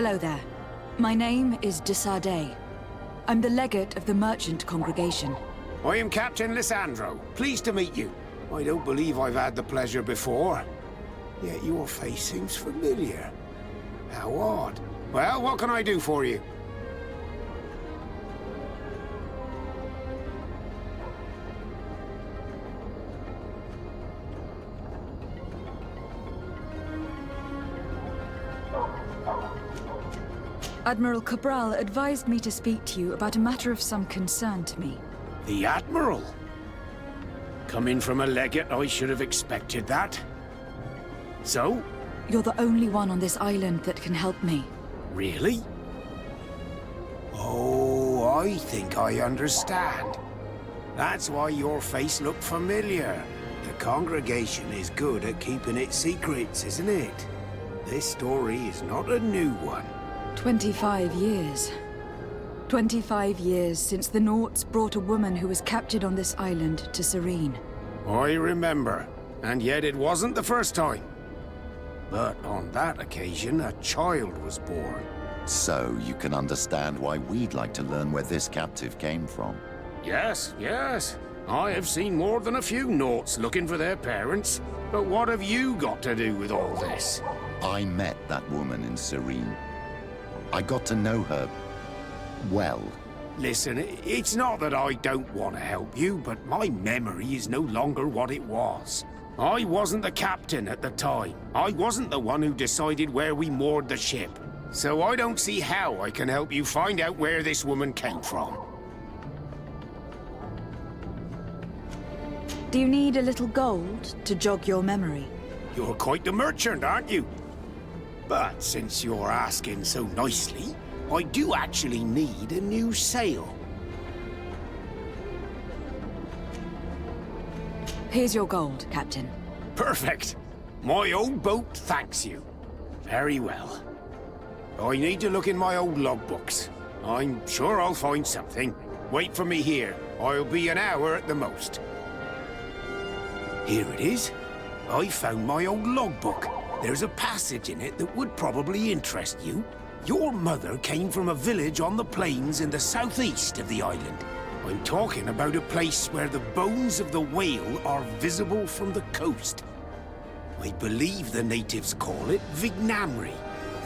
Hello there. My name is de Sardet. I'm the legate of the merchant congregation. I am Captain Lysandro. Pleased to meet you. I don't believe I've had the pleasure before. Yet your face seems familiar. How odd. Well, what can I do for you? Admiral Cabral advised me to speak to you about a matter of some concern to me. The Admiral? Coming from a legate, I should have expected that. So? You're the only one on this island that can help me. Really? Oh, I think I understand. That's why your face looked familiar. The congregation is good at keeping its secrets, isn't it? This story is not a new one. 25 years. 25 years since the Nauts brought a woman who was captured on this island to Serene. I remember, and yet it wasn't the first time. But on that occasion, a child was born. So you can understand why we'd like to learn where this captive came from. Yes, yes. I have seen more than a few Nauts looking for their parents. But what have you got to do with all this? I met that woman in Serene. I got to know her well. Listen, it's not that I don't want to help you, but my memory is no longer what it was. I wasn't the captain at the time. I wasn't the one who decided where we moored the ship. So I don't see how I can help you find out where this woman came from. Do you need a little gold to jog your memory? You're quite the merchant, aren't you? But since you're asking so nicely, I do actually need a new sail. Here's your gold, Captain. Perfect. My old boat thanks you. Very well. I need to look in my old logbooks. I'm sure I'll find something. Wait for me here. I'll be an hour at the most. Here it is. I found my old logbook. There's a passage in it that would probably interest you. Your mother came from a village on the plains in the southeast of the island. I'm talking about a place where the bones of the whale are visible from the coast. I believe the natives call it Vignamri.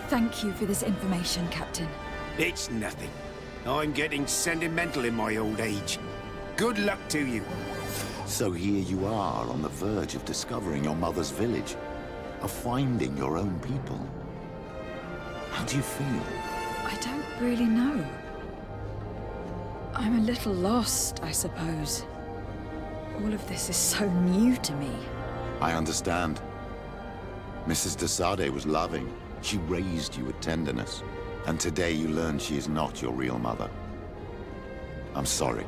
Thank you for this information, Captain. It's nothing. I'm getting sentimental in my old age. Good luck to you. So here you are on the verge of discovering your mother's village, of finding your own people. How do you feel? I don't really know. I'm a little lost, I suppose. All of this is so new to me. I understand. Mrs. de Sardet was loving. She raised you with tenderness. And today you learn she is not your real mother. I'm sorry.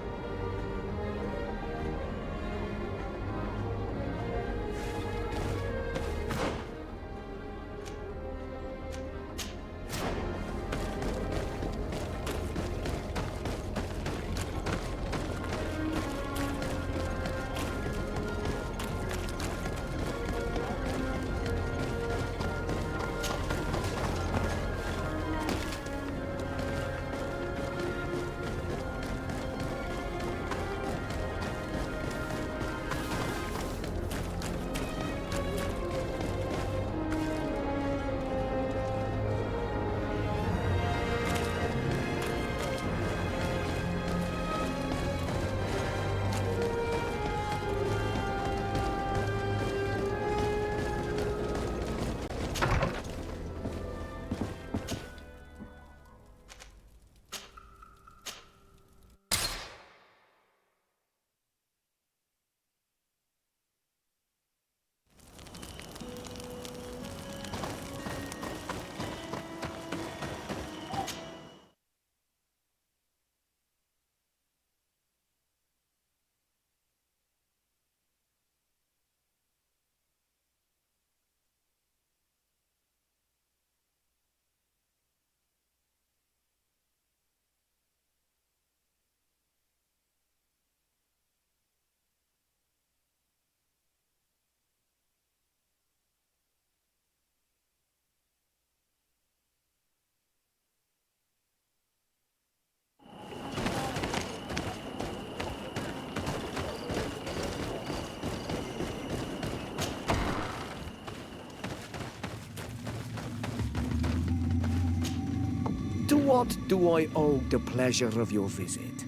what do I owe the pleasure of your visit?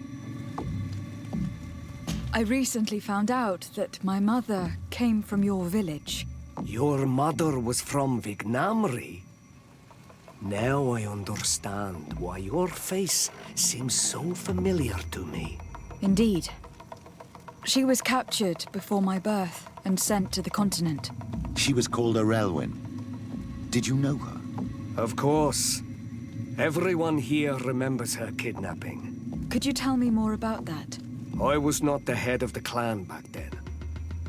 I recently found out that my mother came from your village. Your mother was from Vignamri? Now I understand why your face seems so familiar to me. Indeed. She was captured before my birth and sent to the continent. She was called Arelwyn. Did you know her? Of course. Everyone here remembers her kidnapping. Could you tell me more about that? I was not the head of the clan back then.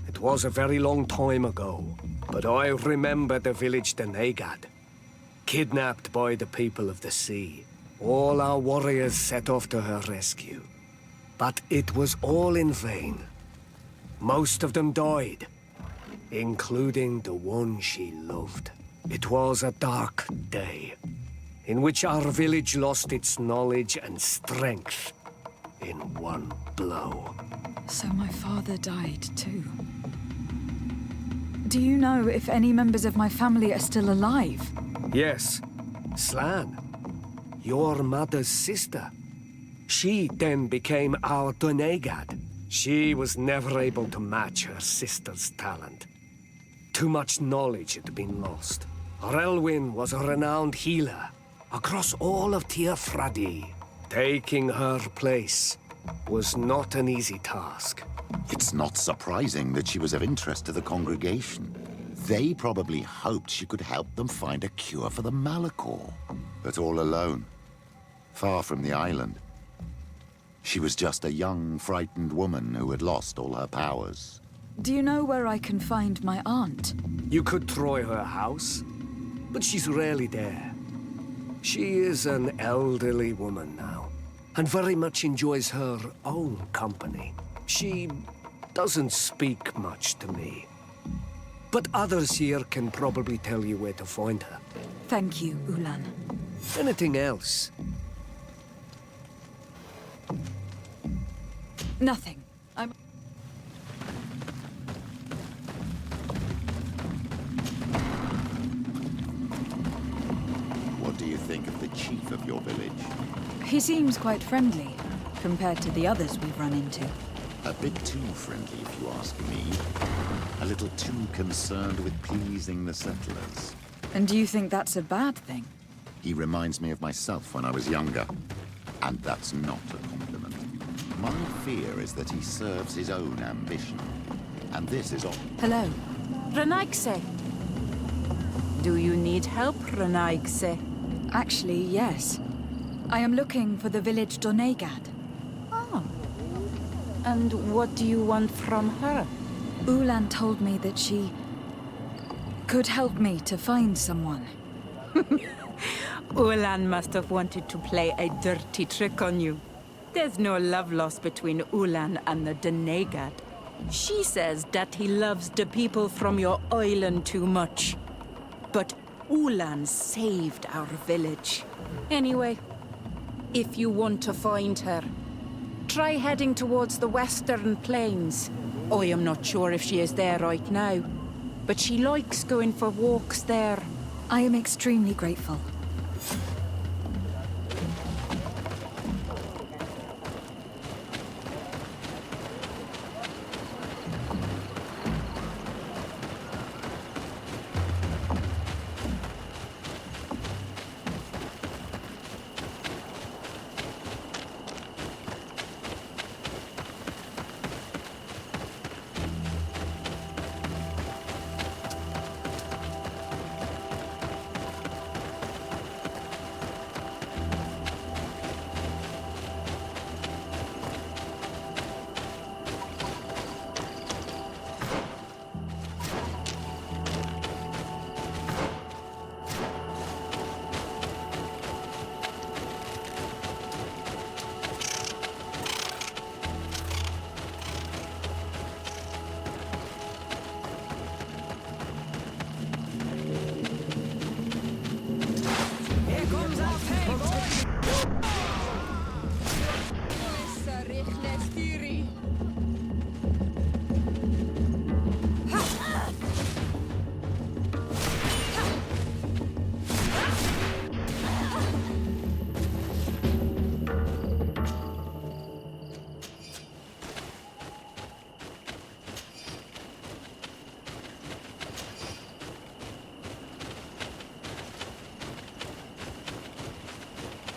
It was a very long time ago, but I remember the village Denegad. Kidnapped by the people of the sea. All our warriors set off to her rescue. But it was all in vain. Most of them died, including the one she loved. It was a dark day, in which our village lost its knowledge and strength in one blow. So my father died too. Do you know if any members of my family are still alive? Yes, Slan, your mother's sister. She then became our Donegad. She was never able to match her sister's talent. Too much knowledge had been lost. Arelwyn was a renowned healer across all of Tearfradi. Taking her place was not an easy task. It's not surprising that she was of interest to the congregation. They probably hoped she could help them find a cure for the Malachor. But all alone, far from the island. She was just a young, frightened woman who had lost all her powers. Do you know where I can find my aunt? You could try her house, but she's rarely there. She is an elderly woman now, and very much enjoys her own company. She doesn't speak much to me. But others here can probably tell you where to find her. Thank you, Ulan. Anything else? Nothing. What do you think of the chief of your village? He seems quite friendly, compared to the others we've run into. A bit too friendly, if you ask me. A little too concerned with pleasing the settlers. And do you think that's a bad thing? He reminds me of myself when I was younger. And that's not a compliment. My fear is that he serves his own ambition. And this is all. Hello. Renaigse. Do you need help, Renaigse? Actually, yes. I am looking for the village Donegad. Oh. And what do you want from her? Ulan told me that she could help me to find someone. Ulan must have wanted to play a dirty trick on you. There's no love lost between Ulan and the Denegad. She says that he loves the people from your island too much. But Ulan saved our village. Anyway, if you want to find her, try heading towards the western plains. I am not sure if she is there right now, but she likes going for walks there. I am extremely grateful.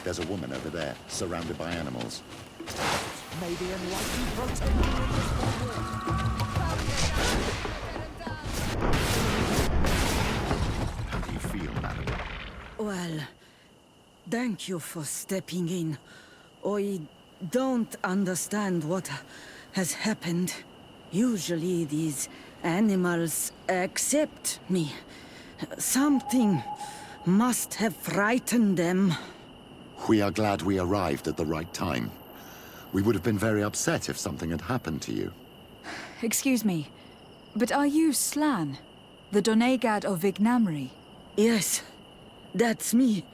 There's a woman over there, surrounded by animals. May the enlightened protect me in this battle. How do you feel, madam? Well, thank you for stepping in. I don't understand what has happened. Usually these animals accept me. Something must have frightened them. We are glad we arrived at the right time. We would have been very upset if something had happened to you. Excuse me, but are you Slan? The Doneigad of Vignamri? Yes, that's me.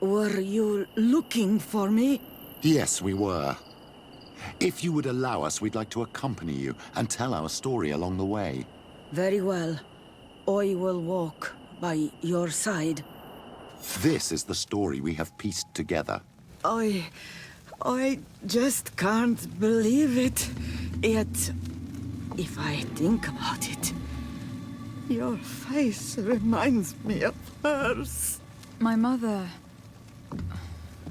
Were you looking for me? Yes, we were. If you would allow us, we'd like to accompany you and tell our story along the way. Very well. I will walk by your side. This is the story we have pieced together. I just can't believe it. Yet, if I think about it, your face reminds me of hers. My mother,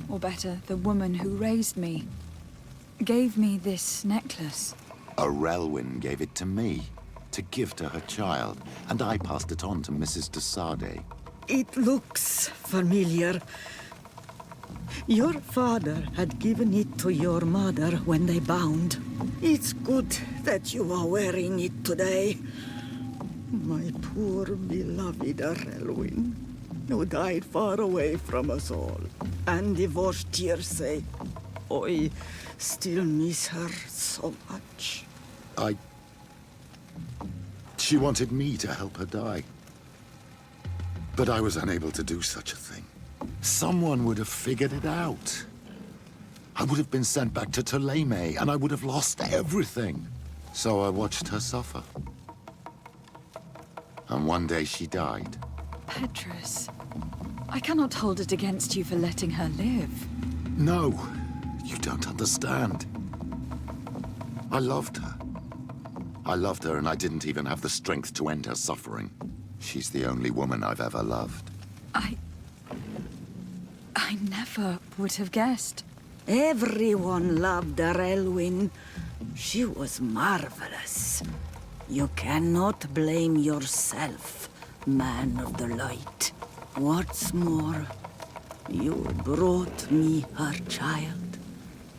or better, the woman who raised me, gave me this necklace. A Relwyn gave it to me, to give to her child, and I passed it on to Mrs. de Sade. It looks familiar. Your father had given it to your mother when they bound. It's good that you are wearing it today. My poor beloved Relwyn, who died far away from us all, and divorced Tierce. I still miss her so much. She wanted me to help her die. But I was unable to do such a thing. Someone would have figured it out. I would have been sent back to Ptolemy, and I would have lost everything. So I watched her suffer. And one day she died. Petrus, I cannot hold it against you for letting her live. No, you don't understand. I loved her. I loved her, and I didn't even have the strength to end her suffering. She's the only woman I've ever loved. I never would have guessed. Everyone loved Relwyn. She was marvelous. You cannot blame yourself, man of the light. What's more, you brought me her child.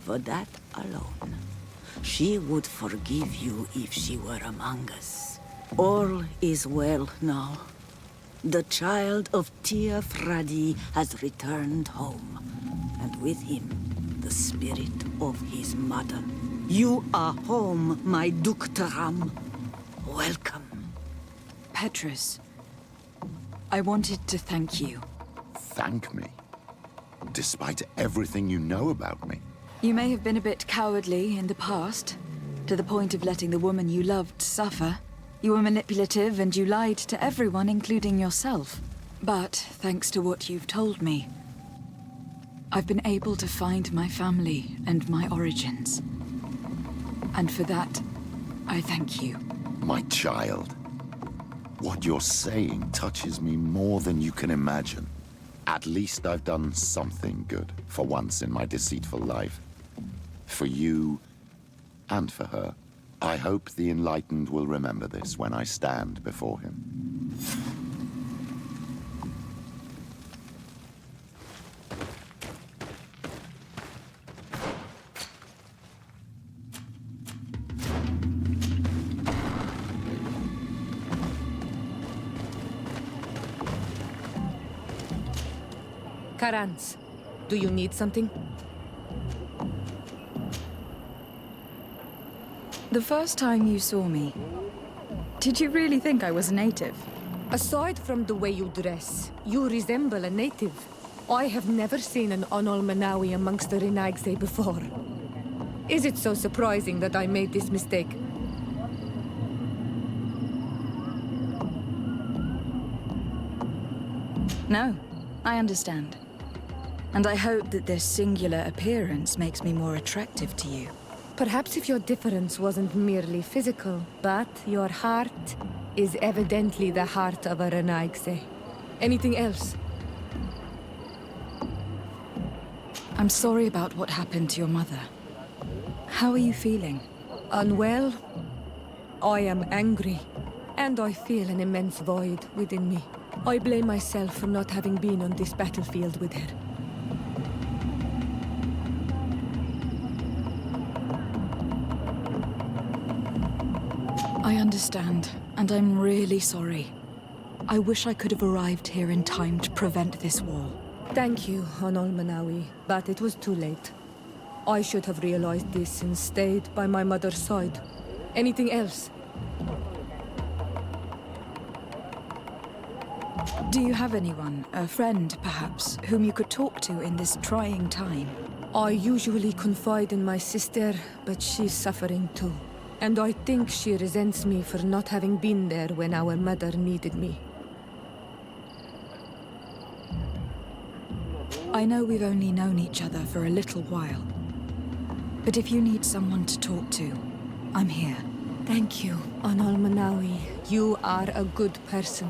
For that alone, she would forgive you if she were among us. All is well now. The child of Tiafradi has returned home, and with him, the spirit of his mother. You are home, my Duktaram. Welcome. Petrus, I wanted to thank you. Thank me? Despite everything you know about me? You may have been a bit cowardly in the past, to the point of letting the woman you loved suffer. You were manipulative and you lied to everyone, including yourself. But thanks to what you've told me, I've been able to find my family and my origins. And for that, I thank you. My child. What you're saying touches me more than you can imagine. At least I've done something good for once in my deceitful life. For you and for her. I hope the Enlightened will remember this when I stand before him. Karans, do you need something? The first time you saw me, did you really think I was a native? Aside from the way you dress, you resemble a native. I have never seen an Onol Manawi amongst the Renaigse before. Is it so surprising that I made this mistake? No, I understand. And I hope that this singular appearance makes me more attractive to you. Perhaps if your difference wasn't merely physical, but your heart is evidently the heart of a Renaigse. Anything else? I'm sorry about what happened to your mother. How are you feeling? Unwell? I am angry, and I feel an immense void within me. I blame myself for not having been on this battlefield with her. I understand, and I'm really sorry. I wish I could have arrived here in time to prevent this war. Thank you, Honol Manawi, but it was too late. I should have realized this and stayed by my mother's side. Anything else? Do you have anyone, a friend perhaps, whom you could talk to in this trying time? I usually confide in my sister, but she's suffering too. And I think she resents me for not having been there when our mother needed me. I know we've only known each other for a little while. But if you need someone to talk to, I'm here. Thank you, Honol Manawi. You are a good person.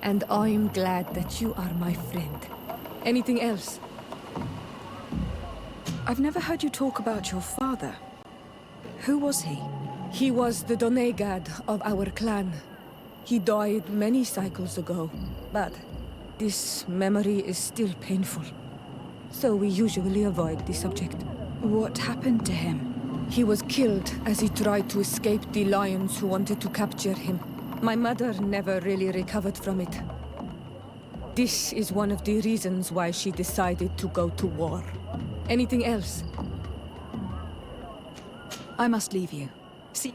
And I'm glad that you are my friend. Anything else? I've never heard you talk about your father. Who was he? He was the Donegad of our clan. He died many cycles ago, but this memory is still painful. So we usually avoid the subject. What happened to him? He was killed as he tried to escape the lions who wanted to capture him. My mother never really recovered from it. This is one of the reasons why she decided to go to war. Anything else? I must leave you. See...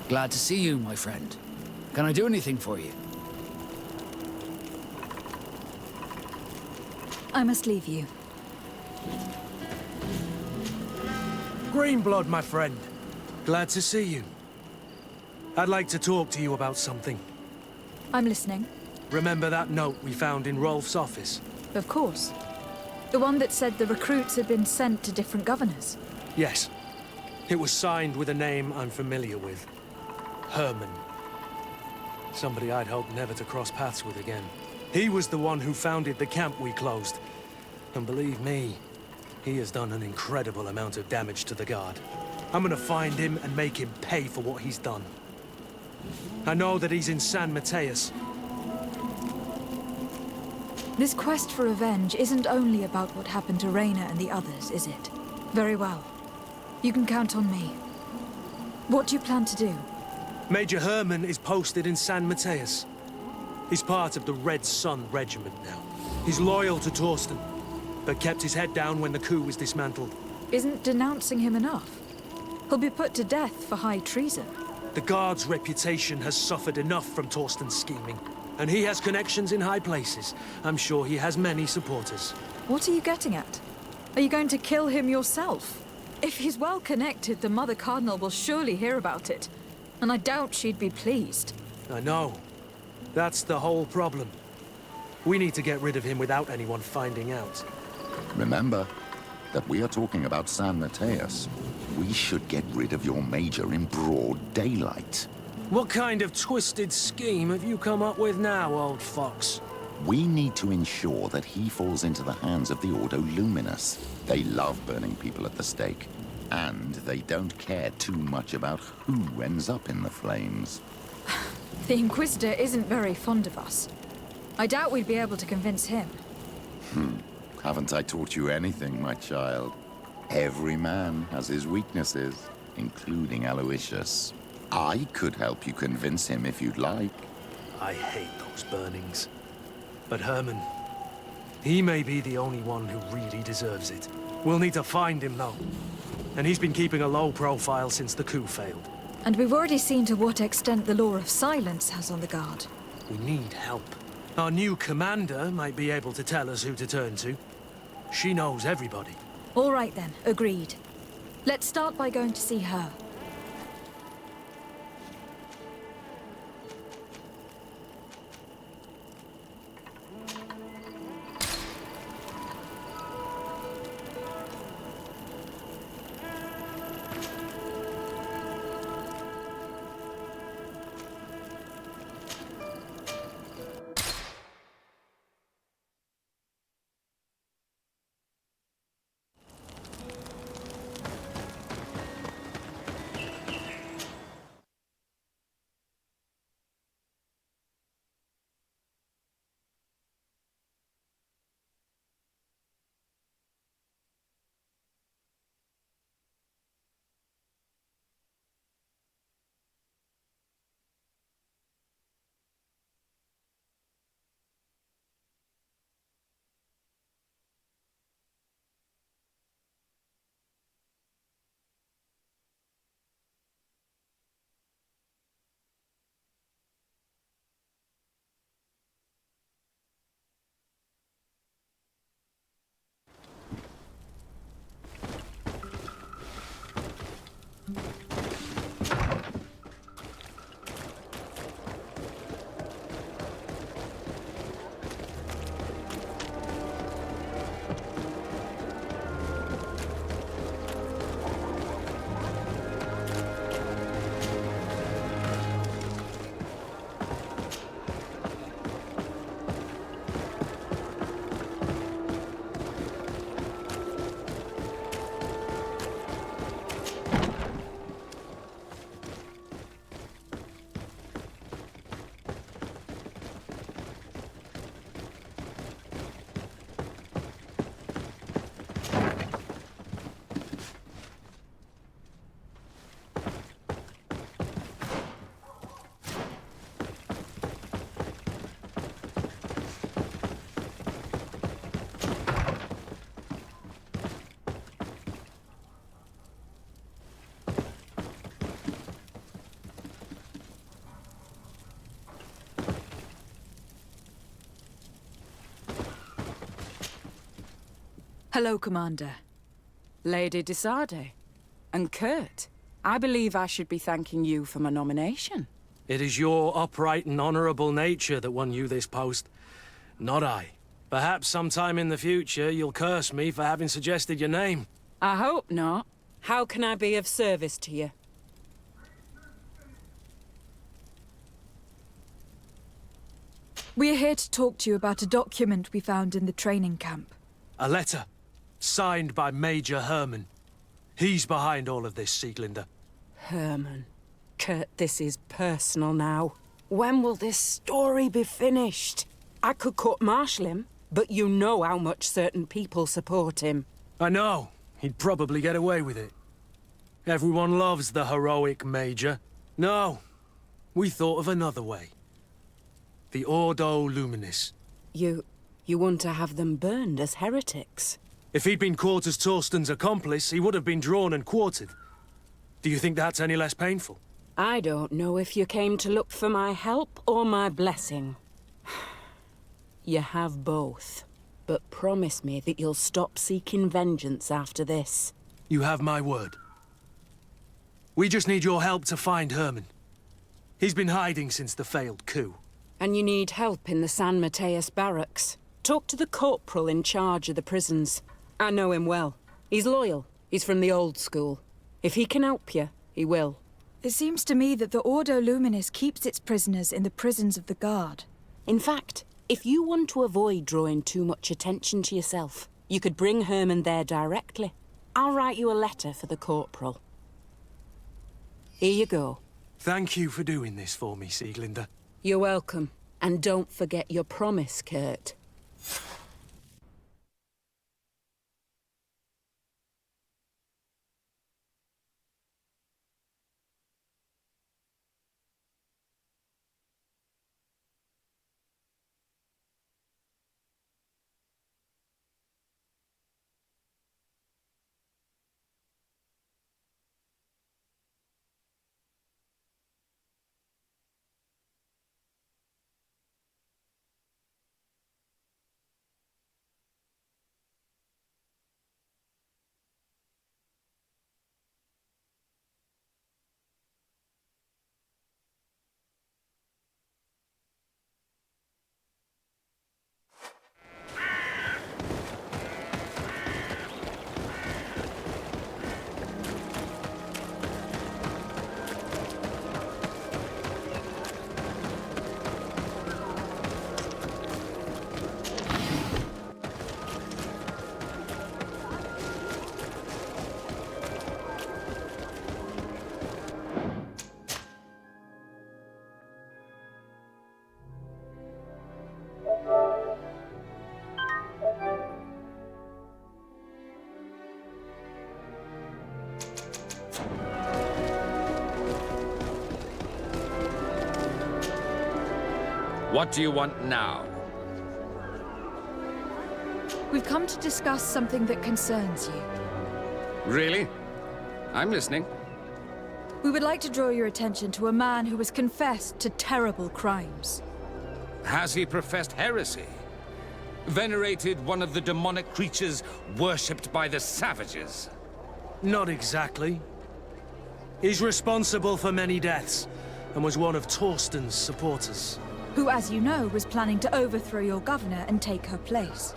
Glad to see you, my friend. Can I do anything for you? I must leave you. Greenblood, my friend. Glad to see you. I'd like to talk to you about something. I'm listening. Remember that note we found in Rolf's office? Of course. The one that said the recruits had been sent to different governors. Yes. It was signed with a name I'm familiar with. Herman. Somebody I'd hoped never to cross paths with again. He was the one who founded the camp we closed. And believe me, he has done an incredible amount of damage to the Guard. I'm gonna find him and make him pay for what he's done. I know that he's in San Mateus. This quest for revenge isn't only about what happened to Reyna and the others, is it? Very well. You can count on me. What do you plan to do? Major Herman is posted in San Mateus. He's part of the Red Sun Regiment now. He's loyal to Torsten, but kept his head down when the coup was dismantled. Isn't denouncing him enough? He'll be put to death for high treason. The Guard's reputation has suffered enough from Torsten's scheming, and he has connections in high places. I'm sure he has many supporters. What are you getting at? Are you going to kill him yourself? If he's well connected, the Mother Cardinal will surely hear about it. And I doubt she'd be pleased. I know. That's the whole problem. We need to get rid of him without anyone finding out. Remember that we are talking about San Mateus. We should get rid of your major in broad daylight. What kind of twisted scheme have you come up with now, old fox? We need to ensure that he falls into the hands of the Ordo Luminous. They love burning people at the stake. And they don't care too much about who ends up in the flames. The Inquisitor isn't very fond of us. I doubt we'd be able to convince him. Haven't I taught you anything, my child? Every man has his weaknesses, including Aloysius. I could help you convince him if you'd like. I hate those burnings. But Herman, he may be the only one who really deserves it. We'll need to find him, though. And he's been keeping a low profile since the coup failed. And we've already seen to what extent the law of silence has on the Guard. We need help. Our new commander might be able to tell us who to turn to. She knows everybody. All right then, agreed. Let's start by going to see her. Hello, Commander. Lady Desade. And Kurt, I believe I should be thanking you for my nomination. It is your upright and honorable nature that won you this post, not I. Perhaps sometime in the future you'll curse me for having suggested your name. I hope not. How can I be of service to you? We're here to talk to you about a document we found in the training camp. A letter, signed by Major Herman. He's behind all of this, Sieglinder. Herman. Kurt, this is personal now. When will this story be finished? I could court-martial him, but you know how much certain people support him. I know. He'd probably get away with it. Everyone loves the heroic Major. No, we thought of another way. The Ordo Luminis. You want to have them burned as heretics? If he'd been caught as Torsten's accomplice, he would have been drawn and quartered. Do you think that's any less painful? I don't know if you came to look for my help or my blessing. You have both. But promise me that you'll stop seeking vengeance after this. You have my word. We just need your help to find Herman. He's been hiding since the failed coup. And you need help in the San Mateus barracks. Talk to the corporal in charge of the prisons. I know him well. He's loyal. He's from the old school. If he can help you, he will. It seems to me that the Ordo Luminis keeps its prisoners in the prisons of the Guard. In fact, if you want to avoid drawing too much attention to yourself, you could bring Herman there directly. I'll write you a letter for the corporal. Here you go. Thank you for doing this for me, Sieglinder. You're welcome. And don't forget your promise, Kurt. What do you want now? We've come to discuss something that concerns you. Really? I'm listening. We would like to draw your attention to a man who has confessed to terrible crimes. Has he professed heresy? Venerated one of the demonic creatures worshipped by the savages? Not exactly. He's responsible for many deaths, and was one of Torsten's supporters. Who, as you know, was planning to overthrow your governor and take her place.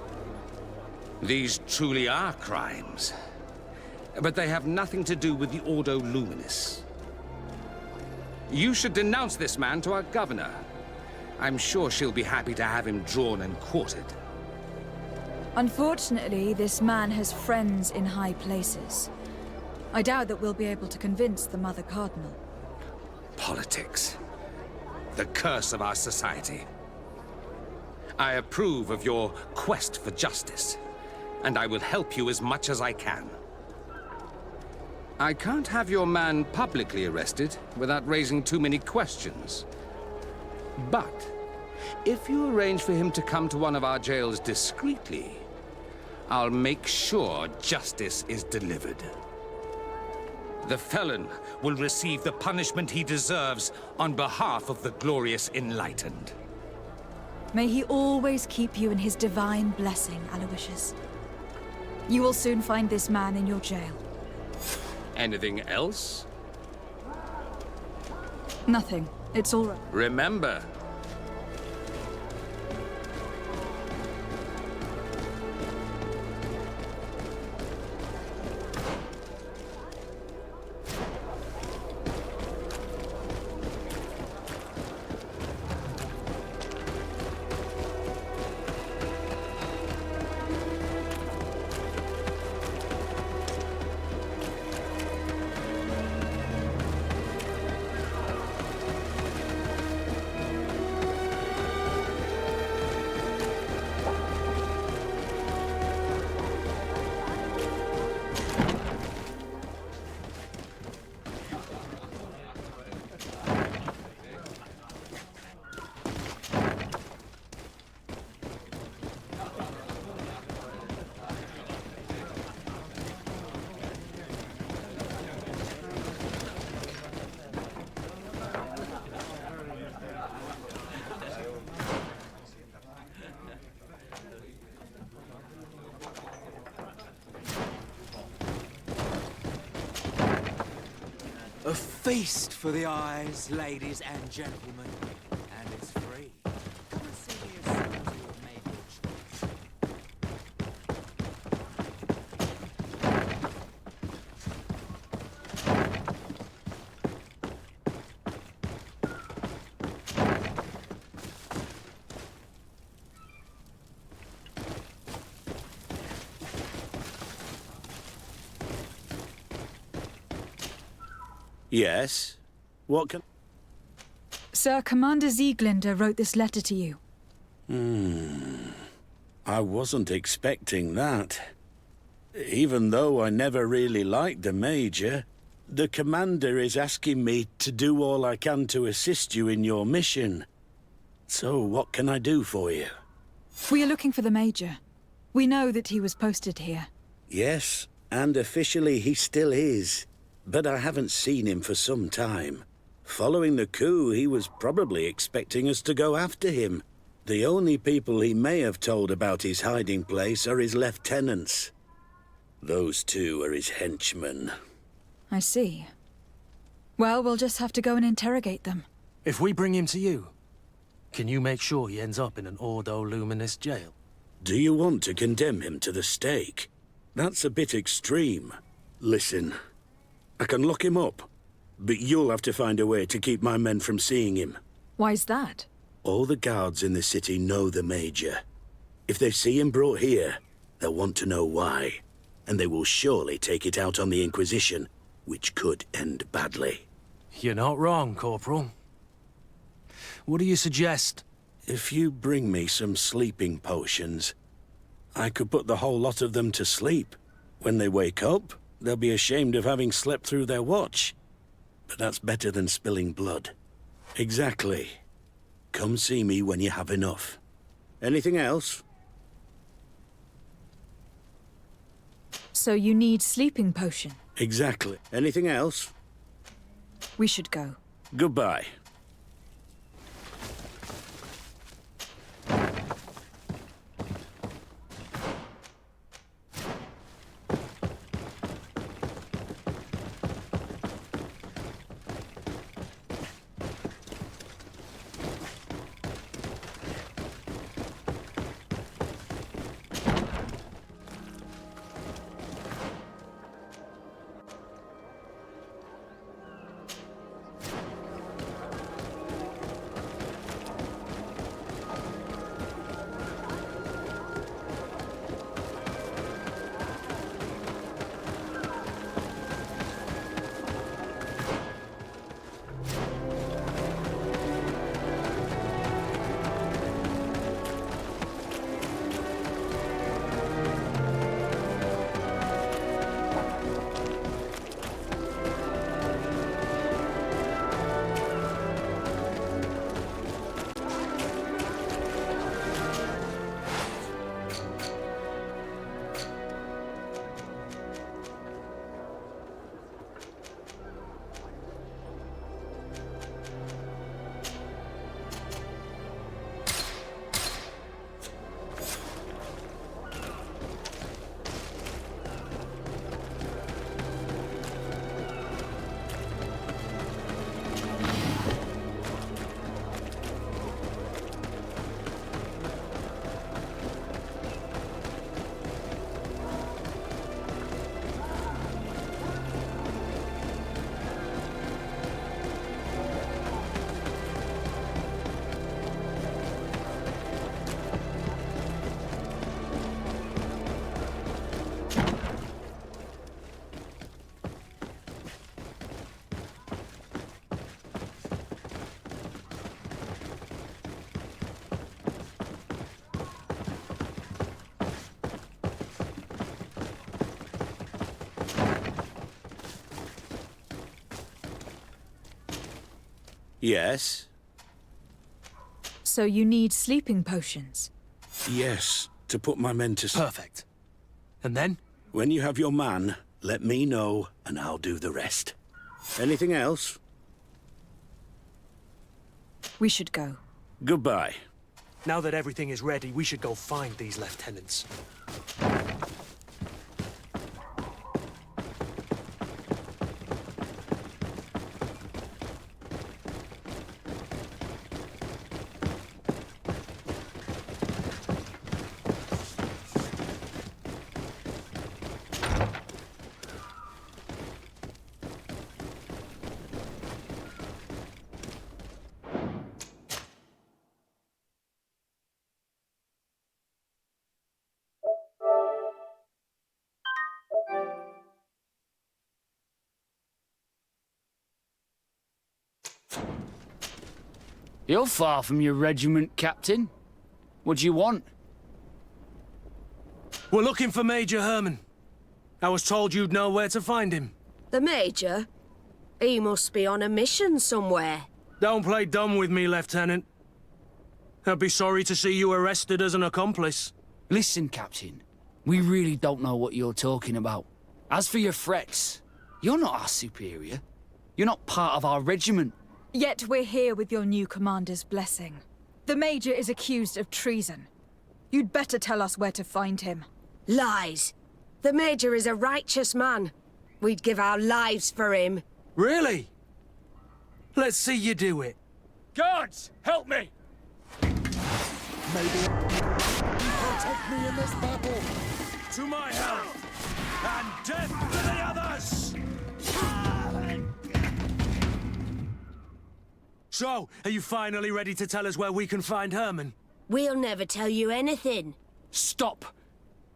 These truly are crimes. But they have nothing to do with the Ordo Luminis. You should denounce this man to our governor. I'm sure she'll be happy to have him drawn and quartered. Unfortunately, this man has friends in high places. I doubt that we'll be able to convince the Mother Cardinal. Politics. The curse of our society. I approve of your quest for justice, and I will help you as much as I can. I can't have your man publicly arrested without raising too many questions. But if you arrange for him to come to one of our jails discreetly, I'll make sure justice is delivered. The felon will receive the punishment he deserves on behalf of the glorious Enlightened. May he always keep you in his divine blessing, Aloysius. You will soon find this man in your jail. Anything else? Nothing. It's all right. Remember, A feast for the eyes, ladies and gentlemen. And it's free. Come and see me as soon as you have made your choice. Yes? What can... Sir, Commander Sieglinder wrote this letter to you. I wasn't expecting that. Even though I never really liked the Major, the Commander is asking me to do all I can to assist you in your mission. So what can I do for you? We are looking for the Major. We know that he was posted here. Yes, and officially he still is. But I haven't seen him for some time. Following the coup, he was probably expecting us to go after him. The only people he may have told about his hiding place are his lieutenants. Those two are his henchmen. I see. Well, we'll just have to go and interrogate them. If we bring him to you, can you make sure he ends up in an Ordo Luminis jail? Do you want to condemn him to the stake? That's a bit extreme. Listen, I can lock him up, but you'll have to find a way to keep my men from seeing him. Why's that? All the guards in the city know the Major. If they see him brought here, they'll want to know why. And they will surely take it out on the Inquisition, which could end badly. You're not wrong, Corporal. What do you suggest? If you bring me some sleeping potions, I could put the whole lot of them to sleep. When they wake up, they'll be ashamed of having slept through their watch. But that's better than spilling blood. Exactly. Come see me when you have enough. Anything else? So you need sleeping potion? Exactly. Anything else? We should go. Goodbye. Yes? So you need sleeping potions? Yes, to put my men to sleep. Perfect. And then? When you have your man, let me know, and I'll do the rest. Anything else? We should go. Goodbye. Now that everything is ready, we should go find these lieutenants. You're far from your regiment, Captain. What do you want? We're looking for Major Herman. I was told you'd know where to find him. The Major? He must be on a mission somewhere. Don't play dumb with me, Lieutenant. I'd be sorry to see you arrested as an accomplice. Listen, Captain. We really don't know what you're talking about. As for your threats, you're not our superior. You're not part of our regiment. Yet we're here with your new commander's blessing. The Major is accused of treason. You'd better tell us where to find him. Lies. The Major is a righteous man. We'd give our lives for him. Really? Let's see you do it. Guards, help me! Maybe protect me in this battle. To my help! And death to the others! So, are you finally ready to tell us where we can find Herman? We'll never tell you anything. Stop!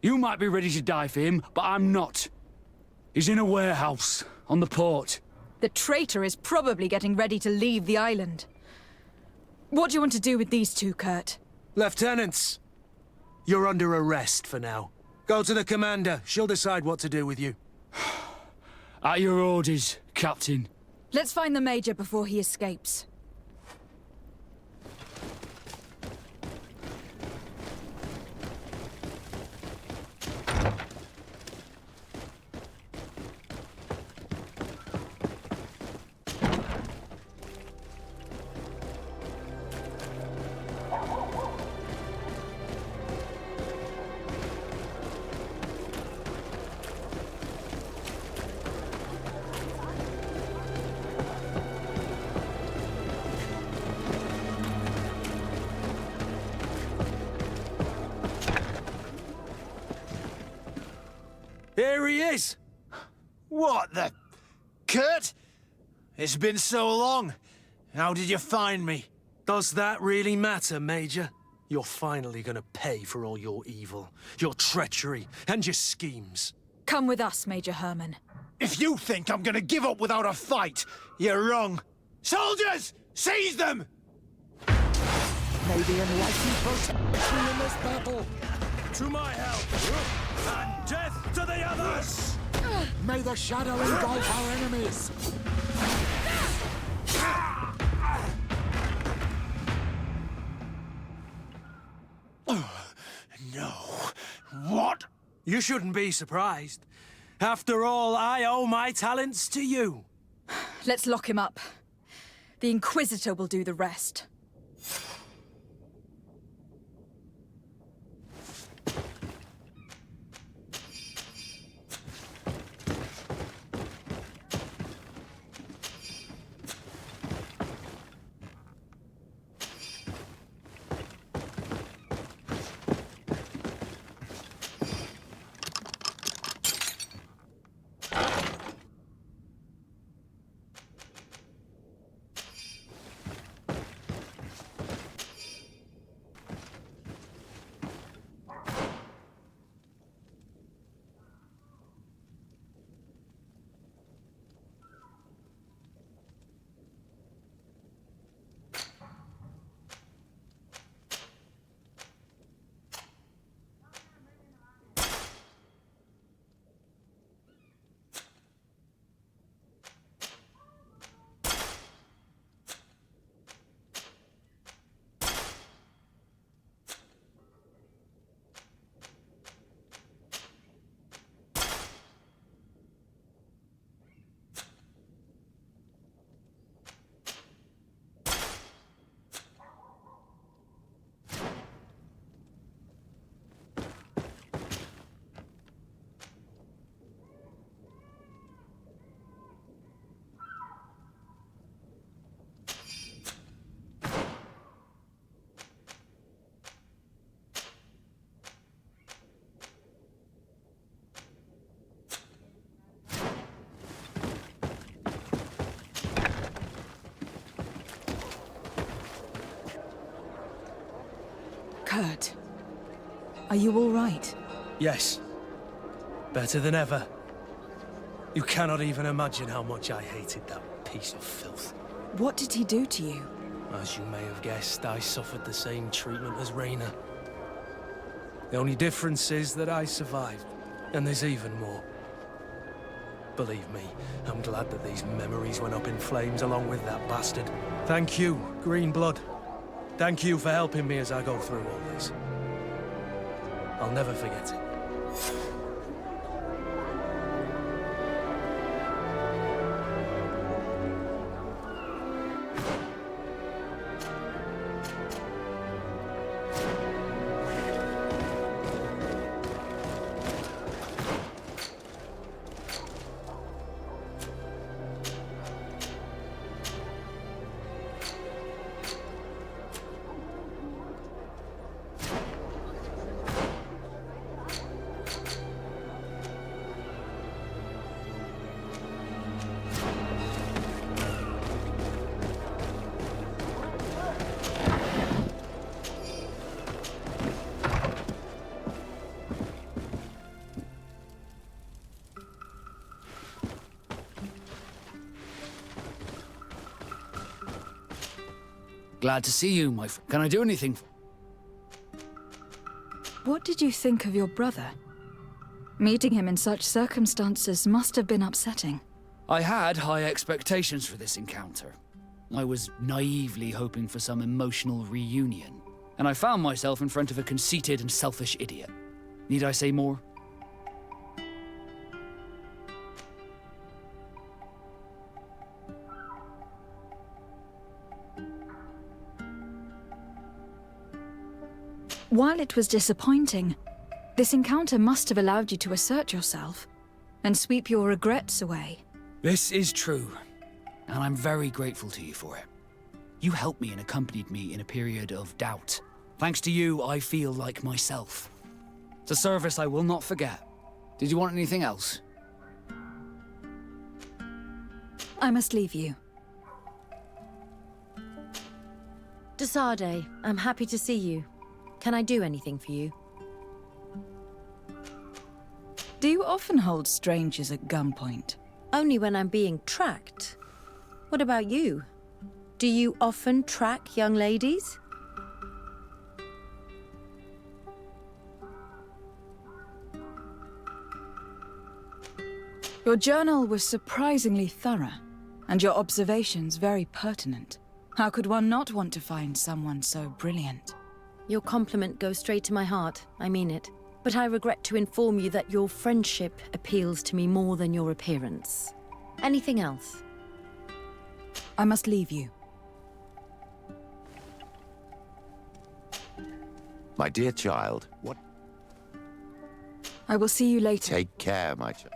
You might be ready to die for him, but I'm not. He's in a warehouse, on the port. The traitor is probably getting ready to leave the island. What do you want to do with these two, Kurt? Lieutenants, you're under arrest for now. Go to the commander. She'll decide what to do with you. At your orders, Captain. Let's find the Major before he escapes. Here he is! What the... Kurt? It's been so long. How did you find me? Does that really matter, Major? You're finally gonna pay for all your evil, your treachery, and your schemes. Come with us, Major Herman. If you think I'm gonna give up without a fight, you're wrong. Soldiers! Seize them! May the enlightened protect me in this battle. To my help! And death to the others! May the shadow engulf our enemies. No. What? You shouldn't be surprised. After all, I owe my talents to you. Let's lock him up. The Inquisitor will do the rest. Kurt, are you all right? Yes. Better than ever. You cannot even imagine how much I hated that piece of filth. What did he do to you? As you may have guessed, I suffered the same treatment as Raina. The only difference is that I survived, and there's even more. Believe me, I'm glad that these memories went up in flames along with that bastard. Thank you, Green Blood. Thank you for helping me as I go through all this. I'll never forget it. Glad to see you, my friend. Can I do anything? What did you think of your brother? Meeting him in such circumstances must have been upsetting. I had high expectations for this encounter. I was naively hoping for some emotional reunion, and I found myself in front of a conceited and selfish idiot. Need I say more? While it was disappointing, this encounter must have allowed you to assert yourself and sweep your regrets away. This is true, and I'm very grateful to you for it. You helped me and accompanied me in a period of doubt. Thanks to you, I feel like myself. It's a service I will not forget. Did you want anything else? I must leave you. Desade, I'm happy to see you. Can I do anything for you? Do you often hold strangers at gunpoint? Only when I'm being tracked. What about you? Do you often track young ladies? Your journal was surprisingly thorough, and your observations very pertinent. How could one not want to find someone so brilliant? Your compliment goes straight to my heart, I mean it. But I regret to inform you that your friendship appeals to me more than your appearance. Anything else? I must leave you. My dear child. What? I will see you later. Take care, my child.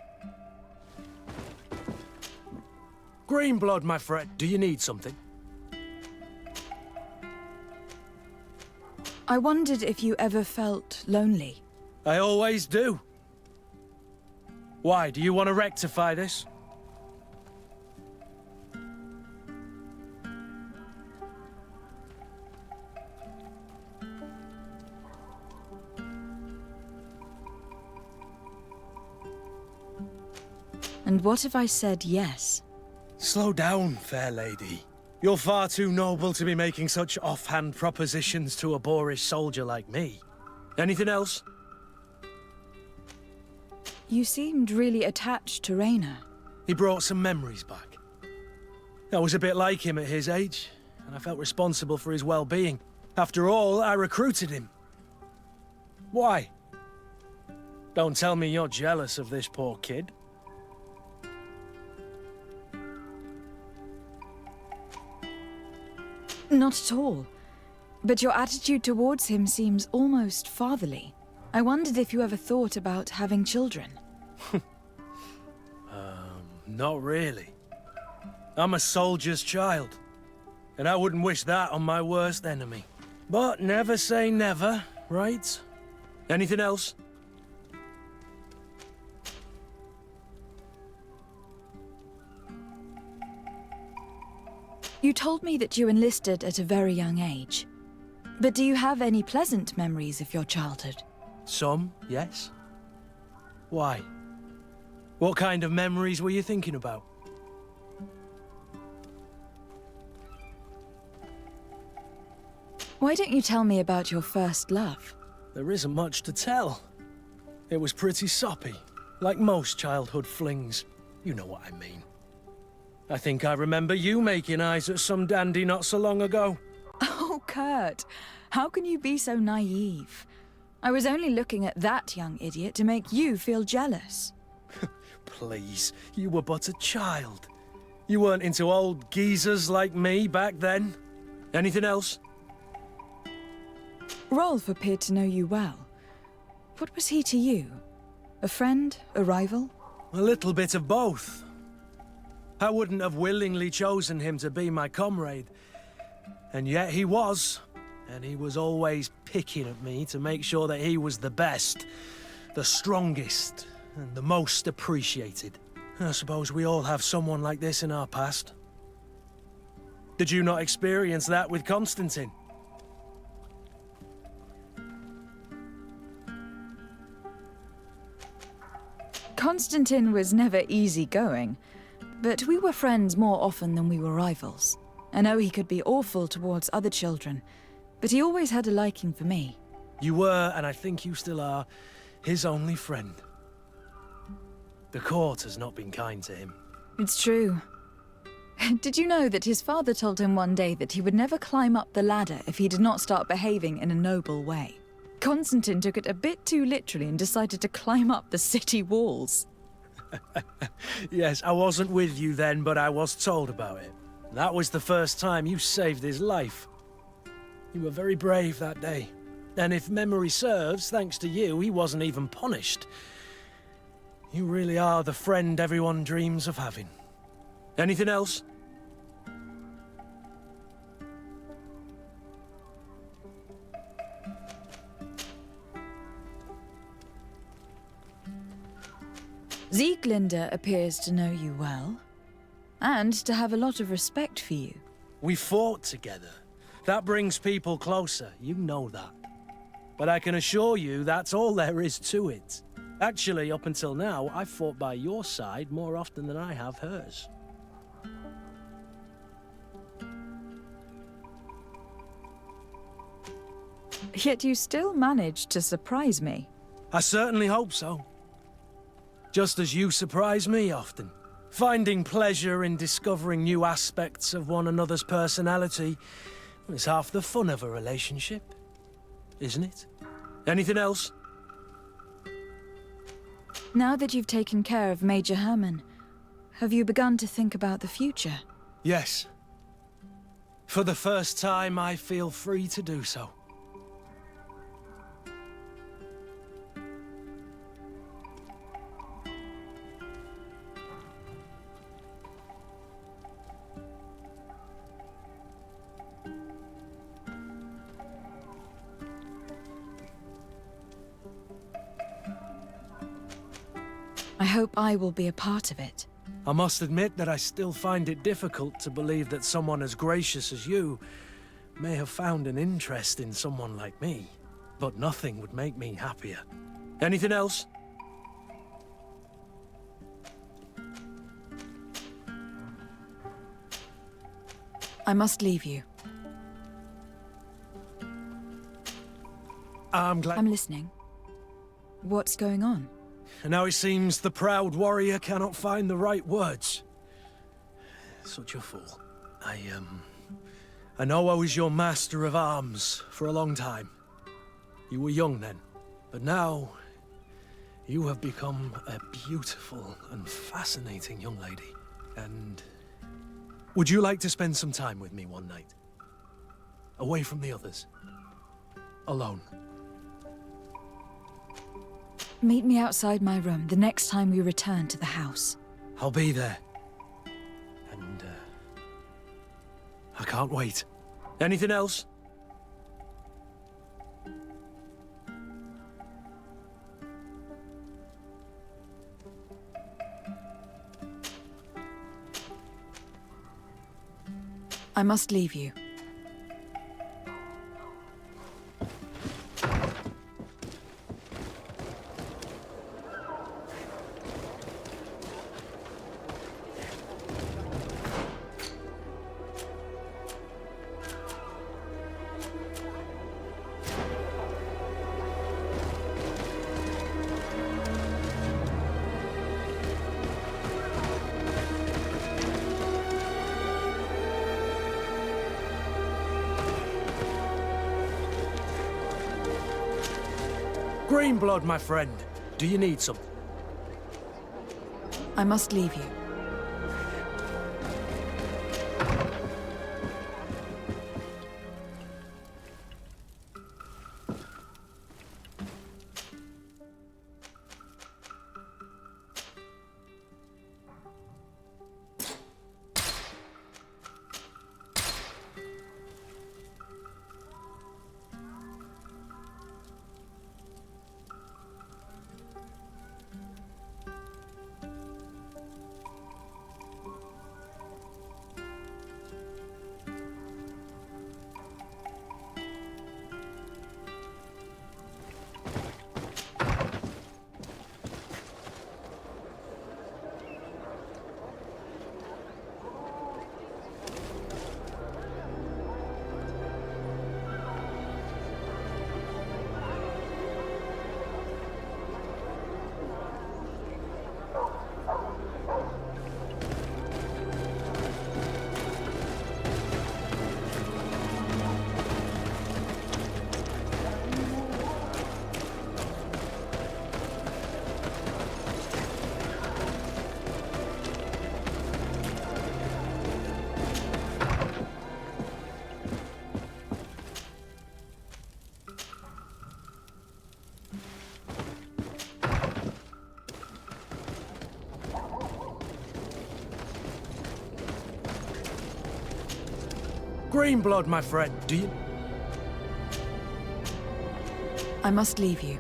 Greenblood, my friend. Do you need something? I wondered if you ever felt lonely. I always do. Why, do you want to rectify this? And what if I said yes? Slow down, fair lady. You're far too noble to be making such offhand propositions to a boorish soldier like me. Anything else? You seemed really attached to Raynor. He brought some memories back. I was a bit like him at his age, and I felt responsible for his well-being. After all, I recruited him. Why? Don't tell me you're jealous of this poor kid. Not at all. But your attitude towards him seems almost fatherly. I wondered if you ever thought about having children. Not really. I'm a soldier's child, and I wouldn't wish that on my worst enemy. But never say never, right? Anything else? You told me that you enlisted at a very young age. But do you have any pleasant memories of your childhood? Some, yes. Why? What kind of memories were you thinking about? Why don't you tell me about your first love? There isn't much to tell. It was pretty soppy, like most childhood flings. You know what I mean. I think I remember you making eyes at some dandy not so long ago. Oh, Kurt, how can you be so naive? I was only looking at that young idiot to make you feel jealous. Please, you were but a child. You weren't into old geezers like me back then. Anything else? Rolf appeared to know you well. What was he to you? A friend? A rival? A little bit of both. I wouldn't have willingly chosen him to be my comrade. And yet he was. And he was always picking at me to make sure that he was the best, the strongest, and the most appreciated. I suppose we all have someone like this in our past. Did you not experience that with Constantine? Constantine was never easygoing, but we were friends more often than we were rivals. I know he could be awful towards other children, but he always had a liking for me. You were, and I think you still are, his only friend. The court has not been kind to him. It's true. Did you know that his father told him one day that he would never climb up the ladder if he did not start behaving in a noble way? Constantine took it a bit too literally and decided to climb up the city walls. Yes, I wasn't with you then, but I was told about it. That was the first time you saved his life. You were very brave that day. And if memory serves, thanks to you, he wasn't even punished. You really are the friend everyone dreams of having. Anything else? Sieglinde appears to know you well, and to have a lot of respect for you. We fought together. That brings people closer, you know that. But I can assure you that's all there is to it. Actually, up until now, I've fought by your side more often than I have hers. Yet you still managed to surprise me. I certainly hope so. Just as you surprise me often. Finding pleasure in discovering new aspects of one another's personality is half the fun of a relationship, isn't it? Anything else? Now that you've taken care of Major Herman, have you begun to think about the future? Yes. For the first time, I feel free to do so. I hope I will be a part of it. I must admit that I still find it difficult to believe that someone as gracious as you may have found an interest in someone like me. But nothing would make me happier. Anything else? I must leave you. I'm glad... I'm listening. What's going on? And now it seems the proud warrior cannot find the right words. Such a fool. I know I was your master of arms for a long time. You were young then, but now you have become a beautiful and fascinating young lady. And would you like to spend some time with me one night? Away from the others. Alone. Meet me outside my room the next time we return to the house. I'll be there. And, I can't wait. Anything else? I must leave you. Green blood, my friend. Do you need some? I must leave you. Green blood, my friend. Do you... I must leave you.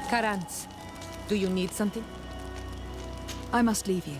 Karantz, do you need something? I must leave you.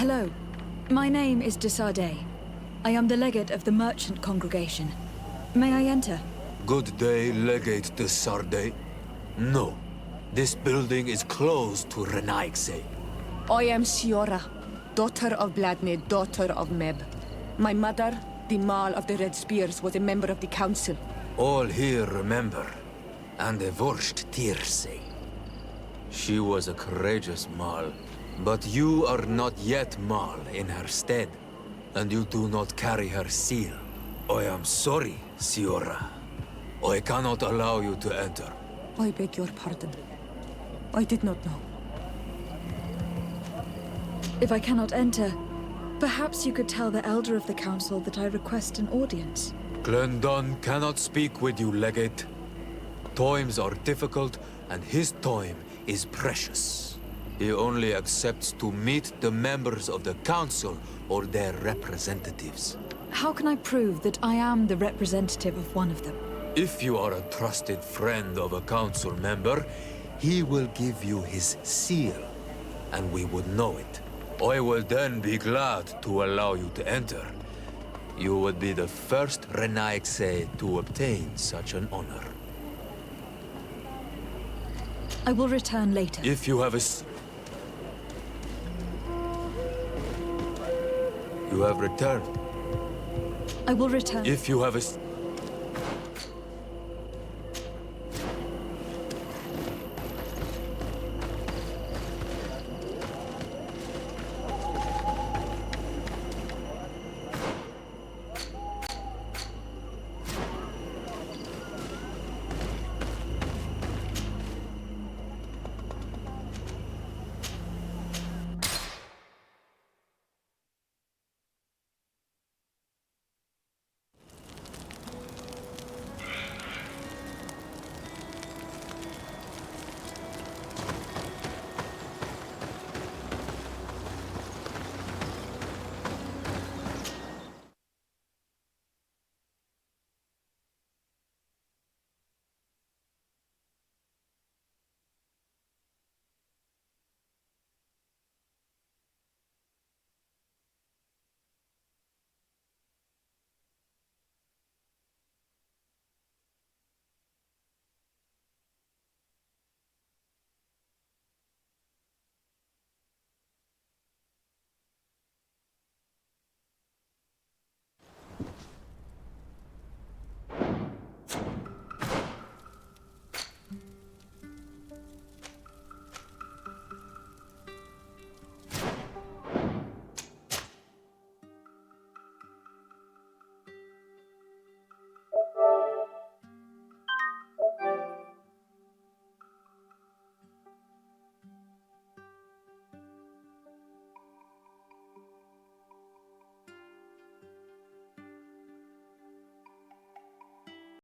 Hello. My name is de Sardet. I am the legate of the merchant congregation. May I enter? Good day, Legate de Sardet. No. This building is closed to Renaigse. I am Siora, daughter of Bladne, daughter of Meb. My mother, the Marl of the Red Spears, was a member of the council. All here remember, and the Vorst Tirse. She was a courageous Marl, but you are not yet Marl in her stead, and you do not carry her seal. I am sorry, Siora. I cannot allow you to enter. I beg your pardon. I did not know. If I cannot enter, perhaps you could tell the Elder of the Council that I request an audience. Glendon cannot speak with you, Legate. Times are difficult, and his time is precious. He only accepts to meet the members of the Council or their representatives. How can I prove that I am the representative of one of them? If you are a trusted friend of a Council member, he will give you his seal, and we would know it. I will then be glad to allow you to enter. You would be the first Renaigse to obtain such an honor. I will return later. If you have a... You have returned. I will return. If you have a...